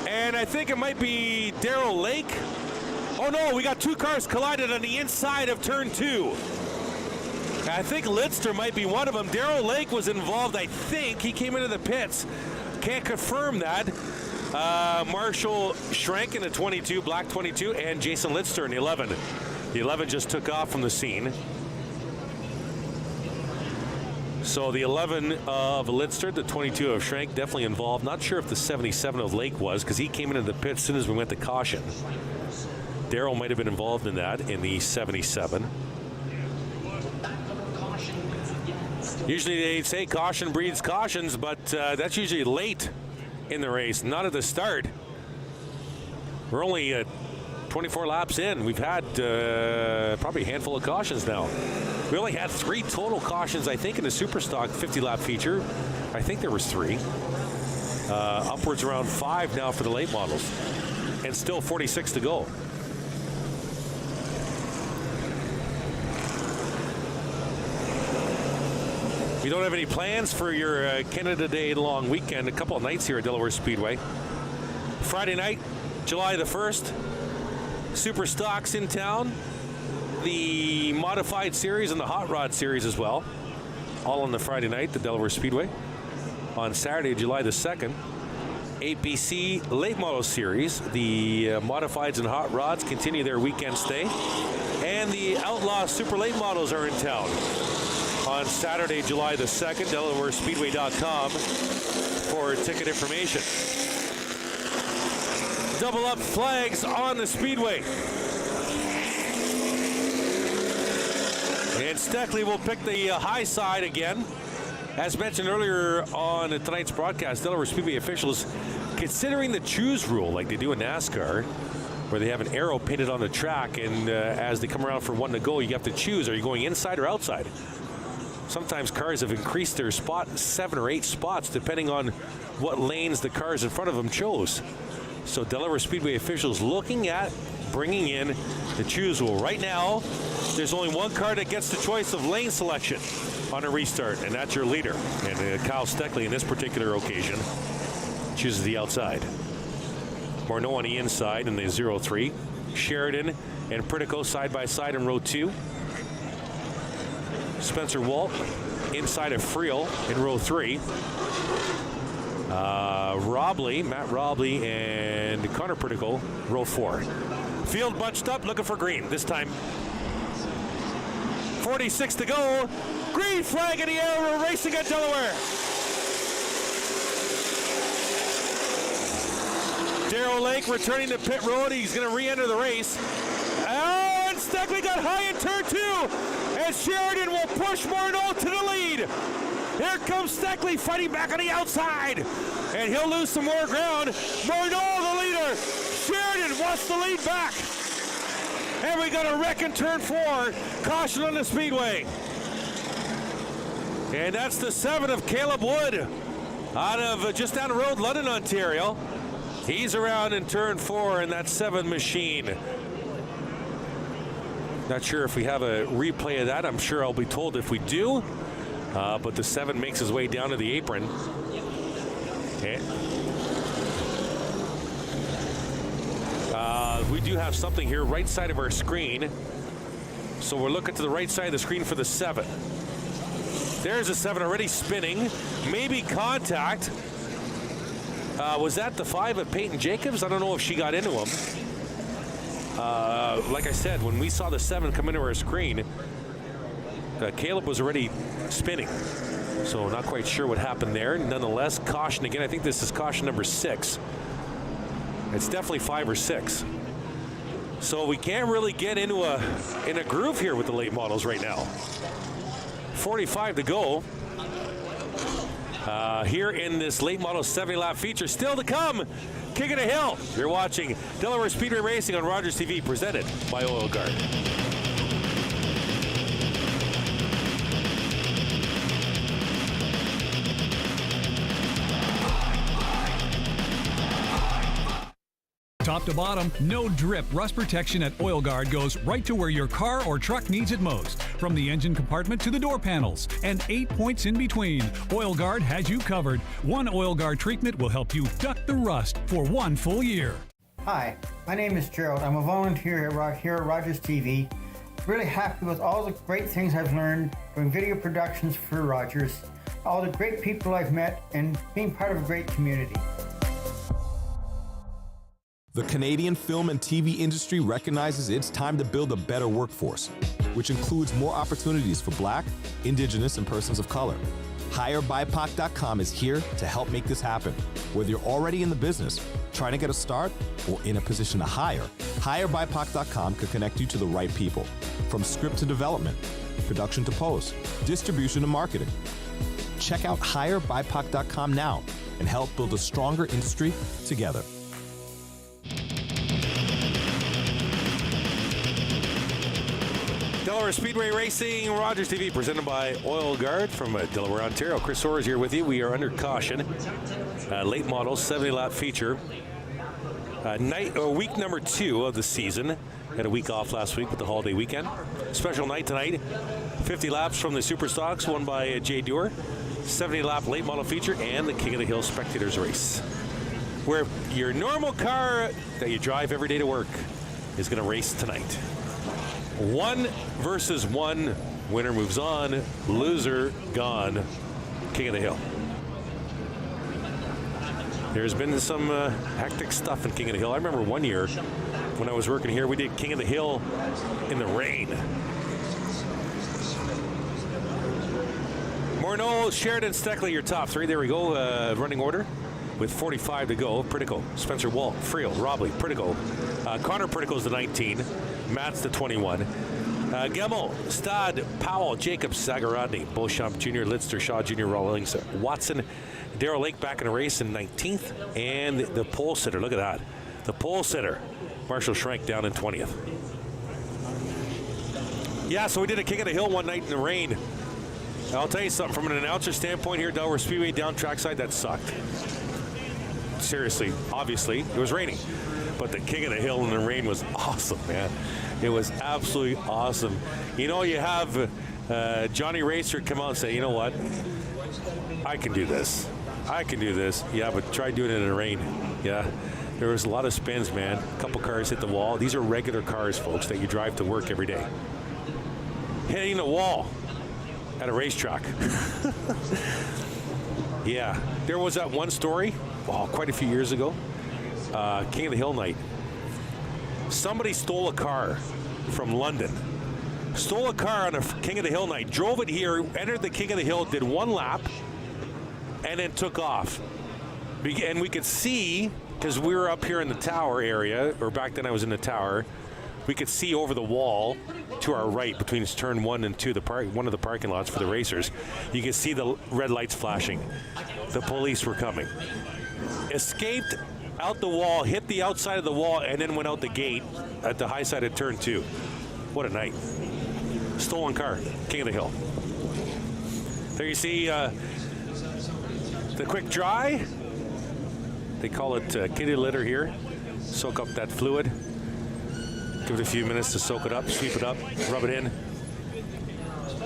A: And I think it might be Darrell Lake. Oh no, we got 2 cars collided on the inside of turn 2. I think Lidster might be one of them. Darrell Lake was involved, I think. He came into the pits. Can't confirm that. Marshall Schrank in the 22, black 22, and Jason Lidster in the 11. The 11 just took off from the scene. So the 11 of Lidster, the 22 of Schrank, definitely involved. Not sure if the 77 of Lake was, because he came into the pit as soon as we went to caution. Darrell might have been involved in that in the 77. Usually they say caution breeds cautions, but that's usually late in the race, not at the start. We're only 24 laps in. We've had probably a handful of cautions now. We only had 3 total cautions, I think, in the Superstock 50-lap feature. I think there was 3. Upwards around 5 now for the late models. And still 46 to go. We don't have any plans for your Canada Day long weekend. A couple of nights here at Delaware Speedway. Friday night, July the 1st. Super Stocks in town. The Modified Series and the Hot Rod Series as well. All on the Friday night, the Delaware Speedway. On Saturday, July the 2nd, APC Late Model Series. The Modifieds and Hot Rods continue their weekend stay. And the Outlaw Super Late Models are in town. On Saturday, July the 2nd, DelawareSpeedway.com for ticket information. Double up flags on the Speedway. And Steckley will pick the high side again. As mentioned earlier on tonight's broadcast, Delaware Speedway officials considering the choose rule like they do in NASCAR, where they have an arrow painted on the track, and as they come around for one to go, you have to choose, are you going inside or outside? Sometimes cars have increased their spot 7 or 8 spots depending on what lanes the cars in front of them chose. So Delaware Speedway officials looking at bringing in the choose rule. Right now, there's only one car that gets the choice of lane selection on a restart, and that's your leader. And Kyle Steckley, in this particular occasion, chooses the outside. Morneau on the inside in the 0-3. Sheridan and Pritico side by side in row 2. Spencer Walt inside of Friel in row 3. Matt Robley and Connor Pritico, row 4. Field bunched up, looking for green. This time, 46 to go. Green flag in the air. We're racing at Delaware. Darrell Lake returning to pit road. He's going to re-enter the race. Oh, and Steckley got high in turn 2. And Sheridan will push Morneau to the lead. Here comes Steckley fighting back on the outside. And he'll lose some more ground. Morneau, the leader. Sheridan wants the lead back. And we got a wreck in turn 4. Caution on the Speedway. And that's the 7 of Caleb Wood out of just down the road, London, Ontario. He's around in turn 4 in that 7 machine. Not sure if we have a replay of that. I'm sure I'll be told if we do. But the 7 makes his way down to the apron. We do have something here right side of our screen. So we're looking to the right side of the screen for the 7. There's a 7 already spinning. Maybe contact. Was that the 5 of Peyton Jacobs? I don't know if she got into him. Like I said, when we saw the 7 come into our screen, Caleb was already spinning. So not quite sure what happened there. Nonetheless, caution again. I think this is caution number 6. It's definitely 5 or 6. So we can't really get into a groove here with the late models right now. 45 to go. Here in this late model 70-lap feature. Still to come, King of the Hill. You're watching Delaware Speedway Racing on Rogers TV, presented by Oil Guard.
B: Top to bottom, no drip rust protection at Oil Guard goes right to where your car or truck needs it most. From the engine compartment to the door panels, and 8 points in between. Oil Guard has you covered. One Oil Guard treatment will help you duck the rust for 1 full year.
J: Hi, my name is Gerald. I'm a volunteer here at Rogers TV. Really happy with all the great things I've learned doing video productions for Rogers, all the great people I've met, and being part of a great community.
K: The Canadian film and TV industry recognizes it's time to build a better workforce, which includes more opportunities for Black, Indigenous, and persons of color. HireBIPOC.com is here to help make this happen. Whether you're already in the business, trying to get a start, or in a position to hire, HireBIPOC.com could connect you to the right people. From script to development, production to post, distribution to marketing. Check out HireBIPOC.com now and help build a stronger industry together.
A: Delaware Speedway Racing, Rogers TV, presented by Oil Guard from Delaware, Ontario. Chris Orr is here with you. We are under caution. Late model, 70-lap feature. Week number 2 of the season. Had a week off last week with the holiday weekend. Special night tonight. 50 laps from the Super Stocks, won by Jay Dewar. 70-lap late model feature and the King of the Hill Spectators race, where your normal car that you drive every day to work is going to race tonight. 1 versus 1. Winner moves on. Loser gone. King of the Hill. There's been some hectic stuff in King of the Hill. I remember one year when I was working here, we did King of the Hill in the rain. Morneau, Sheridan, Steckley, your top 3. There we go. Running order with 45 to go. Pritico, Spencer Walt, Friel, Robley, Pritico. Connor Pritico's the 19. Matt's the 21. Gemmel, Stad, Powell, Jacobs, Zagarandi, Beauchamp Jr., Lidster, Shaw Jr., Rawlings, Watson, Darrell Lake back in the race in 19th. And the pole sitter, look at that. The pole sitter, Marshall Schrank down in 20th. Yeah, so we did a King of the Hill one night in the rain. I'll tell you something, from an announcer standpoint here, Delaware Speedway down trackside, that sucked. seriously, obviously, it was raining. But the King of the Hill in the rain was awesome, man. It was absolutely awesome. You know, you have Johnny Racer come out and say, you know what? I can do this. I can do this. Yeah, but try doing it in the rain. Yeah. There was a lot of spins, man. A couple cars hit the wall. These are regular cars, folks, that you drive to work every day. Hitting the wall at a racetrack. Yeah. There was that one story, quite a few years ago. King of the Hill night. Somebody stole a car from London. Stole a car on a King of the Hill night, drove it here, entered the King of the Hill, did one lap, and then took off. And we could see, because we were up here in the tower area, or back then I was in the tower, we could see over the wall to our right between turn 1 and 2, one of the parking lots for the racers. You could see the red lights flashing. The police were coming. Escaped out the wall, hit the outside of the wall, and then went out the gate at the high side of turn 2. What a night. Stolen car, King of the Hill. There you see the quick dry. They call it kitty litter here. Soak up that fluid. Give it a few minutes to soak it up, sweep it up, rub it in,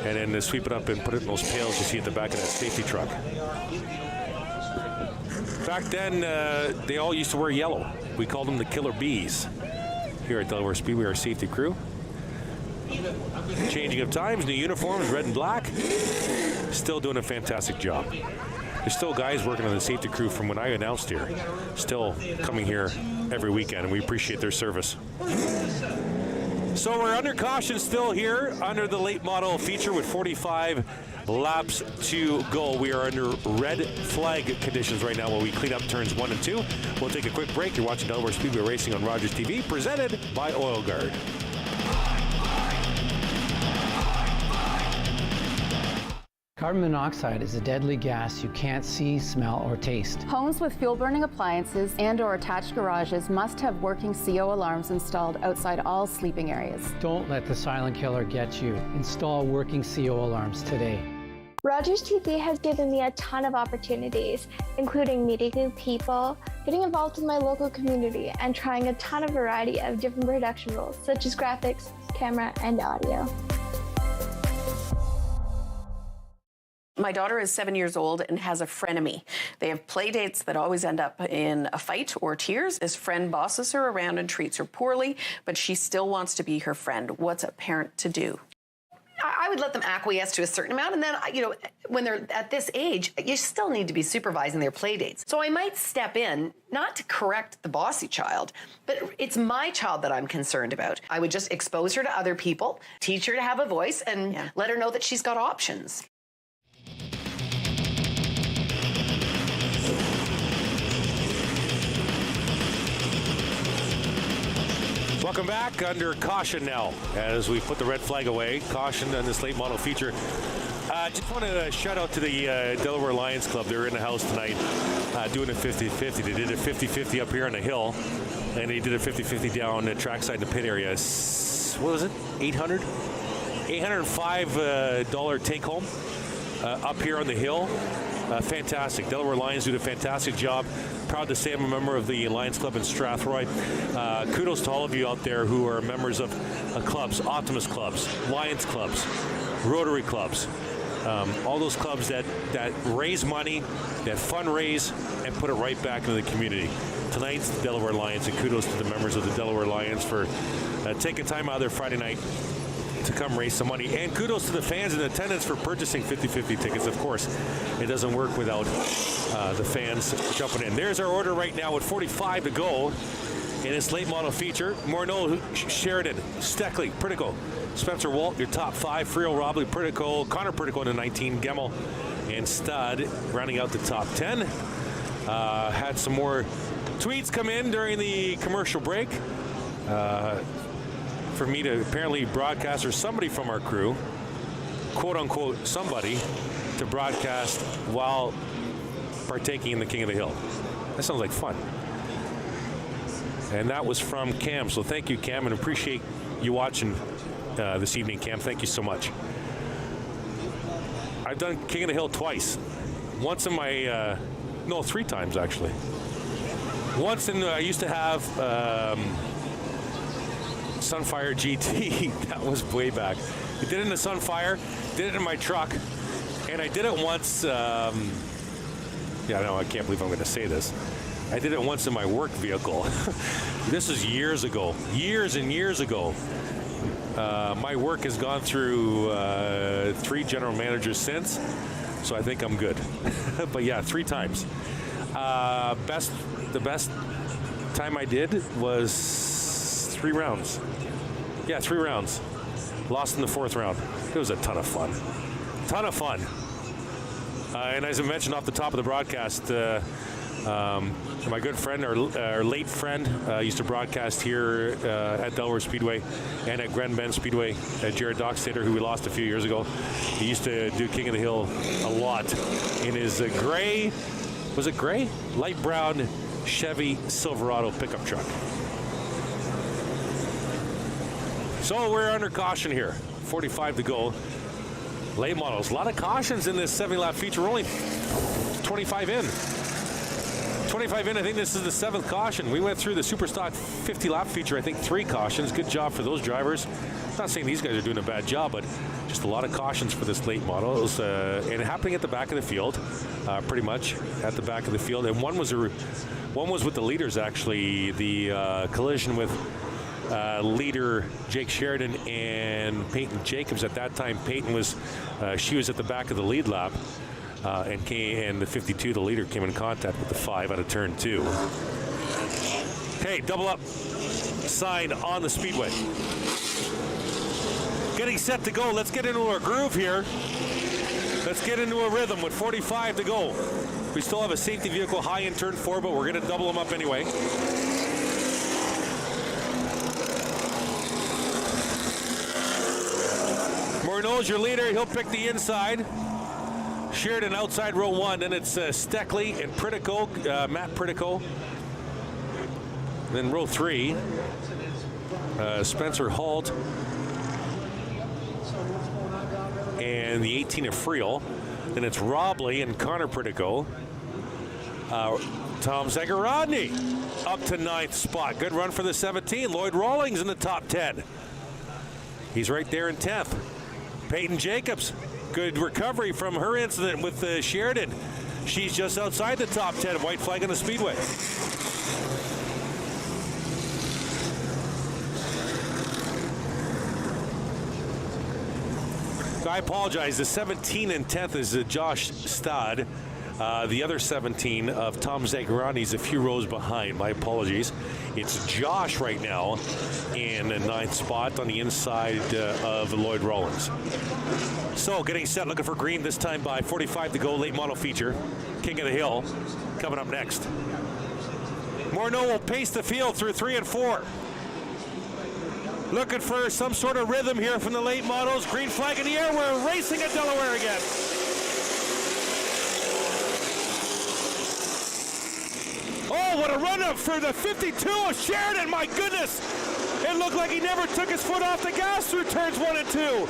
A: and then sweep it up and put it in those pails you see at the back of that safety truck. Back then, they all used to wear yellow. We called them the Killer Bees. Here at Delaware Speedway, our safety crew. Changing of times, new uniforms, red and black. Still doing a fantastic job. There's still guys working on the safety crew from when I announced here. Still coming here every weekend, and we appreciate their service. So we're under caution still here, under the late model feature with 45 laps to go. We are under red flag conditions right now while we clean up turns 1 and 2. We'll take a quick break. You're watching Delaware Speedway Racing on Rogers TV, presented by Oil Guard.
L: Carbon monoxide is a deadly gas you can't see, smell, or taste.
M: Homes with fuel-burning appliances and/or attached garages must have working CO alarms installed outside all sleeping areas.
L: Don't let the silent killer get you. Install working CO alarms today.
N: Rogers TV has given me a ton of opportunities, including meeting new people, getting involved in my local community, and trying a ton of variety of different production roles, such as graphics, camera, and audio.
O: My daughter is 7 years old and has a frenemy. They have play dates that always end up in a fight or tears. This friend bosses her around and treats her poorly, but she still wants to be her friend. What's a parent to do?
Y: I would let them acquiesce to a certain amount, and then, when they're at this age, you still need to be supervising their play dates. So I might step in, not to correct the bossy child, but it's my child that I'm concerned about. I would just expose her to other people, teach her to have a voice, and let her know that she's got options.
A: Welcome back. Under caution now as we put the red flag away. Caution on this late model feature. Just want to shout out to the Delaware Lions Club. They're in the house tonight doing a 50-50. They did a 50-50 up here on the hill, and they did a 50-50 down the trackside in the pit area. What was it? $805 take home up here on the hill. Fantastic. Delaware Lions do a fantastic job. Proud to say I'm a member of the Lions Club in Strathroy. Kudos to all of you out there who are members of clubs, Optimus clubs, Lions clubs, Rotary clubs, all those clubs that raise money, that fundraise, and put it right back into the community. Tonight's the Delaware Lions, and kudos to the members of the Delaware Lions for taking time out of their Friday night to come raise some money. And kudos to the fans in attendance for purchasing 50-50 tickets. Of course, it doesn't work without the fans jumping in. There's our order right now with 45 to go in this late model feature. Morneau, Sheridan, Steckley, Pritico, Spencer Walt, your top 5. Friel, Robley, Pritico, Connor Pritico in the 19, Gemmel, and Stud rounding out the top 10. Had some more tweets come in during the commercial break. For me to apparently broadcast, or somebody from our crew, quote unquote somebody, to broadcast while partaking in the King of the Hill. That sounds like fun. And that was from Cam. So thank you, Cam, and appreciate you watching this evening, Cam. Thank you so much. I've done King of the Hill twice. Once in my, 3 times actually. Once I used to have Sunfire GT. That was way back. I did it in the Sunfire, did it in my truck, and I did it once. I can't believe I'm going to say this. I did it once in my work vehicle. This is years ago, years and years ago. My work has gone through 3 general managers since, so I think I'm good. But yeah, 3 times. The best time I did was 3 rounds. Yeah, 3 rounds. Lost in the 4th round. It was a ton of fun. Ton of fun. And as I mentioned off the top of the broadcast, my good friend, our late friend, used to broadcast here at Delaware Speedway and at Grand Bend Speedway, Jared Dockstader, who we lost a few years ago. He used to do King of the Hill a lot in his gray, was it gray? Light brown Chevy Silverado pickup truck. So we're under caution here. 45 to go. Late models. A lot of cautions in this 70-lap feature. We're only 25 in. 25 in. I think this is the 7th caution. We went through the Superstock 50-lap feature. I think 3 cautions. Good job for those drivers. I'm not saying these guys are doing a bad job, but just a lot of cautions for this late model. It was, and happening at the back of the field, pretty much at the back of the field. And one was with the leaders, actually. The collision with leader Jake Sheridan and Peyton Jacobs. At that time, Peyton was she was at the back of the lead lap, and the 52, the leader, came in contact with the 5 out of turn 2. Okay, double up sign on the Speedway. Getting set to go. Let's get into our groove here. Let's get into a rhythm with 45 to go. We still have a safety vehicle high in turn 4, but we're going to double them up anyway. Morneau's your leader. He'll pick the inside. Sheridan outside row 1. Then it's Steckley and Pritico, Matt Pritico. Then row 3, Spencer Holt and the 18 of Friel. Then it's Robley and Connor Pritico. Tom Zagorodny up to 9th spot. Good run for the 17. Lloyd Rawlings in the top 10. He's right there in 10th. Peyton Jacobs, good recovery from her incident with Sheridan. She's just outside the top 10. White flag on the Speedway. I apologize. The 17 and 10th is Josh Stad. The other 17 of Tom Zagorodny is a few rows behind. My apologies. It's Josh right now in the 9th spot on the inside of Lloyd Rawlings. So getting set, looking for green this time by 45 to go. Late model feature. King of the Hill coming up next. Morneau will pace the field through 3 and 4. Looking for some sort of rhythm here from the late models. Green flag in the air. We're racing at Delaware again. Oh, what a run-up for the 52 of Sheridan. My goodness. It looked like he never took his foot off the gas through turns 1 and 2.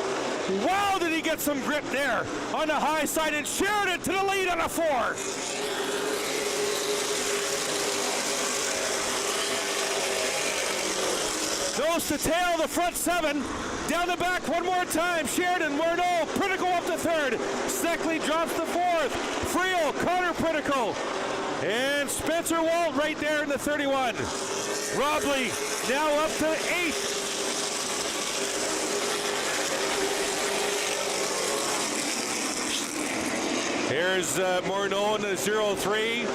A: Wow, did he get some grip there on the high side. And Sheridan to the lead on a 4. Nose to tail, the front 7. Down the back one more time. Sheridan, Morneau, Pritico up to 3rd. Steckley drops to 4th. Friel, Connor Pritico. And Spencer Walt right there in the 31. Robley now up to 8th. Here's Morneau in the 03.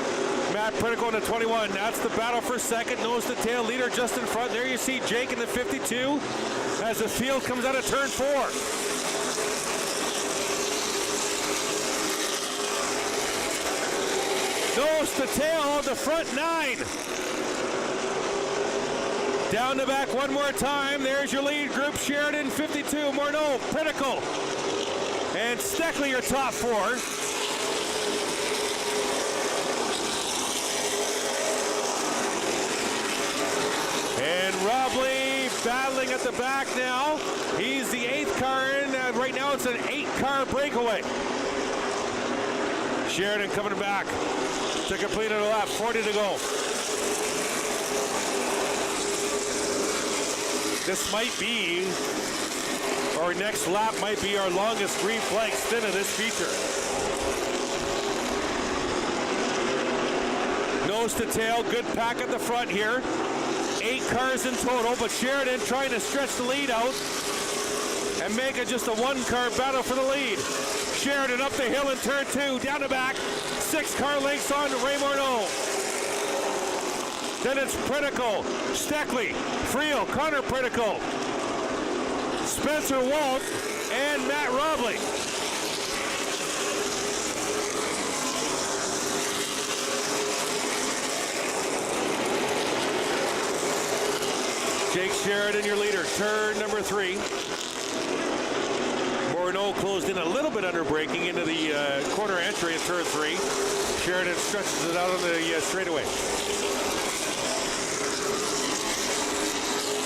A: Matt Pritico in the 21. That's the battle for second. Nose to tail, leader just in front. There you see Jake in the 52 as the field comes out of turn 4. Nose to tail, the front 9. Down the back one more time. There's your lead group. Sheridan, 52. Morneau, Pritico, and Steckley, your top 4. And Robley battling at the back now. He's the 8th car in. Right now it's an 8-car breakaway. Sheridan coming back to complete a lap. 40 to go. This might be, our next lap might be our longest green flag stint of this feature. Nose to tail, good pack at the front here. 8 cars in total, but Sheridan trying to stretch the lead out and make it just a 1-car battle for the lead. Sheridan up the hill in turn 2, down the back, 6 car lengths on Ray Morneau. Then it's Pritico, Steckley, Friel, Connor Pritico, Spencer Walt, and Matt Robley. Jake Sheridan, your leader, turn number 3. Morneau closed in a little bit under braking into the corner entry in turn 3. Sheridan stretches it out on the straightaway.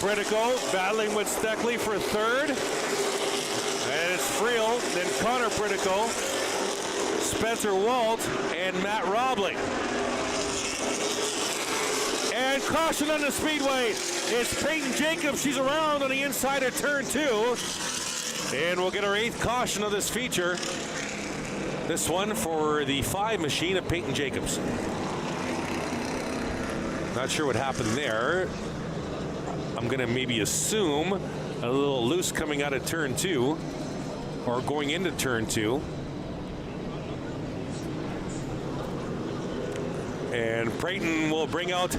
A: Pritico battling with Steckley for 3rd. And it's Friel, then Connor Pritico, Spencer Walt, and Matt Robley. And caution on the Speedway. It's Peyton Jacobs. She's around on the inside of turn 2. And we'll get our 8th caution of this feature. This one for the 5 machine of Peyton Jacobs. Not sure what happened there. I'm going to maybe assume a little loose coming out of turn 2 or going into turn 2. And Peyton will bring out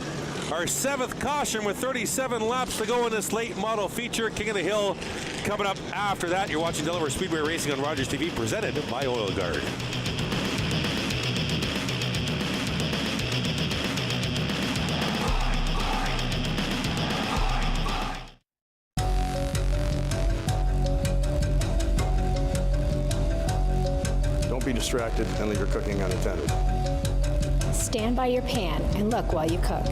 A: our 7th caution with 37 laps to go in this late model feature. King of the Hill coming up after that. You're watching Delaware Speedway Racing on Rogers TV, presented by Oil Guard.
D: Don't be distracted and leave your cooking unattended.
E: Stand by your pan and look while you cook.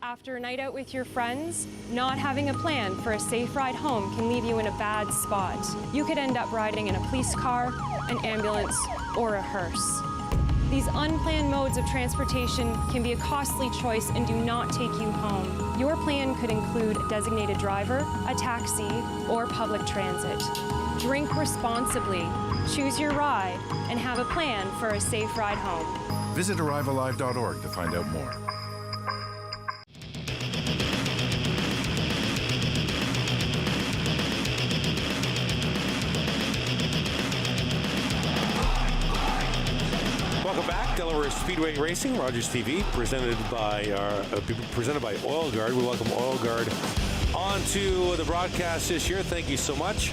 F: After a night out with your friends, not having a plan for a safe ride home can leave you in a bad spot. You could end up riding in a police car, an ambulance, or a hearse. These unplanned modes of transportation can be a costly choice and do not take you home. Your plan could include a designated driver, a taxi, or public transit. Drink responsibly, choose your ride, and have a plan for a safe ride home.
Q: Visit arrivealive.org to find out more.
A: Welcome back, Delaware Speedway Racing, Rogers TV, presented by Oil Guard. We welcome Oil Guard onto the broadcast this year. Thank you so much.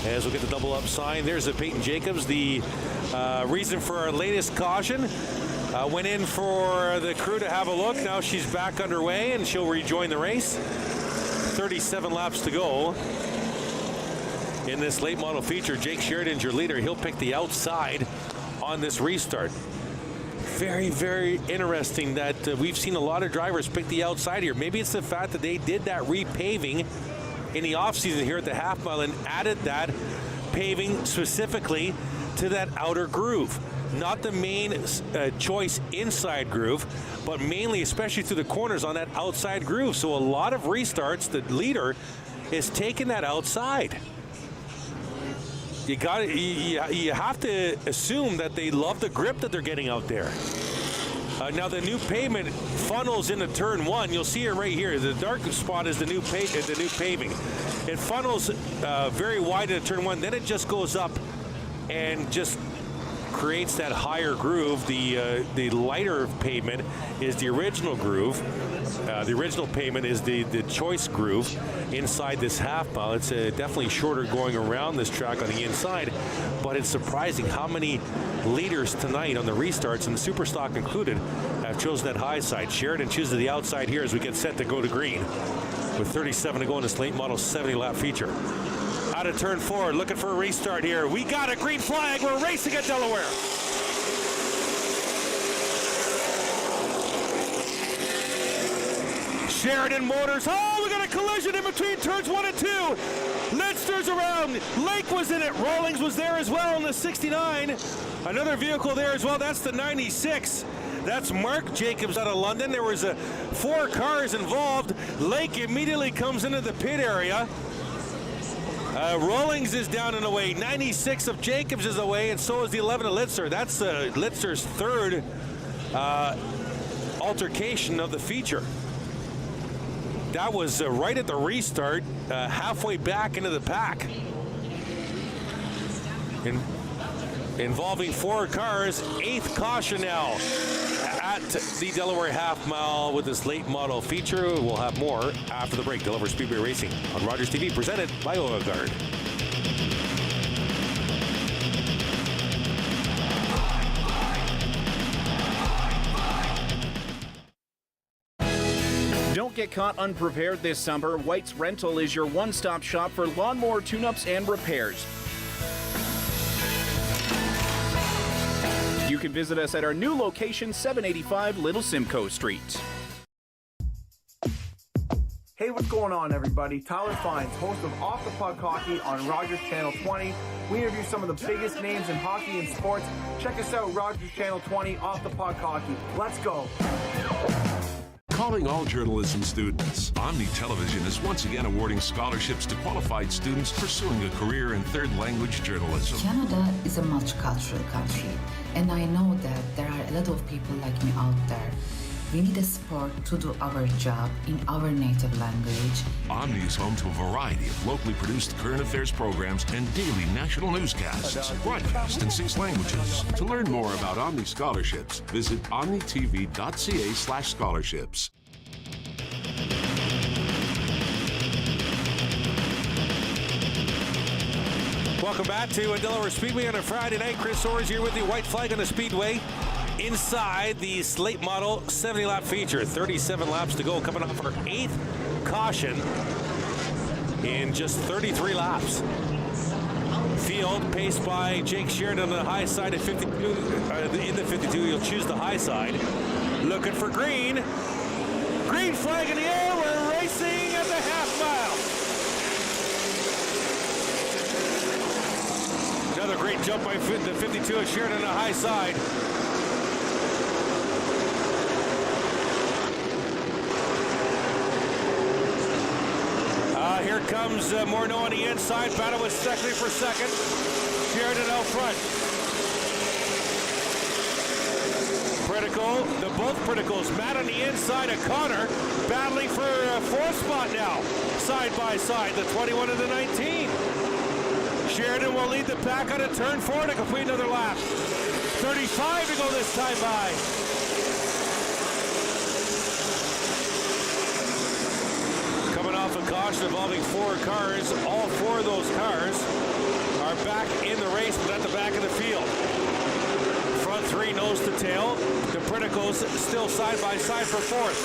A: As we'll get the double up sign, there's a Peyton Jacobs, the reason for our latest caution. Went in for the crew to have a look. Now she's back underway and she'll rejoin the race. 37 laps to go in this late model feature. Jake Sheridan's your leader. He'll pick the outside on this restart. Very, very interesting that we've seen a lot of drivers pick the outside here. Maybe it's the fact that they did that repaving in the offseason here at the half mile and added that paving specifically to that outer groove. Not the main choice inside groove, but mainly, especially through the corners on that outside groove. So a lot of restarts, the leader is taking that outside. You have to assume that they love the grip that they're getting out there. Now the new pavement funnels into turn 1. You'll see it right here. The dark spot is the new paving. It funnels very wide into turn 1. Then it just goes up and just creates that higher groove. The lighter pavement is the original groove. The original pavement is the choice groove inside this half mile. It's definitely shorter going around this track on the inside, but it's surprising how many leaders tonight on the restarts, and the super stock included, have chosen that high side. Sheridan chooses the outside here as we get set to go to green with 37 to go in this late model 70 lap feature. Out of turn 4, looking for a restart here. We got a green flag. We're racing at Delaware. Sheridan Motors. Oh, we got a collision in between turns 1 and 2. Lidster's around. Lake was in it. Rawlings was there as well in the 69. Another vehicle there as well. That's the 96. That's Mark Jacobs out of London. There was 4 cars involved. Lake immediately comes into the pit area. Rawlings is down and away. 96 of Jacobs is away, and so is the 11 of Lidster. That's Lidster's third altercation of the feature. That was right at the restart, halfway back into the pack. Involving 4 cars, 8th caution now at the Delaware half mile with this late model feature. We'll have more after the break. Delaware Speedway Racing on Rogers TV, presented by Oil Guard.
W: Don't get caught unprepared this summer. White's Rental is your one-stop shop for lawnmower tune-ups and repairs. You can visit us at our new location, 785 Little Simcoe Street.
H: Hey, what's going on, everybody? Tyler Fines, host of Off the Puck Hockey on Rogers Channel 20. We interview some of the biggest names in hockey and sports. Check us out, Rogers Channel 20, Off the Puck Hockey. Let's go.
Q: Calling all journalism students, Omni Television is once again awarding scholarships to qualified students pursuing a career in third language journalism.
R: Canada is a multicultural country, and I know that there are a lot of people like me out there. We need a support to do our job in our native language.
Q: Omni is home to a variety of locally produced current affairs programs and daily national newscasts, broadcast in 6 languages. To learn more about Omni scholarships, visit omnitv.ca/scholarships.
A: Welcome back to Delaware Speedway on a Friday night. Chris Orrs here with you. White flag on the Speedway. Inside the slate model 70-lap feature. 37 laps to go, coming off our 8th caution in just 33 laps. Field paced by Jake Sheridan on the high side at 52. In the 52, you'll choose the high side. Looking for green. Green flag in the air. We're racing at the half mile. Another great jump by the 52 of Sheridan on the high side. Here comes Morneau on the inside. Battle with Steckley for second. Sheridan out front. Critical, both Criticals. Matt on the inside of Connor, battling for a 4th spot now. Side by side, the 21 and the 19. Sheridan will lead the pack on a turn 4 to complete another lap. 35 to go this time by. Coming off a caution involving 4 cars. All 4 of those cars are back in the race, but at the back of the field. Front 3 nose to tail. The Criticals still side by side for 4th.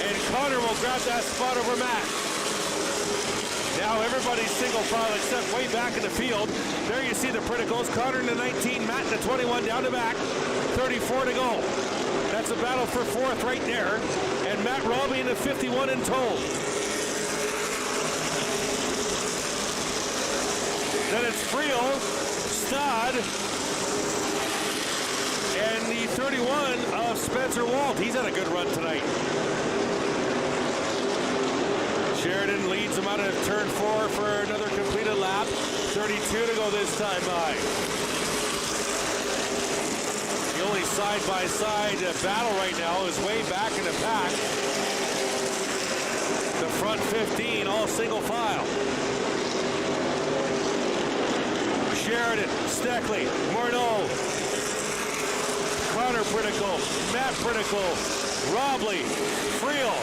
A: And Connor will grab that spot over Matt. Now everybody's single file except way back in the field. There you see the Criticals. Connor in the 19, Matt in the 21 down the back. 34 to go. That's a battle for 4th right there. And Matt Robbie in the 51 in tow. Then it's Friel, Stad, and the 31 of Spencer Walt. He's had a good run tonight. Sheridan leads him out of turn 4 for another completed lap. 32 to go this time by. The only side-by-side battle right now is way back in the pack. The front 15, all single file. Sheridan, Steckley, Morneau, Connor Critical, Matt Critical, Robley, Friel,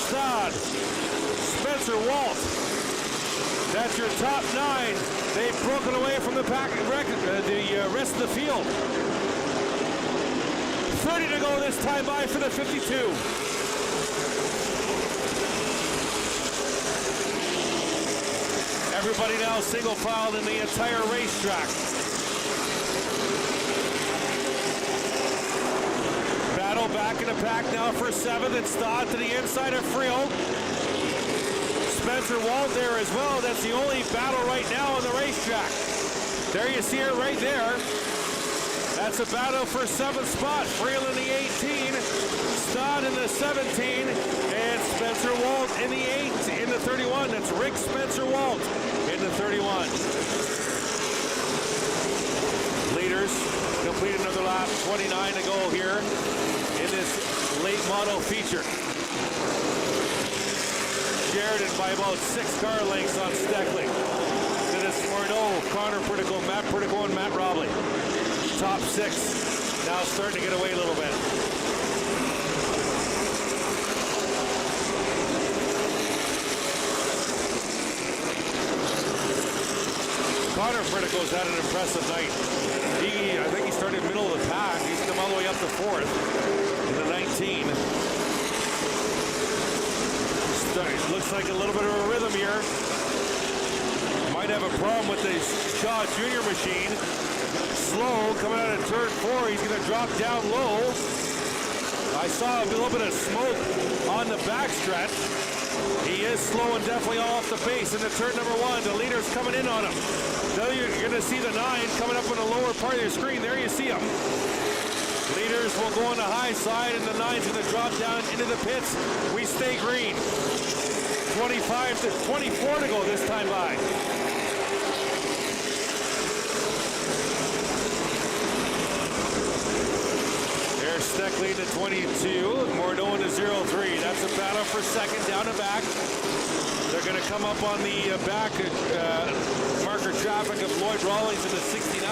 A: Stad, Spencer Walt. That's your top 9. They've broken away from the pack, the rest of the field. 30 to go this time by for the 52. Everybody now single filed in the entire racetrack. Battle back in the pack now for 7th. It's Stott to the inside of Friel. Spencer Walt there as well. That's the only battle right now on the racetrack. There you see it right there. That's a battle for 7th spot. Friel in the 18, Stott in the 17, and Spencer Walt in the 31. That's Rick Spencer Walt in the 31. Leaders complete another lap. 29 to go here in this late model feature. Sheridan by about 6 car lengths on Steckley. Then it's Morneau, Connor Pritico, Matt Pritico, and Matt Robley. Top 6 now starting to get away a little bit. Connor Pritico's had an impressive night. I think he started middle of the pack. He's come all the way up to 4th in the 19. Looks like a little bit of a rhythm here. Might have a problem with the Shaw Junior machine. Slow coming out of turn 4. He's going to drop down low. I saw a little bit of smoke on the backstretch. He is slow and definitely off the pace into turn number 1. The leader's coming in on him. Now you're going to see the 9 coming up on the lower part of your screen. There you see him. Leaders will go on the high side, and the 9's going to drop down into the pits. We stay green. 25 to 24 to go this time by. There's Steckley to 22, Morneau to 0-3. That's a battle for 2nd down and back. They're going to come up on the back marker traffic of Lloyd Rawlings in the 69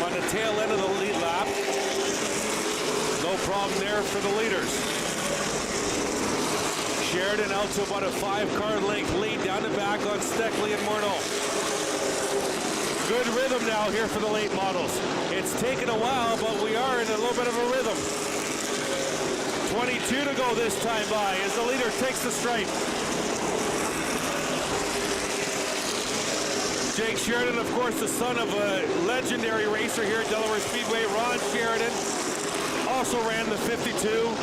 A: on the tail end of the lead lap. No problem there for the leaders. Sheridan out to about a 5-car length lead down the back on Steckley and Morneau. Good rhythm now here for the late models. It's taken a while, but we are in a little bit of a rhythm. 22 to go this time by as the leader takes the stripe. Jake Sheridan, of course, the son of a legendary racer here at Delaware Speedway, Ron Sheridan, also ran the 52.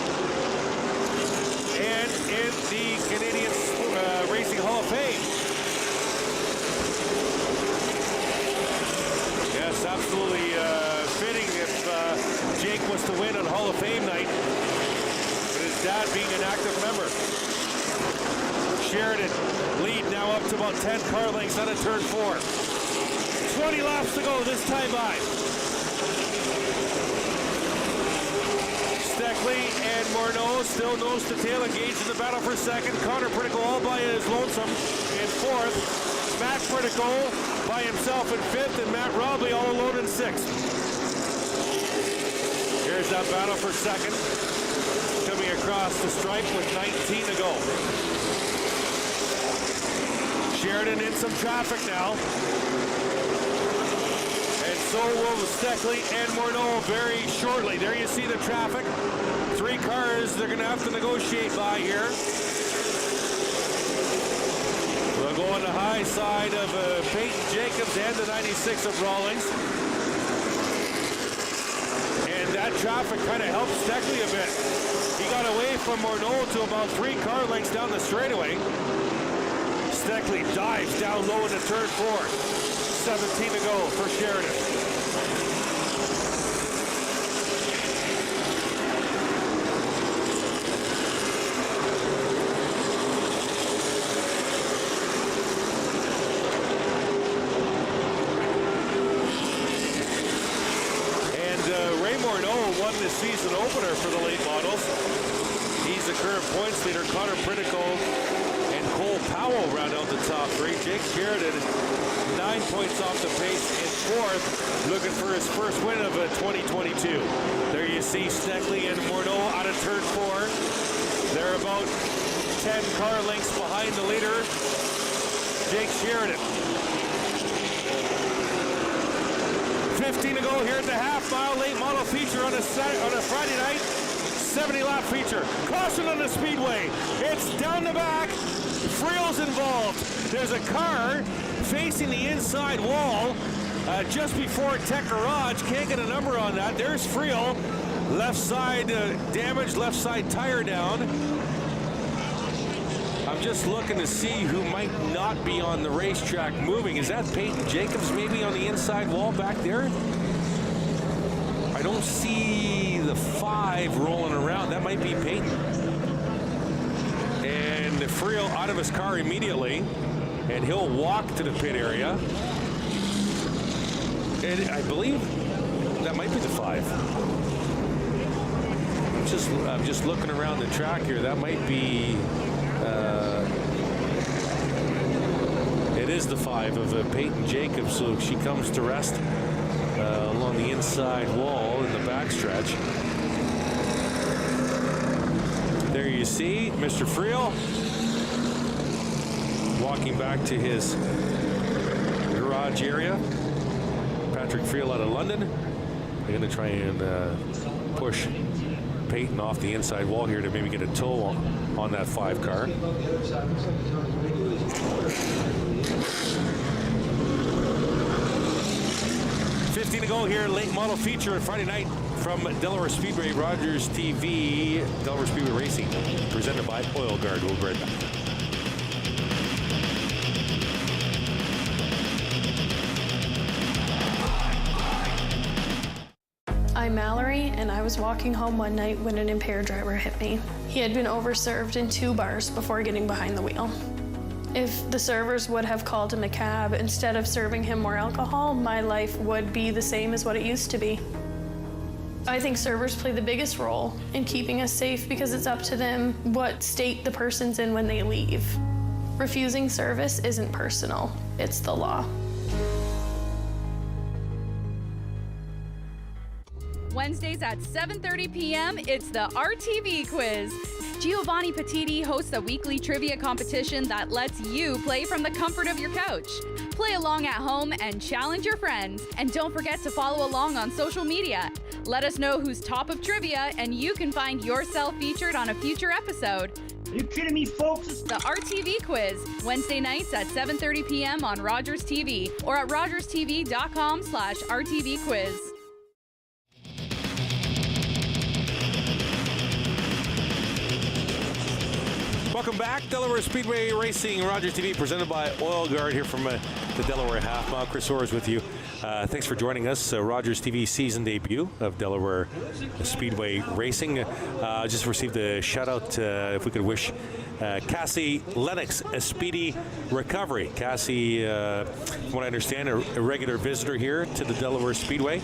A: And in the Canadian Racing Hall of Fame. Yes, absolutely fitting if Jake was to win on Hall of Fame night, with his dad being an active member. Sheridan lead now up to about 10 car lengths out of turn 4. 20 laps to go this time by. Steckley and Morneau still nose to tail engaged in the battle for 2nd. Connor Pritico all by his lonesome in 4th. Matt Pritico by himself in 5th, and Matt Robley all alone in 6th. Here's that battle for 2nd. Coming across the stripe with 19 to go. Sheridan in some traffic now. And so will Steckley and Morneau very shortly. There you see the traffic. 3 cars they're going to have to negotiate by here. We'll go on the high side of Peyton Jacobs and the 96 of Rawlings. And that traffic kind of helped Steckley a bit. He got away from Morneau to about 3 car lengths down the straightaway. Steckley dives down low into turn 4. 17 to go for Sheridan. And Ray Morneau won the season opener for the late models. He's the current points leader. Connor Pritico and Cole Powell round out the top 3. Jake Sheridan 9 points off the pace in 4th, looking for his first win of 2022. There you see Steckley and Morneau out of turn 4. They're about 10 car lengths behind the leader, Jake Sheridan. 15 to go here at the half-mile late model feature on a Friday night. 70-lap feature. Caution on the Speedway. It's down the back. Friel's involved. There's a car facing the inside wall. just before Tech Garage. Can't get a number on that. There's Friel. Left side damaged, left side tire down. I'm just looking to see who might not be on the racetrack moving. Is that Peyton Jacobs maybe on the inside wall back there? I don't see the 5 rolling around. That might be Peyton. And Friel out of his car immediately, and he'll walk to the pit area. And I believe that might be the 5. I'm just looking around the track here. That might be. It is the 5 of Peyton Jacobs. So she comes to rest along the inside wall in the backstretch. There you see Mr. Friel walking back to his garage area. Patrick Friel out of London. They're going to try and push Peyton off the inside wall here to maybe get a tow on that 5 car. To go here, late model feature Friday night from Delaware Speedway, Rogers TV, Delaware Speedway Racing, presented by Oil Guard. We'll be right back.
G: I'm Mallory, and I was walking home one night when an impaired driver hit me. He had been overserved in 2 bars before getting behind the wheel. If the servers would have called him a cab instead of serving him more alcohol, my life would be the same as what it used to be. I think servers play the biggest role in keeping us safe because it's up to them what state the person's in when they leave. Refusing service isn't personal, it's the law.
P: Wednesdays at 7:30 p.m., it's the RTV quiz. Giovanni Petiti hosts a weekly trivia competition that lets you play from the comfort of your couch. Play along at home and challenge your friends. And don't forget to follow along on social media. Let us know who's top of trivia, and you can find yourself featured on a future episode.
S: Are you kidding me, folks?
P: The RTV quiz, Wednesday nights at 7:30 p.m. on Rogers TV or at rogerstv.com/RTV quiz.
A: Welcome back, Delaware Speedway Racing, Rogers TV, presented by Oil Guard here from the Delaware Half Mile. Chris Orr is with you. Thanks for joining us. Rogers TV season debut of Delaware Speedway Racing. Just received a shout out if we could wish Cassie Lennox a speedy recovery. Cassie, from what I understand, a regular visitor here to the Delaware Speedway.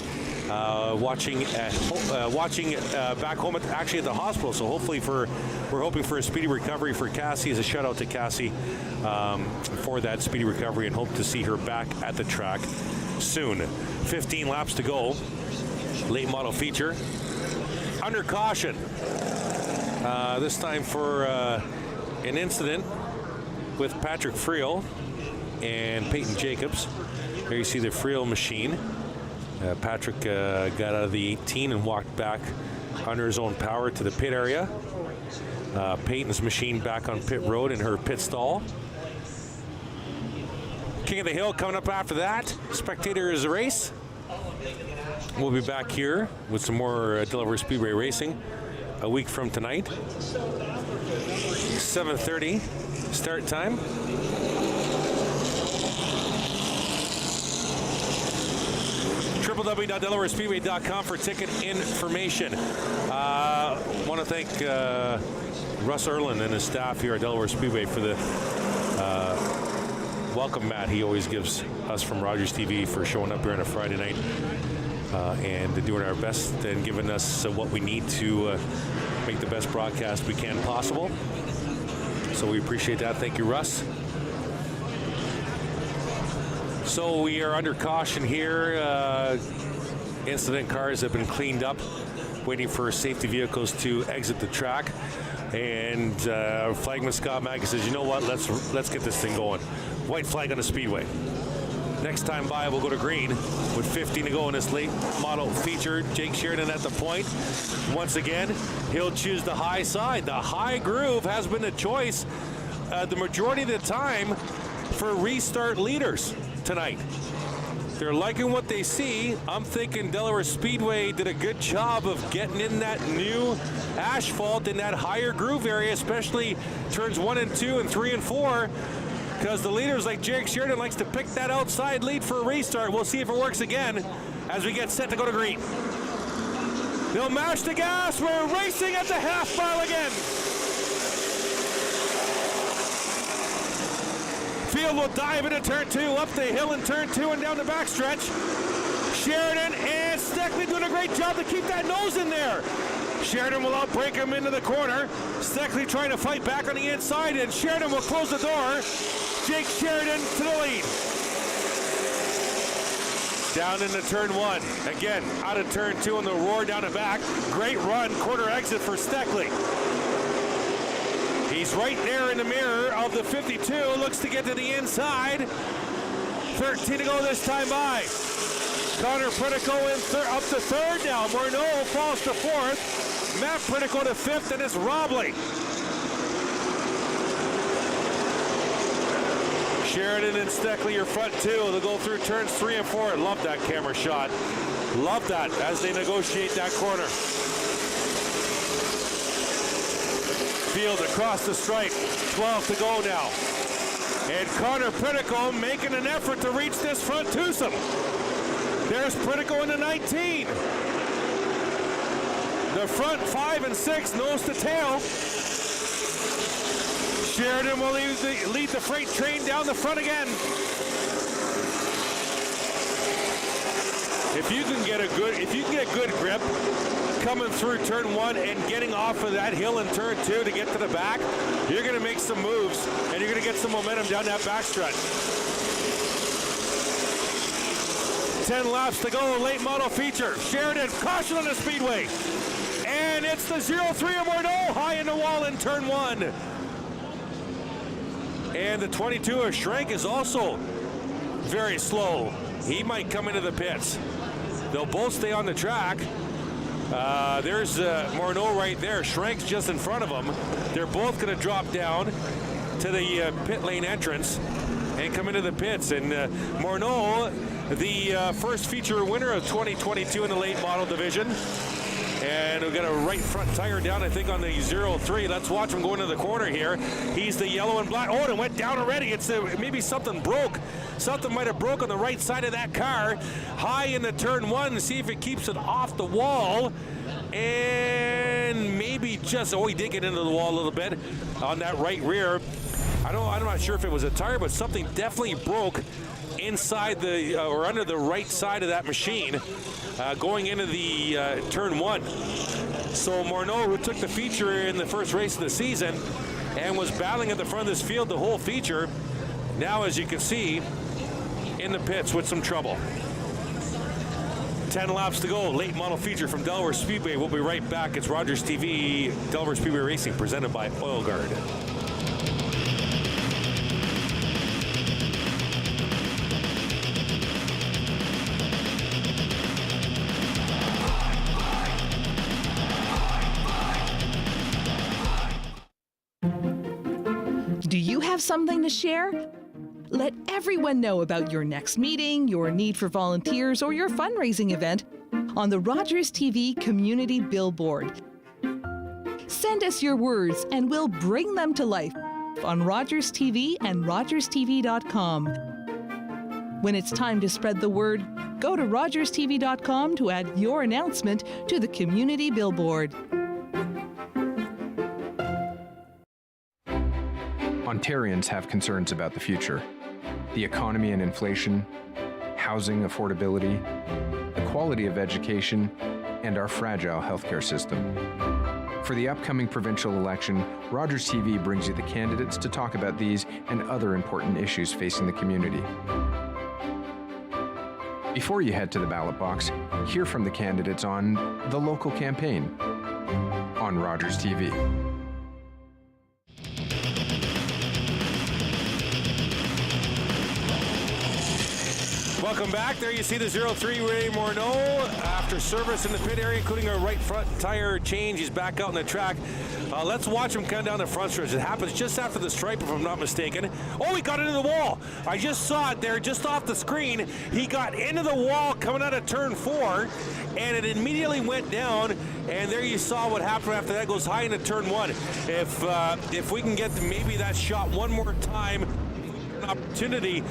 A: Watching back home actually at the hospital. So hopefully we're hoping for a speedy recovery for Cassie. As a shout out to Cassie for that speedy recovery, and hope to see her back at the track soon. 15 laps to go. Late model feature. Under caution. This time for an incident with Patrick Friel and Peyton Jacobs. There you see the Friel machine. Patrick got out of the 18 and walked back under his own power to the pit area. Peyton's machine back on pit road in her pit stall. King of the Hill coming up after that. Spectator is a race. We'll be back here with some more Delaware Speedway Racing a week from tonight. 7:30 start time. www.delawarespeedway.com for ticket information. Want to thank Russ Erlin and his staff here at Delaware Speedway for the welcome mat he always gives us from Rogers TV for showing up here on a Friday night and doing our best and giving us what we need to make the best broadcast we can possible. So we appreciate that. Thank you, Russ. So we are under caution here. Incident cars have been cleaned up, waiting for safety vehicles to exit the track. And flagman Scott Mackey says, you know what, let's get this thing going. White flag on the speedway. Next time by, we'll go to green with 15 to go in this late model feature. Jake Sheridan at the point. Once again, he'll choose the high side. The high groove has been a choice the majority of the time for restart leaders tonight. They're liking what they see. I'm thinking Delaware Speedway did a good job of getting in that new asphalt in that higher groove area, especially turns 1 and 2 and 3 and 4, because the leaders like Jake Sheridan likes to pick that outside lead for a restart. We'll see if it works again as we get set to go to green. They'll mash the gas. We're racing at the half mile again. Field will dive into turn 2, up the hill in turn 2 and down the backstretch. Sheridan and Steckley doing a great job to keep that nose in there. Sheridan will outbreak him into the corner. Steckley trying to fight back on the inside, and Sheridan will close the door. Jake Sheridan to the lead. Down into turn 1. Again, out of turn 2 on the roar down the back. Great run, quarter exit for Steckley. He's right there in the mirror of the 52, looks to get to the inside. 13 to go this time by. Connor Pritico up to third now. Morneau falls to fourth. Matt Pritico to fifth, and it's Robley. Sheridan and Steckley are front 2. They'll go through turns 3 and 4. Love that camera shot. Love that as they negotiate that corner. Field across the stripe, 12 to go now. And Connor Pritico making an effort to reach this front twosome. There's Pritico in the 19. The front 5 and 6, nose to tail. Sheridan will lead the freight train down the front again. If you can get good grip coming through turn 1 and getting off of that hill in turn 2 to get to the back, you're going to make some moves and you're going to get some momentum down that backstretch. 10 laps to go, late model feature. Sheridan, caution on the Speedway. And it's the 0-3 of Morneau, high in the wall in turn 1. And the 22 of Schrank is also very slow. He might come into the pits. They'll both stay on the track. There's Morneau right there. Schrank's just in front of him. They're both going to drop down to the pit lane entrance and come into the pits. And Morneau, the first feature winner of 2022 in the late model division. And we've got a right front tire down, I think, on the 0-3. Let's watch him go into the corner here. He's the yellow and black. Oh, and it went down already. It's maybe something broke. Something might have broke on the right side of that car. High in the turn 1 to see if it keeps it off the wall. And maybe just, he did get into the wall a little bit on that right rear. I'm not sure if it was a tire, but something definitely broke inside or under the right side of that machine going into the turn 1. So Morneau, who took the feature in the first race of the season and was battling at the front of this field the whole feature, now, as you can see, in the pits with some trouble. 10 laps to go, late model feature from Delaware Speedway. We'll be right back. It's Rogers TV, Delaware Speedway Racing, presented by Oil Guard.
C: Do you have something to share? Let everyone know about your next meeting, your need for volunteers, or your fundraising event on the Rogers TV Community Billboard. Send us your words and we'll bring them to life on Rogers TV and rogerstv.com. When it's time to spread the word, go to rogerstv.com to add your announcement to the Community Billboard.
T: Ontarians have concerns about the future. The economy and inflation, housing affordability, the quality of education, and our fragile healthcare system. For the upcoming provincial election, Rogers TV brings you the candidates to talk about these and other important issues facing the community. Before you head to the ballot box, hear from the candidates on the local campaign on Rogers TV.
A: Welcome back. There you see the 03 Ray Morneau after service in the pit area, including a right front tire change. He's back out on the track. Let's watch him come down the front stretch. It happens just after the stripe, if I'm not mistaken. Oh, he got into the wall. I just saw it there, just off the screen. He got into the wall coming out of turn 4, and it immediately went down. And there you saw what happened after that. Goes high into turn 1. If we can get maybe that shot one more time, opportunity,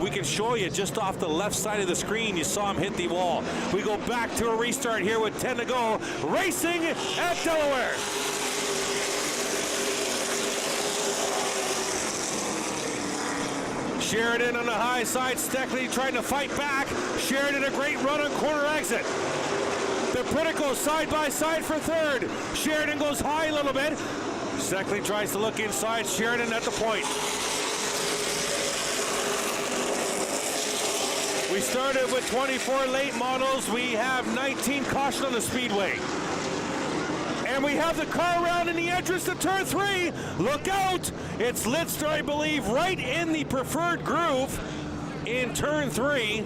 A: we can show you just off the left side of the screen. You saw him hit the wall. We go back to a restart here with 10 to go. Racing at Delaware. Sheridan on the high side. Steckley trying to fight back. Sheridan a great run on corner exit. The Pritico side by side for third. Sheridan goes high a little bit. Steckley tries to look inside. Sheridan at the point. We started with 24 late models. We have 19 caution on the Speedway. And we have the car around in the entrance to turn 3. Look out! It's Lidster, I believe, right in the preferred groove in turn 3.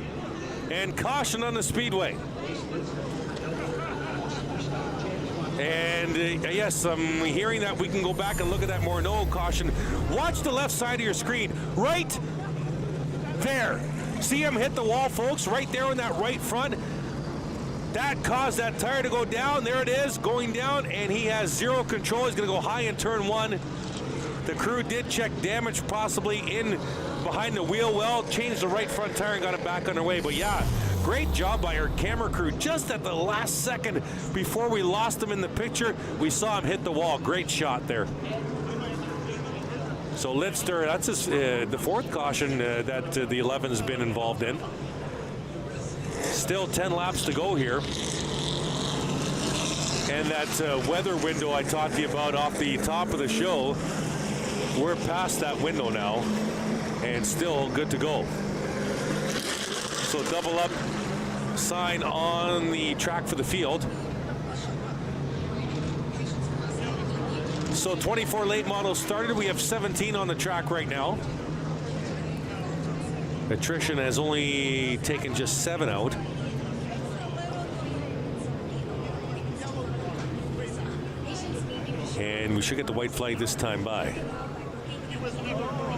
A: And caution on the Speedway. And yes, I'm hearing that we can go back and look at that Morneau caution. Watch the left side of your screen. Right there. See him hit the wall, folks, right there in that right front. That caused that tire to go down. There it is, going down, and he has zero control. He's going to go high in turn 1. The crew did check damage possibly in behind the wheel well, changed the right front tire and got it back underway. But yeah, great job by our camera crew. Just at the last second before we lost him in the picture, we saw him hit the wall. Great shot there. So Lidster, that's the fourth caution that the 11's been involved in. Still 10 laps to go here. And that weather window I talked to you about off the top of the show, we're past that window now and still good to go. So double up sign on the track for the field. So 24 late models started. We have 17 on the track right now. Attrition has only taken just 7 out. And we should get the white flag this time by.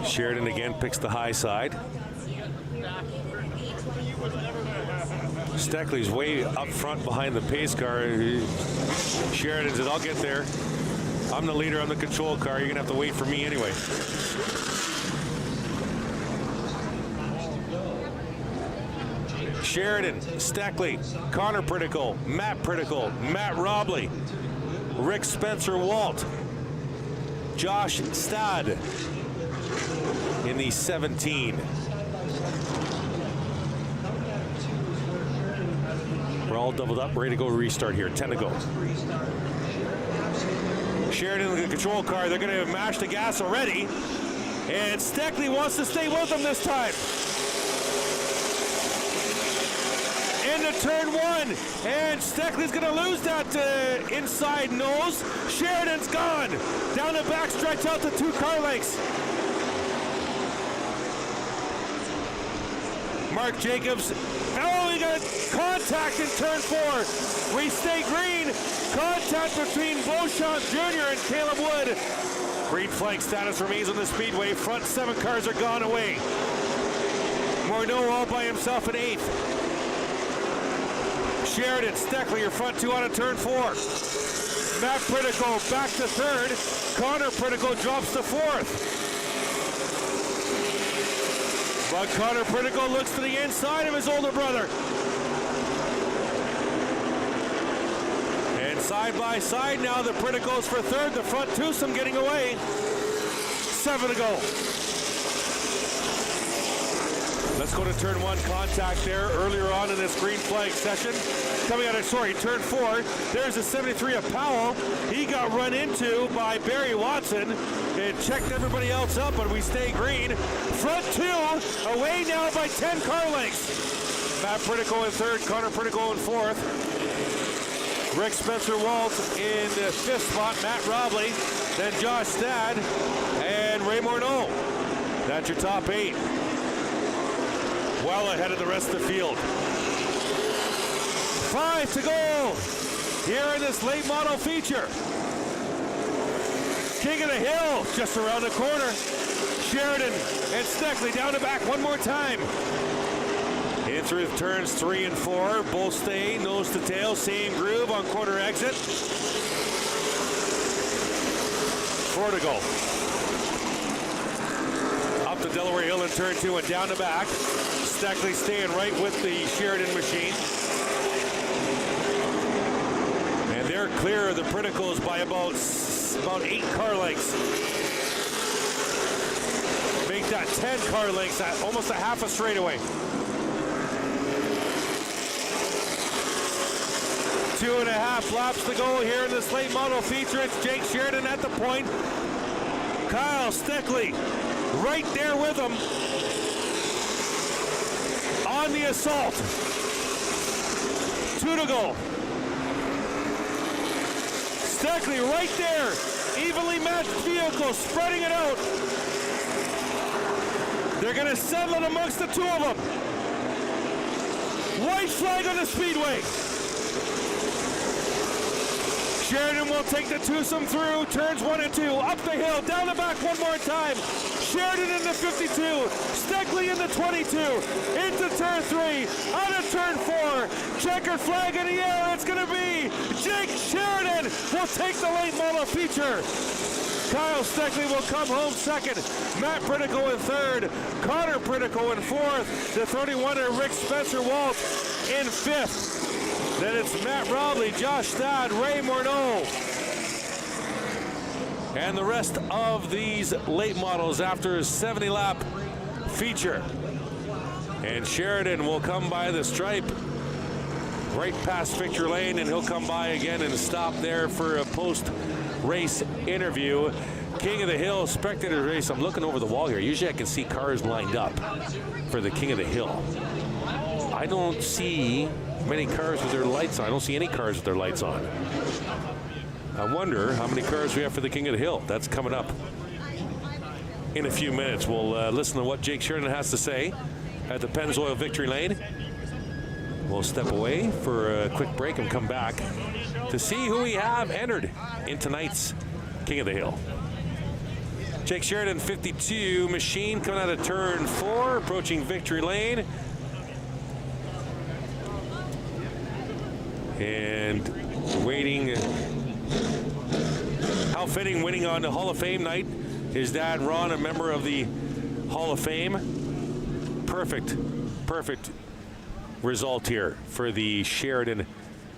A: Sheridan again picks the high side. Steckley's way up front behind the pace car. Sheridan said, I'll get there. I'm the leader, I'm the control car. You're gonna have to wait for me anyway. Sheridan, Steckley, Connor Pritico, Matt Pritico, Matt Robley, Rick Spencer Walt, Josh Stad in the 17. We're all doubled up, ready to go restart here. 10 to go. Sheridan in the control car, they're going to mash the gas already. And Steckley wants to stay with them this time. Into turn 1, and Steckley's going to lose that inside nose. Sheridan's gone. Down the back stretch out to 2 car lengths. Mark Jacobs. Oh, we got contact in turn 4. We stay green. Contact between Beauchamp Jr. and Caleb Wood. Green flag status remains on the Speedway. Front 7 cars are gone away. Morneau all by himself in 8th. Sheridan, Steckley, your front 2 out of turn 4. Matt Pritico back to 3rd. Connor Pritico drops to 4th. But Connor Pritico looks to the inside of his older brother. And side by side now, the Priticos for 3rd. The front twosome getting away. 7 to go. Let's go to turn 1 contact there earlier on in this green flag session. Coming out of, turn 4. There's a 73 of Powell. He got run into by Barry Watson. It checked everybody else up, but we stay green. Front 2 away now by 10 car lengths. Matt Pritico in 3rd, Connor Pritico in 4th. Rick Spencer Walt in the 5th spot, Matt Robley, then Josh Stad, and Ray Morneau. That's your top 8. well ahead of the rest of the field. 5 to go here in this late model feature. King of the Hill just around the corner. Sheridan and Steckley down the back one more time. In through turns 3 and 4. Both stay nose to tail, same groove on quarter exit. 4 to go. Up to Delaware Hill in turn 2 and down the back. Steckley staying right with the Sheridan machine. And they're clear of the Prinicles by about 8 car lengths. Make that 10 car lengths, almost a half a straightaway. 2.5 laps to go here in this late model feature. It's Jake Sheridan at the point. Kyle Steckley right there with him on the assault. 2 to go. Steckley right there. Evenly matched vehicle, spreading it out. They're going to settle it amongst the two of them. White flag on the Speedway. Sheridan will take the twosome through turns 1 and 2, up the hill, down the back one more time. Sheridan in the 52, Steckley in the 22, into turn 3, out of turn 4. Checkered flag in the air. It's going to be Jake Sheridan will take the late model feature. Kyle Steckley will come home second. Matt Pritico in third. Connor Pritico in fourth. The 31er Rick Spencer Walt in fifth. Then it's Matt Robley, Josh Stad, Ray Morneau. And the rest of these late models after a 70-lap feature. And Sheridan will come by the stripe right past Victor Lane, and he'll come by again and stop there for a post-race interview. King of the Hill Spectator race. I'm looking over the wall here. Usually I can see cars lined up for the King of the Hill. I don't see many cars with their lights on. I don't see any cars with their lights on. I wonder how many cars we have for the King of the Hill. That's coming up in a few minutes. We'll listen to what Jake Sheridan has to say at the Pennzoil Victory Lane. We'll step away for a quick break and come back to see who we have entered in tonight's King of the Hill. Jake Sheridan, 52 machine, coming out of turn 4, approaching Victory Lane. And waiting. How fitting, winning on the Hall of Fame night. His dad, Ron, a member of the Hall of Fame. Perfect result here for the Sheridan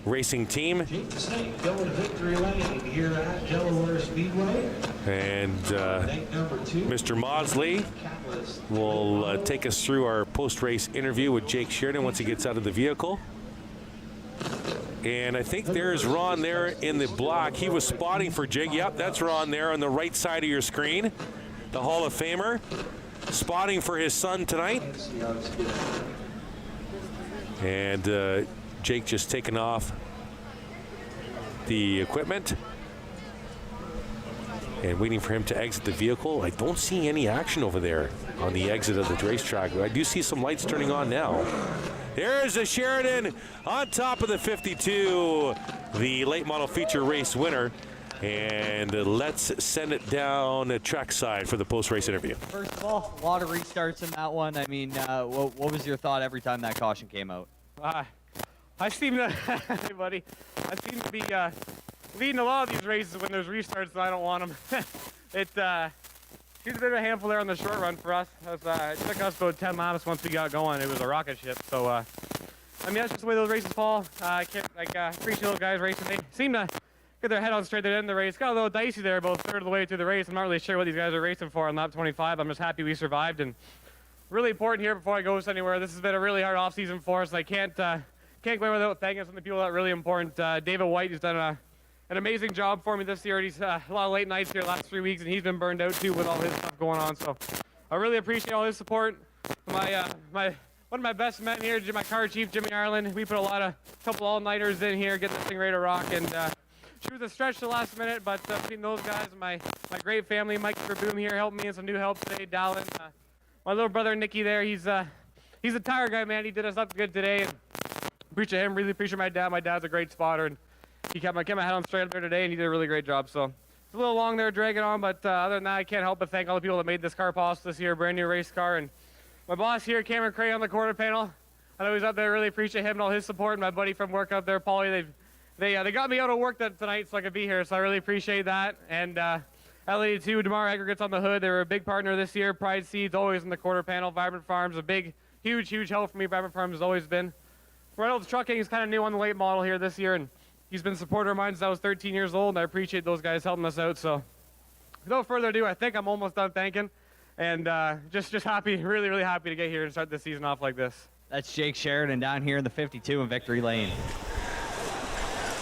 A: racing team.
B: Going to Victory Lane here at Delaware Speedway.
A: And Mr. Maudsley will take us through our post-race interview with Jake Sheridan once he gets out of the vehicle. And I think there's Ron there in the black. He was spotting for Jake. Yep, that's Ron there on the right side of your screen. The Hall of Famer spotting for his son tonight. And Jake just taking off the equipment and waiting for him to exit the vehicle. I don't see any action over there on the exit of the racetrack. I do see some lights turning on now. There's a Sheridan on top of the 52, the late model feature race winner. And let's send it down the trackside for the post-race interview.
I: First of all, a lot of restarts in that one. I mean, what was your thought every time that caution came out?
U: I seem to, hey buddy, I seem to be leading a lot of these races when there's restarts and I don't want them. She's a bit of a handful there on the short run for us. It took us about 10 laps once we got going. It was a rocket ship. So, I mean, that's just the way those races fall. I can't, appreciate those guys racing. They seem to get their head on straight at the end of the race. Got a little dicey there about third of the way through the race. I'm not really sure what these guys are racing for on lap 25. I'm just happy we survived. And really important here before I go anywhere. This has been a really hard off season for us. And I can't go without thanking some of the people that are really important. David White has done an amazing job for me this year. He's a lot of late nights here the last 3 weeks, and he's been burned out too with all his stuff going on. So I really appreciate all his support. One of my best men here, my car chief, Jimmy Ireland. We put a couple all-nighters in here, get this thing ready to rock. And she was a stretch the last minute, but between those guys and my great family, Mike Verboom here helped me and some new help today, Dallin. My little brother Nicky there, he's he's a tire guy, man. He did us up good today, and appreciate him. Really appreciate my dad. My dad's a great spotter, and he kept my head on straight up there today, and he did a really great job. So it's a little long there, dragging on, but other than that, I can't help but thank all the people that made this car possible this year, brand new race car, and my boss here, Cameron Cray, on the quarter panel. I know he's out there. Really appreciate him and all his support, and my buddy from work out there, Paulie. They got me out of work tonight so I could be here, so I really appreciate that. And LED2, DeMar Aggregates on the hood. They were a big partner this year. Pride Seeds, always in the quarter panel. Vibrant Farms, a big, huge help for me. Vibrant Farms has always been. Reynolds Trucking is kind of new on the late model here this year, and he's been a supporter of mine since I was 13 years old, and I appreciate those guys helping us out. So without further ado, I think I'm almost done thanking, and just happy, really happy to get here and start this season off like this.
I: That's Jake Sheridan down here in the 52 in Victory Lane.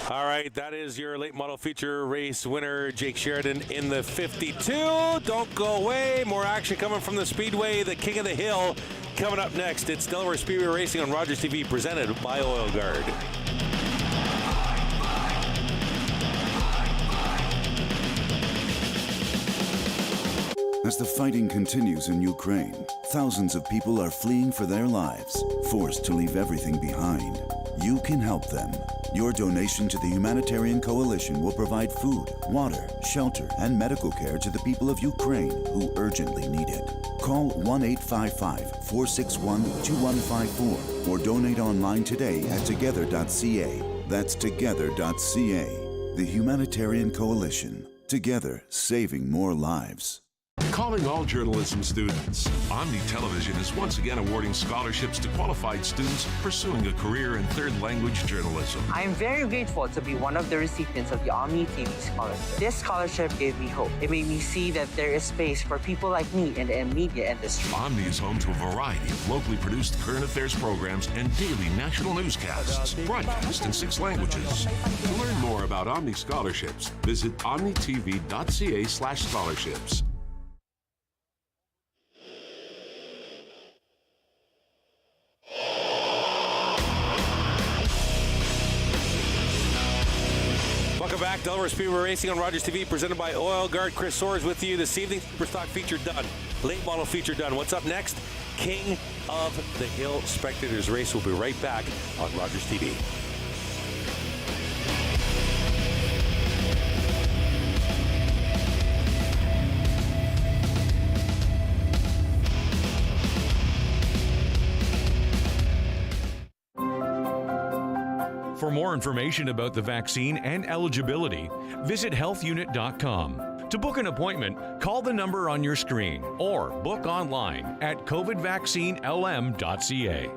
A: All right, that is your late model feature race winner, Jake Sheridan in the 52. Don't go away. More action coming from the Speedway, the King of the Hill. Coming up next, it's Delaware Speedway Racing on Rogers TV, presented by Oil Guard.
J: As the fighting continues in Ukraine, thousands of people are fleeing for their lives, forced to leave everything behind. You can help them. Your donation to the Humanitarian Coalition will provide food, water, shelter, and medical care to the people of Ukraine who urgently need it. Call 1-855-461-2154 or donate online today at together.ca. That's together.ca. The Humanitarian Coalition. Together, saving more lives.
Q: Calling all journalism students. Omni Television is once again awarding scholarships to qualified students pursuing a career in third language journalism.
K: I am very grateful to be one of the recipients of the Omni TV scholarship. This scholarship gave me hope. It made me see that there is space for people like me in the media industry.
Q: Omni is home to a variety of locally produced current affairs programs and daily national newscasts, broadcast in 6 languages. To learn more about Omni scholarships, visit omnitv.ca/scholarships.
A: Welcome back. Delaware Speedway Racing on Rogers TV, presented by Oil Guard. Chris Soares with you this evening. Superstock feature done. Late model feature done. What's up next? King of the Hill Spectators race. We'll be right back on Rogers TV.
M: For more information about the vaccine and eligibility, visit healthunit.com. To book an appointment, call the number on your screen or book online at covidvaccinelm.ca.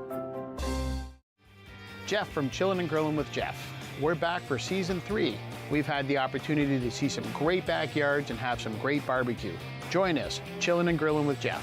V: Jeff from Chillin' and Grillin' with Jeff. We're back for Season 3. We've had the opportunity to see some great backyards and have some great barbecue. Join us, Chillin' and Grillin' with Jeff.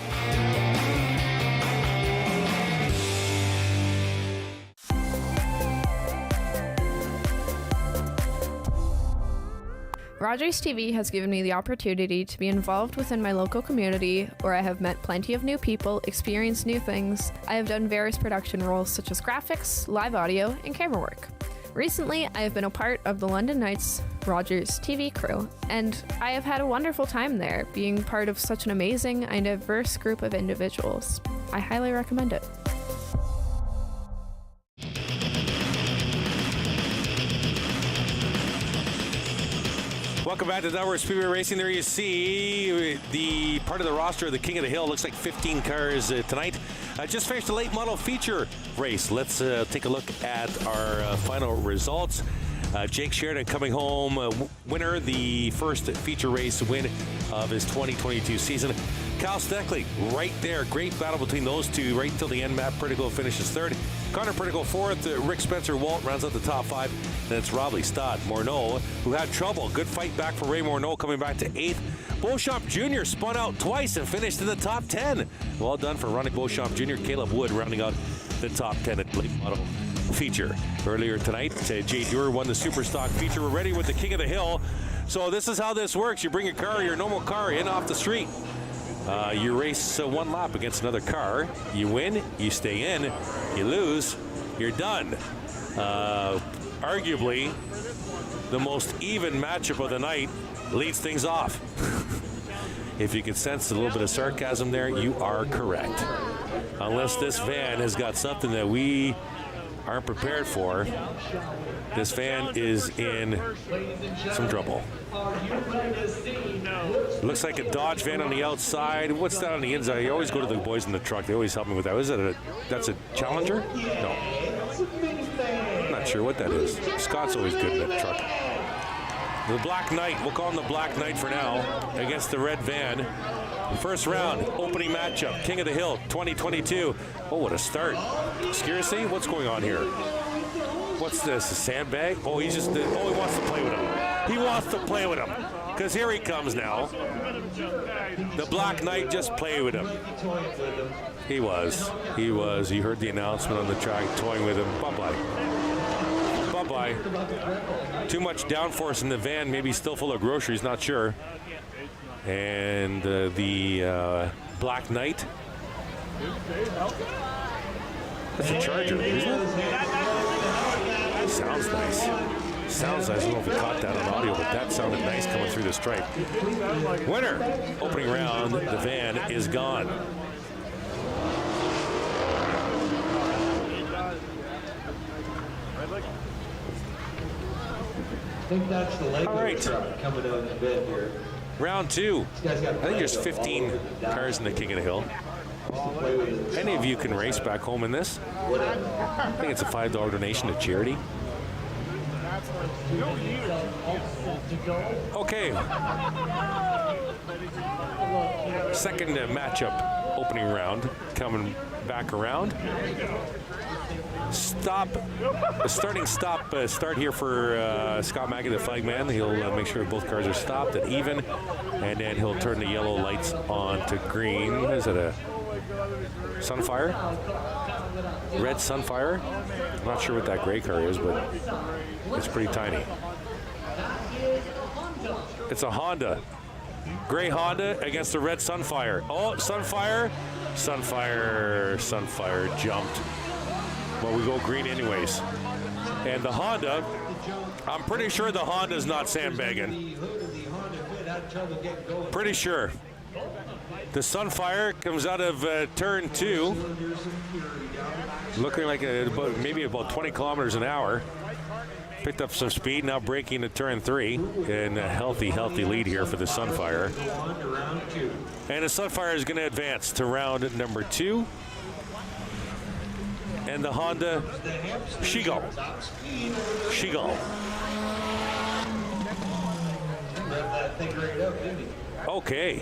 X: Rogers TV has given me the opportunity to be involved within my local community, where I have met plenty of new people, experienced new things. I have done various production roles such as graphics, live audio, and camera work. Recently, I have been a part of the London Knights Rogers TV crew, and I have had a wonderful time there, being part of such an amazing and diverse group of individuals. I highly recommend it.
A: Welcome back to Delaware Speedway Racing. There you see the part of the roster of the King of the Hill. Looks like 15 cars tonight. Just finished the late model feature race. Let's take a look at our final results. Jake Sheridan coming home winner, the first feature race win of his 2022 season. Kyle Steckley right there. Great battle between those two right until the end. Matt Perdigo finishes third. Connor Perdigo fourth. Rick Spencer Walt rounds out the top 5. Then it's Robley Stott Morneau, who had trouble. Good fight back for Ray Morneau, coming back to 8th. Beauchamp Jr. spun out twice and finished in the top 10. Well done for Ronnie Beauchamp Jr. Caleb Wood rounding out the top 10 at late model feature. Earlier tonight, Jay Dewar won the Superstock feature. We're ready with the King of the Hill. So this is how this works. You bring your car, your normal car, in off the street. You race one lap against another car. You win, you stay in. You lose, you're done. Arguably, the most even matchup of the night leads things off. If you can sense a little bit of sarcasm there, you are correct. unless this van has got something that we aren't prepared for, this van is in some trouble. Looks like a Dodge van on the outside. What's that on the inside? You always go to the boys in the truck. They always help me with that. Is it that's a Challenger? No. I'm not sure what that is. Scott's always good in that truck. The Black Knight, we'll call him the Black Knight for now, against the red van. First round, opening matchup, King of the Hill 2022. Oh, what a start. Seriously, what's going on here? What's this, a sandbag? Oh, he wants to play with him. He wants to play with him, because here he comes now. The Black Knight just played with him. He was. He heard the announcement on the track, toying with him. Bye-bye. Bye-bye. Too much downforce in the van, maybe still full of groceries, not sure. And the Black Knight. That's a Charger, isn't it? Sounds nice. Sounds nice. I don't know if we caught that on audio, but that sounded nice coming through the stripe. Winner. Opening round, the van is gone.
B: I think that's the Lego truck coming down the bed here.
A: Round two. I think there's 15 cars in the King of the Hill. Any of you can race back home in this? I think it's a $5 donation to charity. Okay. Second matchup, opening round, coming back around. Start here for Scott Mackey, the flag man. He'll make sure both cars are stopped at even, and then he'll turn the yellow lights on to green. Is it a Sunfire? Red Sunfire? I'm not sure what that gray car is, but it's pretty tiny. It's a Honda. Gray Honda against the red Sunfire. Oh, Sunfire jumped. Well, we go green anyways. And the Honda, I'm pretty sure the Honda's not sandbagging. Pretty sure. The Sunfire comes out of turn 2, looking like maybe about 20 kilometers an hour. Picked up some speed, now braking to turn 3, and a healthy lead here for the Sunfire. And the Sunfire is going to advance to round number 2. And the Honda, she go. Okay.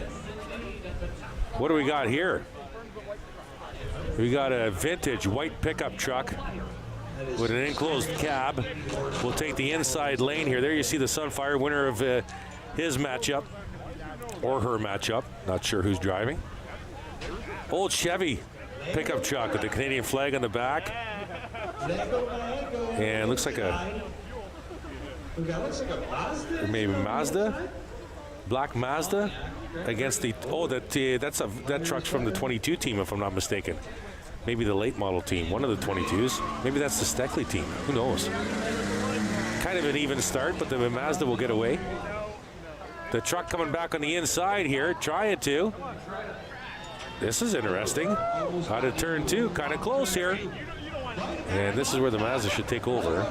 A: What do we got here? We got a vintage white pickup truck with an enclosed cab. We'll take the inside lane here. There you see the Sunfire, winner of his matchup, or her matchup. Not sure who's driving. Old Chevy pickup truck with the Canadian flag on the back. And looks like maybe Mazda? Black Mazda against the, that truck's from the 22 team, if I'm not mistaken. Maybe the late model team, one of the 22s. Maybe that's the Steckley team, who knows? Kind of an even start, but the Mazda will get away. The truck coming back on the inside here, trying to. This is interesting. Out of turn 2, kind of close here. And this is where the Mazda should take over,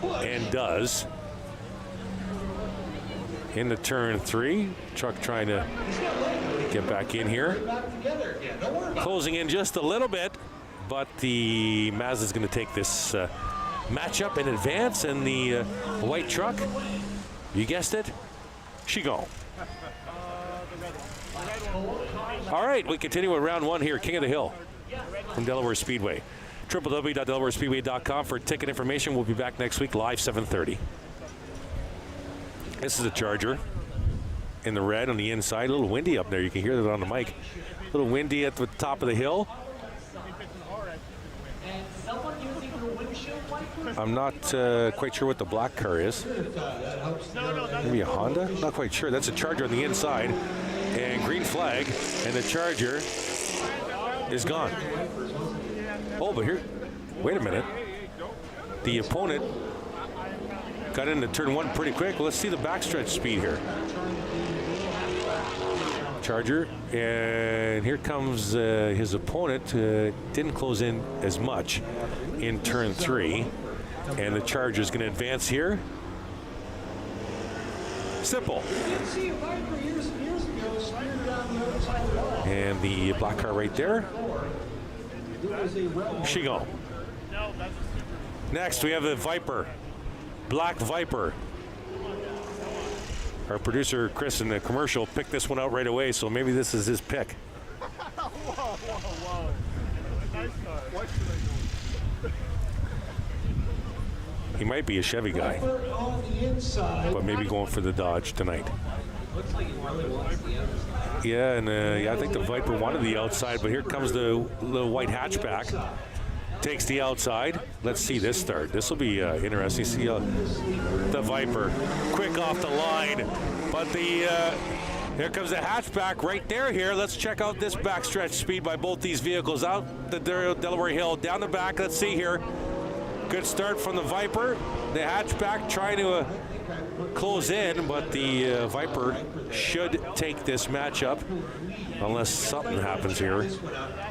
A: and does. Into turn 3, truck trying to get back in here. Closing in just a little bit, but the Mazda's going to take this matchup in advance, and the white truck, you guessed it, she go. All right, we continue with round 1 here, King of the Hill from Delaware Speedway. www.delawarespeedway.com for ticket information. We'll be back next week, live 7:30. This is a Charger in the red on the inside. A little windy up there. You can hear that on the mic. A little windy at the top of the hill. I'm not quite sure what the black car is. Maybe a Honda? Not quite sure. That's a Charger on the inside. And green flag. And the Charger is gone. Oh, but here, wait a minute. The opponent got into turn 1 pretty quick. Let's see the backstretch speed here. Charger, and here comes his opponent. Didn't close in as much in turn 3, and the Charger's going to advance here. Simple. And the black car right there. Chigon. Next, we have the Viper, Black Viper. Our producer, Chris, in the commercial picked this one out right away, so maybe this is his pick.
D: Whoa. Nice car.
A: He might be a Chevy guy, but maybe going for the Dodge tonight.
B: Looks like he really wants the outside.
A: Yeah, and I think the Viper wanted the outside, but here comes the little white hatchback. Takes the outside. Let's see this start. This will be interesting. See the Viper quick off the line, but here comes the hatchback right there. Here, let's check out this backstretch speed by both these vehicles. Out the Delaware Hill, down the back. Let's see here. Good start from the Viper. The hatchback trying to close in, but the Viper should take this matchup unless something happens here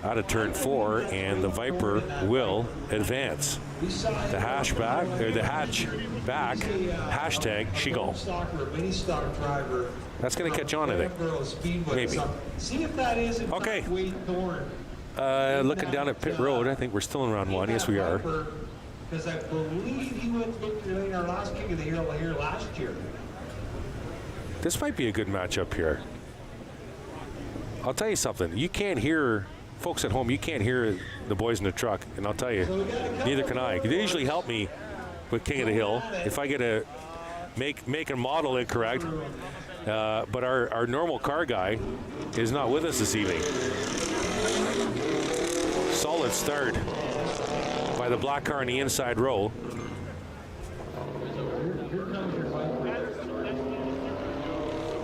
A: out of turn 4, and the Viper will advance. The hatchback, or the hatchback, hashtag Chigon. That's going to catch on, I think. Maybe. Okay. Looking down at pit road, I think we're still in round 1. Yes, we are.
B: Because I believe he went victory lane our last kick of the year here last year.
A: This might be a good matchup here. I'll tell you something. You can't hear, folks at home, you can't hear the boys in the truck. And I'll tell you, neither can I. They usually help me with King of the Hill if I get a make and model incorrect. But our normal car guy is not with us this evening. Solid start by the black car in the inside row.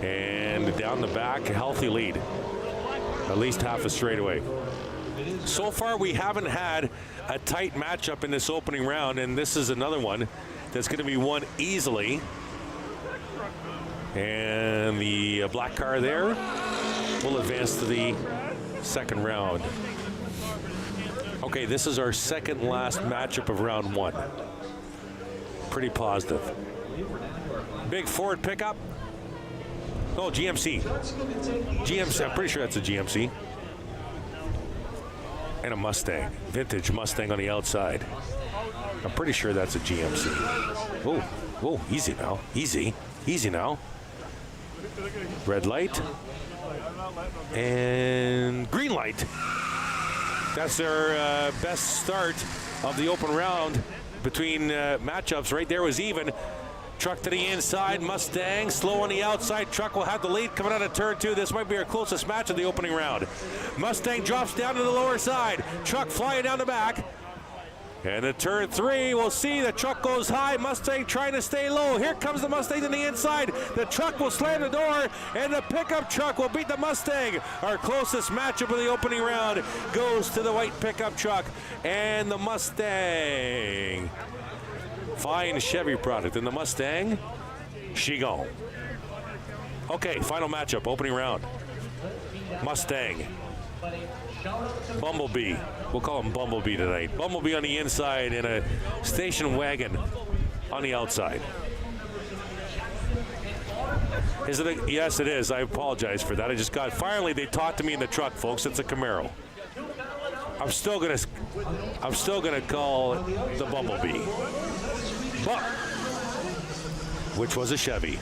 A: And down the back, a healthy lead. At least half a straightaway. So far, we haven't had a tight matchup in this opening round, and this is another one that's going to be won easily. And the black car there will advance to the second round. Okay, this is our second last matchup of round 1. Pretty positive. Big Ford pickup. Oh, GMC. GMC, I'm pretty sure that's a GMC. And a Mustang. Vintage Mustang on the outside. I'm pretty sure that's a GMC. Oh, whoa, easy now. Easy now. Red light. And green light. That's their best start of the open round between matchups. Right there was even. Truck to the inside, Mustang slow on the outside. Truck will have the lead coming out of turn 2. This might be our closest match of the opening round. Mustang drops down to the lower side. Truck flying down the back. And in turn 3, we'll see the truck goes high. Mustang trying to stay low. Here comes the Mustang to the inside. The truck will slam the door, and the pickup truck will beat the Mustang. Our closest matchup of the opening round goes to the white pickup truck and the Mustang. Fine Chevy product. And the Mustang, Chigon. Okay, final matchup, opening round. Mustang. Bumblebee. We'll call him Bumblebee tonight. Bumblebee on the inside and a station wagon on the outside. Is it a, yes, it is. I apologize for that. I just got, finally they talked to me in the truck, folks. It's a Camaro. I'm still gonna call the Bumblebee. But, which was a Chevy.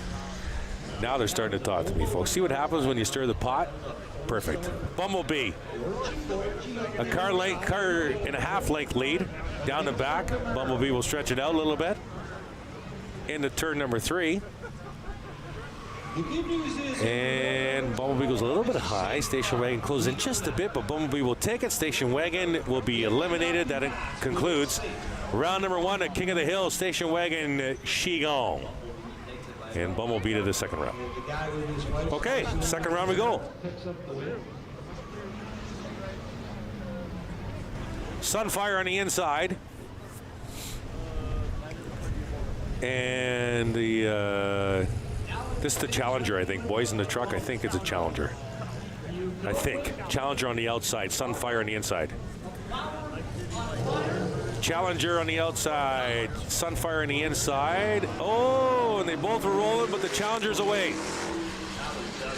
A: Now they're starting to talk to me, folks. See what happens when you stir the pot? Perfect. Bumblebee. A car and a half length lead down the back. Bumblebee will stretch it out a little bit. Into turn number 3. And Bumblebee goes a little bit high. Station wagon closes in just a bit, but Bumblebee will take it. Station wagon will be eliminated. That concludes round number 1 at King of the Hill. Station wagon Chigon. And Bumblebee to the second round. Okay, second round we go. Sunfire on the inside. And the this is the Challenger, I think. Boys in the truck, I think it's a Challenger. I think. Challenger on the outside, Sunfire on the inside. Challenger on the outside, Sunfire on the inside. Oh, and they both were rolling, but the Challenger's away.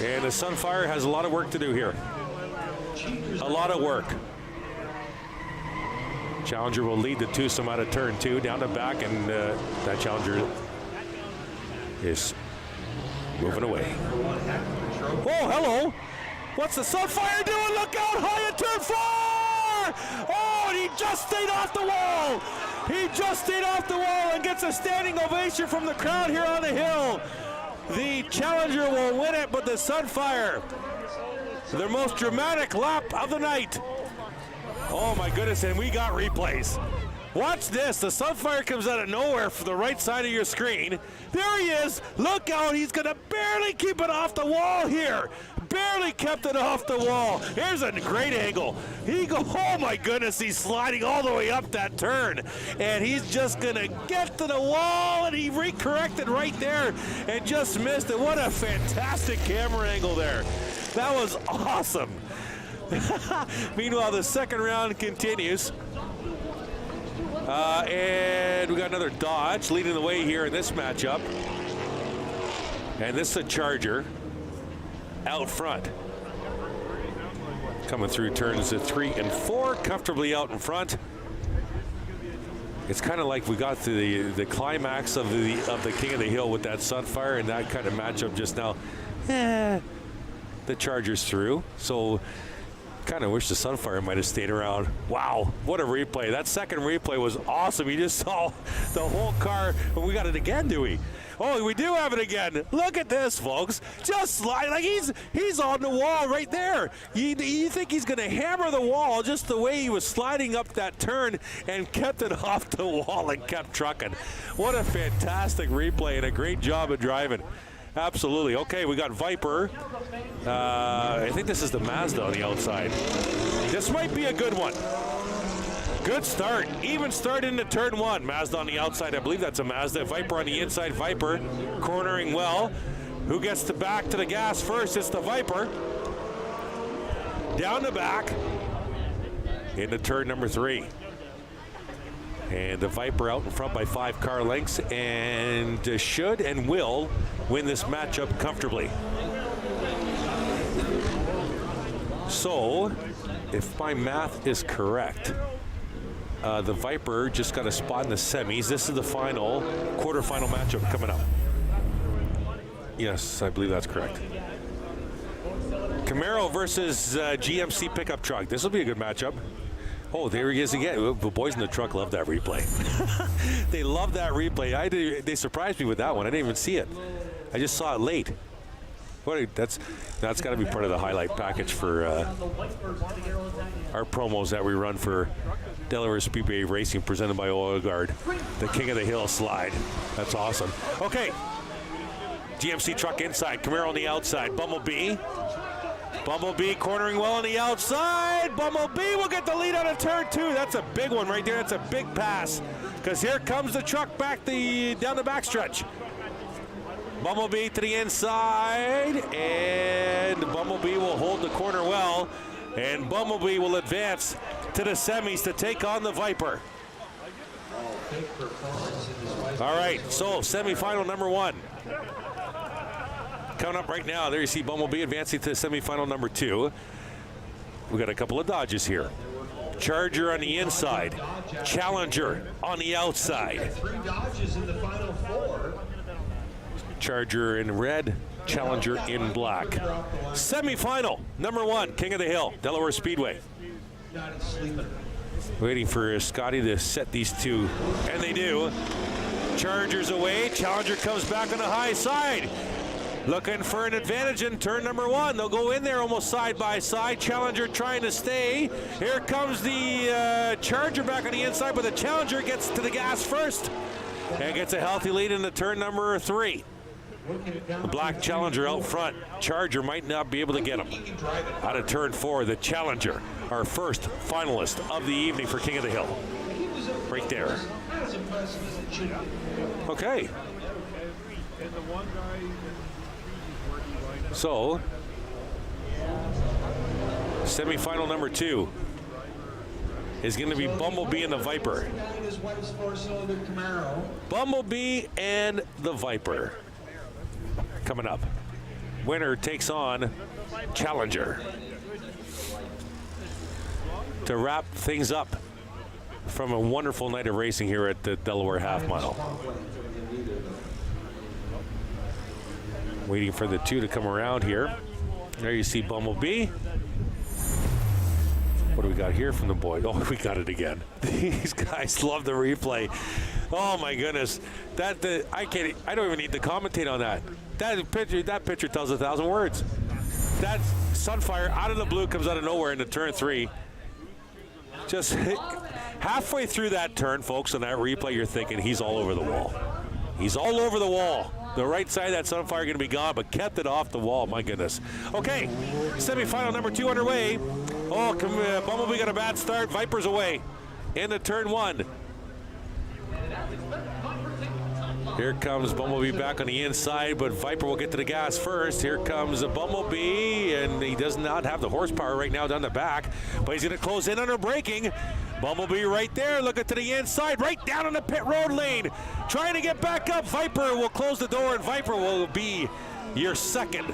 A: And the Sunfire has a lot of work to do here. A lot of work. Challenger will lead the twosome out of turn 2, down the back, and that Challenger is moving away. Oh, hello. What's the Sunfire doing? Look out, high at turn 4! Oh, and he just stayed off the wall. He just stayed off the wall and gets a standing ovation from the crowd here on the hill. The Challenger will win it, but the Sunfire, their most dramatic lap of the night. Oh my goodness, and we got replays. Watch this, the Sunfire comes out of nowhere from the right side of your screen. There he is, look out, he's gonna barely keep it off the wall here. Barely kept it off the wall. Here's a great angle. Oh my goodness, he's sliding all the way up that turn. And he's just gonna get to the wall, and he recorrected right there and just missed it. What a fantastic camera angle there. That was awesome. Meanwhile, the second round continues. And we got another Dodge leading the way here in this matchup. And this is a Charger out front. Coming through turns 3 and 4, comfortably out in front. It's kind of like we got to the climax of the King of the Hill with that Sunfire and that kind of matchup just now. The Charger's through, so kind of wish the Sunfire might have stayed around. Wow, what a replay. That second replay was awesome. You just saw the whole car. We got it again, do we? Oh, we do have it again. Look at this, folks. Just slide, like he's on the wall right there. You think he's gonna hammer the wall just the way he was sliding up that turn and kept it off the wall and kept trucking. What a fantastic replay and a great job of driving. Absolutely. Okay, we got Viper. I think this is the Mazda on the outside. This might be a good one. Good start. Even start into turn 1. Mazda on the outside. I believe that's a Mazda. Viper on the inside. Viper cornering well. Who gets the back to the gas first? It's the Viper. Down the back. Into turn number 3. And the Viper out in front by 5 car lengths and should and will win this matchup comfortably. So, if my math is correct, the Viper just got a spot in the semis. This is the final quarterfinal matchup coming up. Yes, I believe that's correct. Camaro versus GMC pickup truck. This will be a good matchup. Oh, there he is again. The boys in the truck love that replay. They love that replay. They surprised me with that one. I didn't even see it. I just saw it late. That's got to be part of the highlight package for our promos that we run for Delaware Speedway Racing, presented by Oil Guard. The King of the Hill slide. That's awesome. Okay. GMC truck inside. Camaro on the outside. Bumblebee cornering well on the outside. Bumblebee will get the lead out of turn 2. That's a big one right there. That's a big pass. Because here comes the truck back down the backstretch. Bumblebee to the inside. And Bumblebee will hold the corner well. And Bumblebee will advance to the semis to take on the Viper. All right, so semifinal number 1. Coming up right now, there you see Bumblebee advancing to semifinal number 2. We got a couple of Dodges here. Charger on the inside, Challenger on the outside.
B: 3 Dodges in the final 4.
A: Charger in red, Challenger in black. Semifinal number 1, King of the Hill, Delaware Speedway. Waiting for Scotty to set these two, and they do. Charger's away, Challenger comes back on the high side. Looking for an advantage in turn number 1. They'll go in there almost side by side. Challenger trying to stay. Here comes the Charger back on the inside, but the Challenger gets to the gas first and gets a healthy lead into turn number 3. The black Challenger out front. Charger might not be able to get him. Out of turn 4, the Challenger, our first finalist of the evening for King of the Hill. Right there. Okay. So, Semi-final number 2 is going to be Bumblebee and the Viper. Bumblebee and the Viper. Coming up. Winner takes on Challenger. To wrap things up from a wonderful night of racing here at the Delaware Half Mile. Waiting for the 2 to come around here. There you see Bumblebee. What do we got here from the boys? Oh, we got it again. These guys love the replay. Oh my goodness. I don't even need to commentate on that. That picture tells 1,000 words. That Sunfire out of the blue comes out of nowhere into turn 3. Just halfway through that turn, folks, on that replay, you're thinking he's all over the wall. He's all over the wall. The right side of that Sunfire going to be gone, but kept it off the wall. My goodness. Okay, semi-final number 2 underway. Oh, Bumblebee got a bad start. Viper's away into turn 1. Here comes Bumblebee back on the inside, but Viper will get to the gas first. Here comes a Bumblebee, and he does not have the horsepower right now down the back, but he's going to close in under braking. Bumblebee right there, looking to the inside, right down on the pit road lane, trying to get back up. Viper will close the door, and Viper will be your second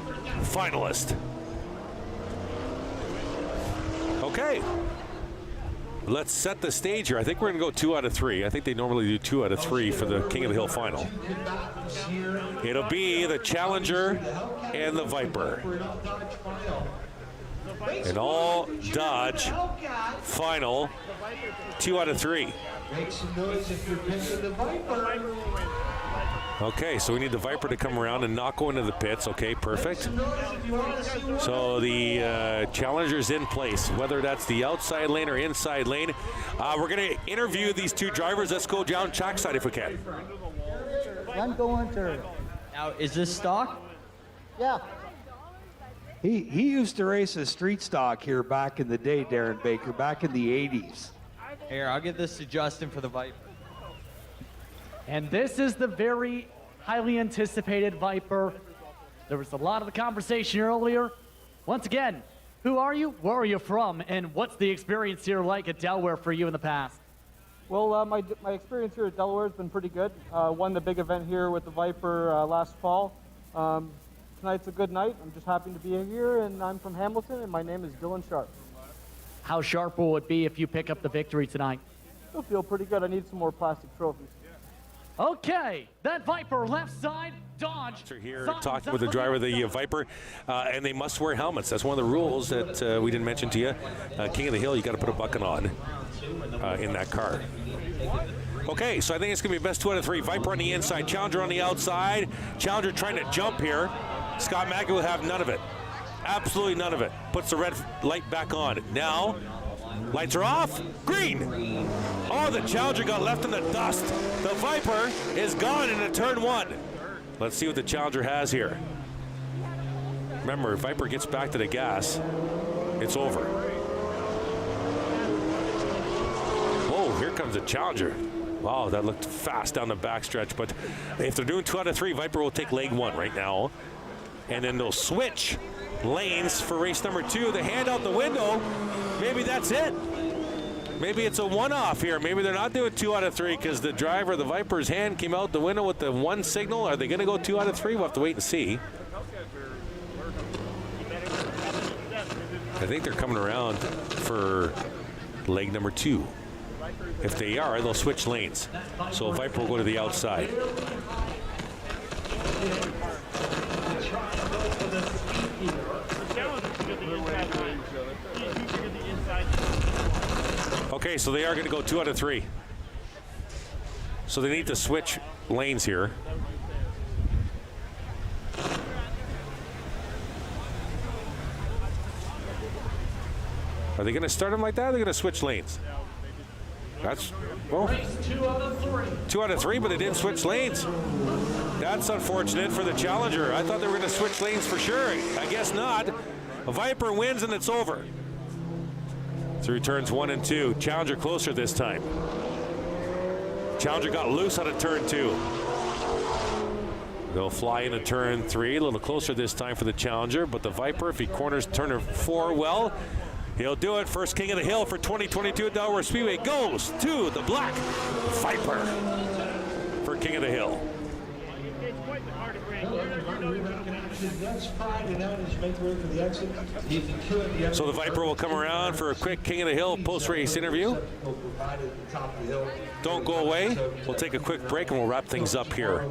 A: finalist. Okay. Let's set the stage here. I think we're going to go 2 out of 3. I think they normally do 2 out of 3 for the King of the Hill final. It'll be the Challenger and the Viper. An all Dodge final, 2 out of 3.
B: Make some noise if you're picking the Viper.
A: Okay, so we need the Viper to come around and not go into the pits. Okay, perfect. So the Challenger's in place, whether that's the outside lane or inside lane. We're going to interview these 2 drivers. Let's go down trackside if we can.
I: Now, is this stock?
B: Yeah.
E: He used to race a street stock here back in the day, Darren Baker, back in the 80s.
I: Here, I'll give this to Justin for the Viper.
L: And this is the very highly anticipated Viper. There was a lot of the conversation earlier. Once again, who are you, where are you from, and what's the experience here like at Delaware for you in the past?
N: Well, my experience here at Delaware has been pretty good. Won the big event here with the Viper last fall. Tonight's a good night. I'm just happy to be here, and I'm from Hamilton, and my name is Dylan Sharp.
L: How sharp will it be if you pick up the victory tonight?
N: It'll feel pretty good. I need some more plastic trophies.
L: Okay, that Viper left side, Dodge.
A: Here talking with the driver of the Viper, and they must wear helmets. That's one of the rules that we didn't mention to you. King of the Hill, you got to put a bucket on in that car. Okay, so I think it's going to be best 2 out of 3. Viper on the inside, Challenger on the outside. Challenger trying to jump here. Scott Mackey will have none of it. Absolutely none of it. Puts the red light back on. Now, lights are off. Green. Oh, the Challenger got left in the dust. The Viper is gone into turn 1. Let's see what the Challenger has here. Remember, if Viper gets back to the gas, it's over. Oh, here comes the Challenger. Wow, that looked fast down the backstretch. But if they're doing 2 out of 3, Viper will take leg 1 right now. And then they'll switch lanes for race number 2. The hand out the window. Maybe that's it. Maybe it's a one-off here. Maybe they're not doing 2 out of 3 because the driver, the Viper's hand came out the window with the 1 signal. Are they going to go 2 out of 3? We'll have to wait and see. I think they're coming around for leg number 2. If they are, they'll switch lanes. So Viper will go to the outside. Okay, so they are going to go 2 out of 3. So they need to switch lanes here. Are they going to start them like that? Or are they going to switch lanes? That's, well, 2 out of 3, but they didn't switch lanes. That's unfortunate for the Challenger. I thought they were going to switch lanes for sure. I guess not. A Viper wins and it's over. Through turns 1 and 2. Challenger closer this time. Challenger got loose out of turn 2. They'll fly into turn 3. A little closer this time for the Challenger, but the Viper, if he corners turn 4 well, He'll do it. First King of the Hill for 2022 at Delaware Speedway goes to the Black Viper for King of the Hill. So the Viper will come around for a quick King of the Hill post-race interview. Don't go away. We'll take a quick break and we'll wrap things up here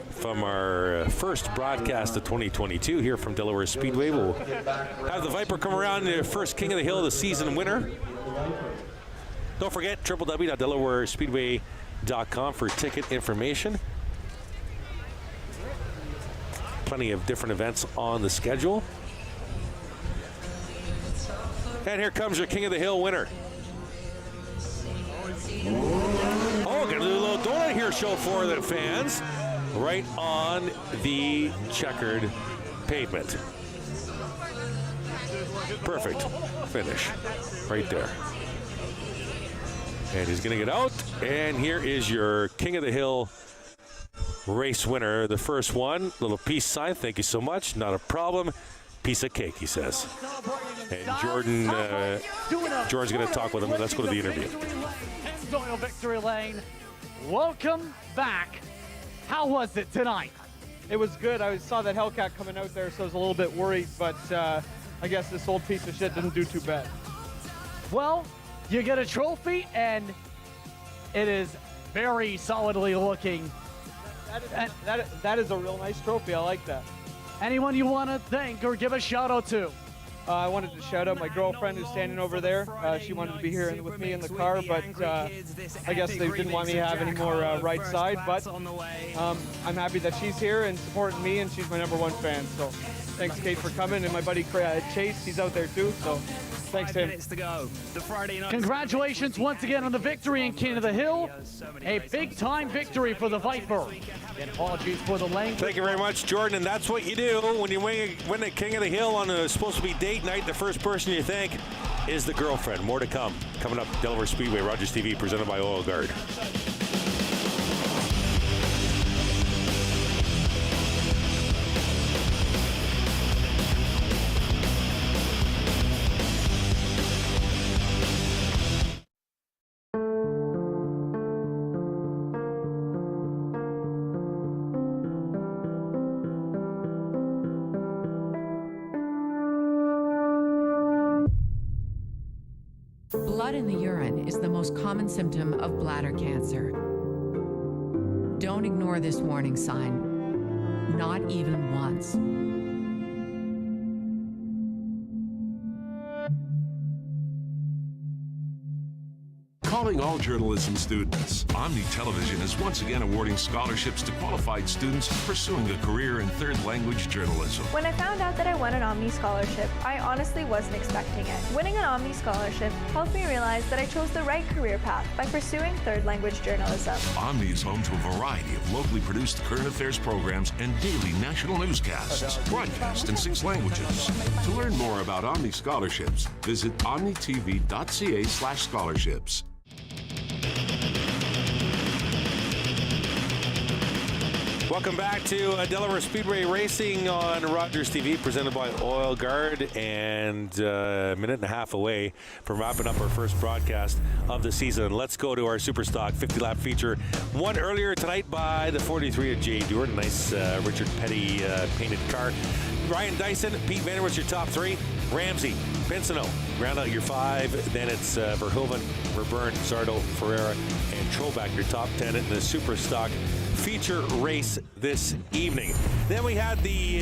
A: from our first broadcast of 2022 here from Delaware Speedway. We'll have the Viper come around, the first King of the Hill, the season winner. Don't forget www.delawarespeedway.com for ticket information. Plenty of different events on the schedule. And here comes your King of the Hill winner. Oh, gonna do a little donut here show for the fans. Right on the checkered pavement. Perfect finish right there. And he's gonna get out. And here is your King of the Hill race winner, the first one. Little peace sign, thank you so much. Not a problem. Piece of cake, he says. And Jordan's going to talk with him. Let's go to the interview.
L: Doyle Victory Lane, welcome back. How was it tonight?
N: It was good. I saw that Hellcat coming out there, so I was a little bit worried, but I guess this old piece of shit didn't do too bad.
L: Well, you get a trophy, and it is very solidly looking.
N: That is a real nice trophy. I like that.
L: Anyone you want to thank or give a shout out to?
N: I wanted to shout out my girlfriend who's standing over there. She wanted to be here with me in the car, but I guess they didn't want me to have any more right side. But I'm happy that she's here and supporting me, and she's my #1 fan. So thanks, Kate, for coming. And my buddy Chase, he's out there too. So thanks to him.
L: Congratulations once again on the victory in King of the Hill. A big-time victory for the Viper. And apologies for the language.
A: Thank you very much, Jordan. And that's what you do when you win a King of the Hill on a supposed to be date night. The first person you thank is the girlfriend. More to come. Coming up, Delaware Speedway, Rogers TV, presented by Oil Guard.
F: Blood in the urine is the most common symptom of bladder cancer. Don't ignore this warning sign, not even once.
Q: Calling all journalism students, Omni Television is once again awarding scholarships to qualified students pursuing a career in third language journalism.
H: When I found out that I won an Omni scholarship, I honestly wasn't expecting it. Winning an Omni scholarship helped me realize that I chose the right career path by pursuing third language journalism.
Q: Omni is home to a variety of locally produced current affairs programs and daily national newscasts, broadcast in 6 languages. To learn more about Omni scholarships, visit omnitv.ca/scholarships.
A: Welcome back to Delaware Speedway Racing on Rogers TV, presented by Oil Guard, and a minute and a half away from wrapping up our first broadcast of the season. Let's go to our Superstock 50-lap feature, won earlier tonight by the 43 of Jay Dewar. Nice Richard Petty painted car. Ryan Dyson, Pete Vander, what's your top 3? Ramsey, Pinsino, round out your 5. Then it's Verhoeven, Verburn, Zardo, Ferreira, and Troback, your top 10 in the Superstock feature race this evening. Then we had the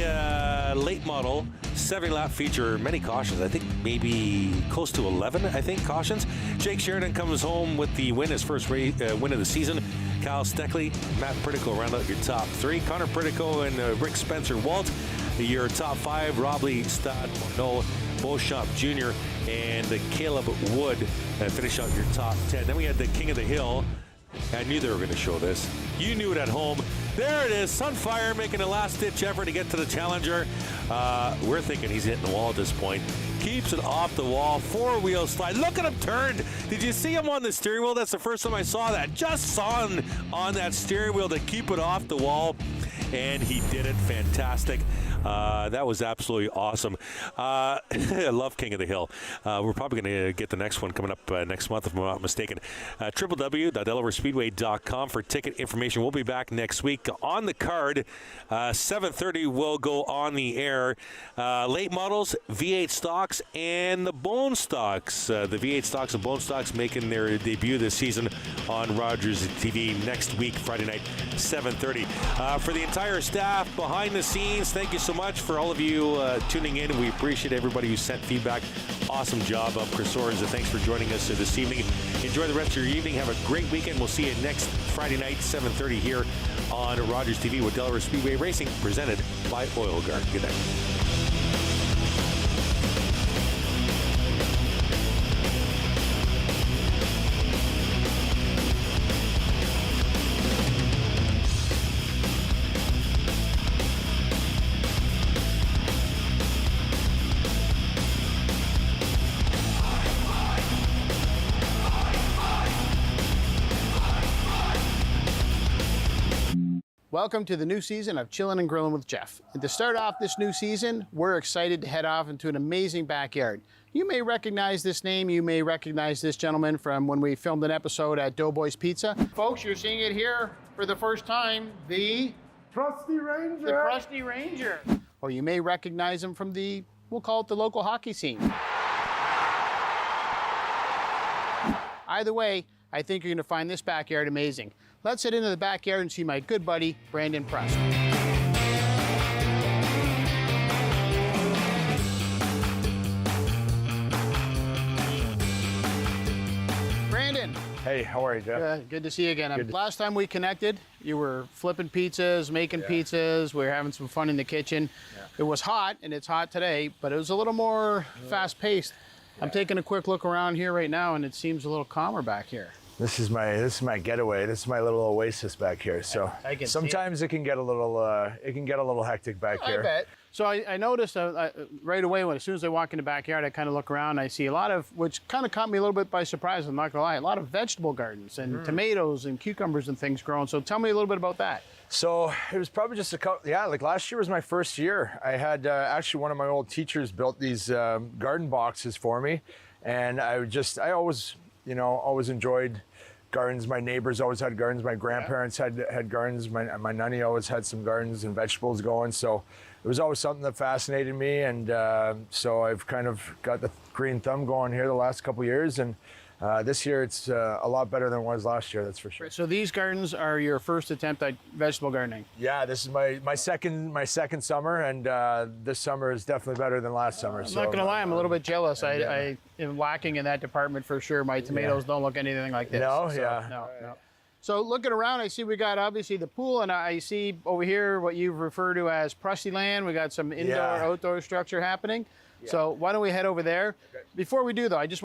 A: late model 70-lap feature, many cautions. I think maybe close to 11, cautions. Jake Sheridan comes home with the win, his first win of the season. Kyle Steckley, Matt Pritico round out your top 3. Connor Pritico and Rick Spencer Walt, your top 5. Rob Lee, Stad, Morneau, Beauchamp Jr., and Caleb Wood finish out your top 10. Then we had the King of the Hill. I knew they were going to show this. You knew it at home. There it is. Sunfire making a last-ditch effort to get to the Challenger. We're thinking he's hitting the wall at this point. Keeps it off the wall. 4-wheel slide. Look at him turn. Did you see him on the steering wheel? That's the first time I saw that. Just saw him on that steering wheel to keep it off the wall. and he did it. Fantastic. That was absolutely awesome. I love King of the Hill. We're probably going to get the next one coming up next month, if I'm not mistaken. www.delawarespeedway.com for ticket information. We'll be back next week. On the card, 7:30 will go on the air. Late models, V8 stocks, and the bone stocks. The V8 stocks and bone stocks making their debut this season on Rogers TV next week, Friday night, 7:30. For the entire staff behind the scenes, thank you so much for all of you tuning in. We appreciate everybody who sent feedback. Awesome job, Chris Sorensen. Thanks for joining us this evening. Enjoy the rest of your evening. Have a great weekend. We'll see you next Friday night, 7:30 here on Rogers TV with Delaware Speedway Racing, presented by Oil Guard. Good night.
V: Welcome to the new season of Chillin' and Grillin' with Jeff. And to start off this new season, we're excited to head off into an amazing backyard. You may recognize this name, you may recognize this gentleman from when we filmed an episode at Doughboys Pizza. Folks, you're seeing it here for the first time, the
D: Trusty Ranger.
V: The Trusty Ranger. Or you may recognize him from the, we'll call it the local hockey scene. Either way, I think you're gonna find this backyard amazing. Let's head into the backyard and see my good buddy, Brandon Press. Brandon.
G: Hey, how are you, Jeff?
V: Good to see you again. Last time we connected, you were flipping pizzas, making pizzas. We were having some fun in the kitchen. It was hot, and it's hot today, but it was a little more fast-paced. I'm taking a quick look around here right now, and it seems a little calmer back here.
G: This is my getaway. This is my little oasis back here. So
V: I can
G: sometimes it can get a little hectic back here.
V: I bet. So I noticed right away as soon as I walk in the backyard, I kind of look around. I see a lot of, which kind of caught me a little bit by surprise. I'm not gonna lie, a lot of vegetable gardens and tomatoes and cucumbers and things growing. So tell me a little bit about that.
G: So it was probably just a couple. Yeah, like last year was my first year. I had actually one of my old teachers built these garden boxes for me, and I always enjoyed gardens. My neighbors always had gardens. My grandparents had gardens. My nanny always had some gardens and vegetables going. So it was always something that fascinated me. And so I've kind of got the green thumb going here the last couple of years. And this year it's a lot better than it was last year, that's for sure.
V: So these gardens are your first attempt at vegetable gardening?
G: Yeah, this is my second summer, and this summer is definitely better than last summer.
V: I'm not gonna lie, I'm a little bit jealous. I am lacking in that department for sure. My tomatoes don't look anything like this.
G: No,
V: No. So looking around, I see we got obviously the pool, and I see over here what you refer to as Prusty Land. We got some indoor-outdoor structure happening. So why don't we head over there? Before we do though, I just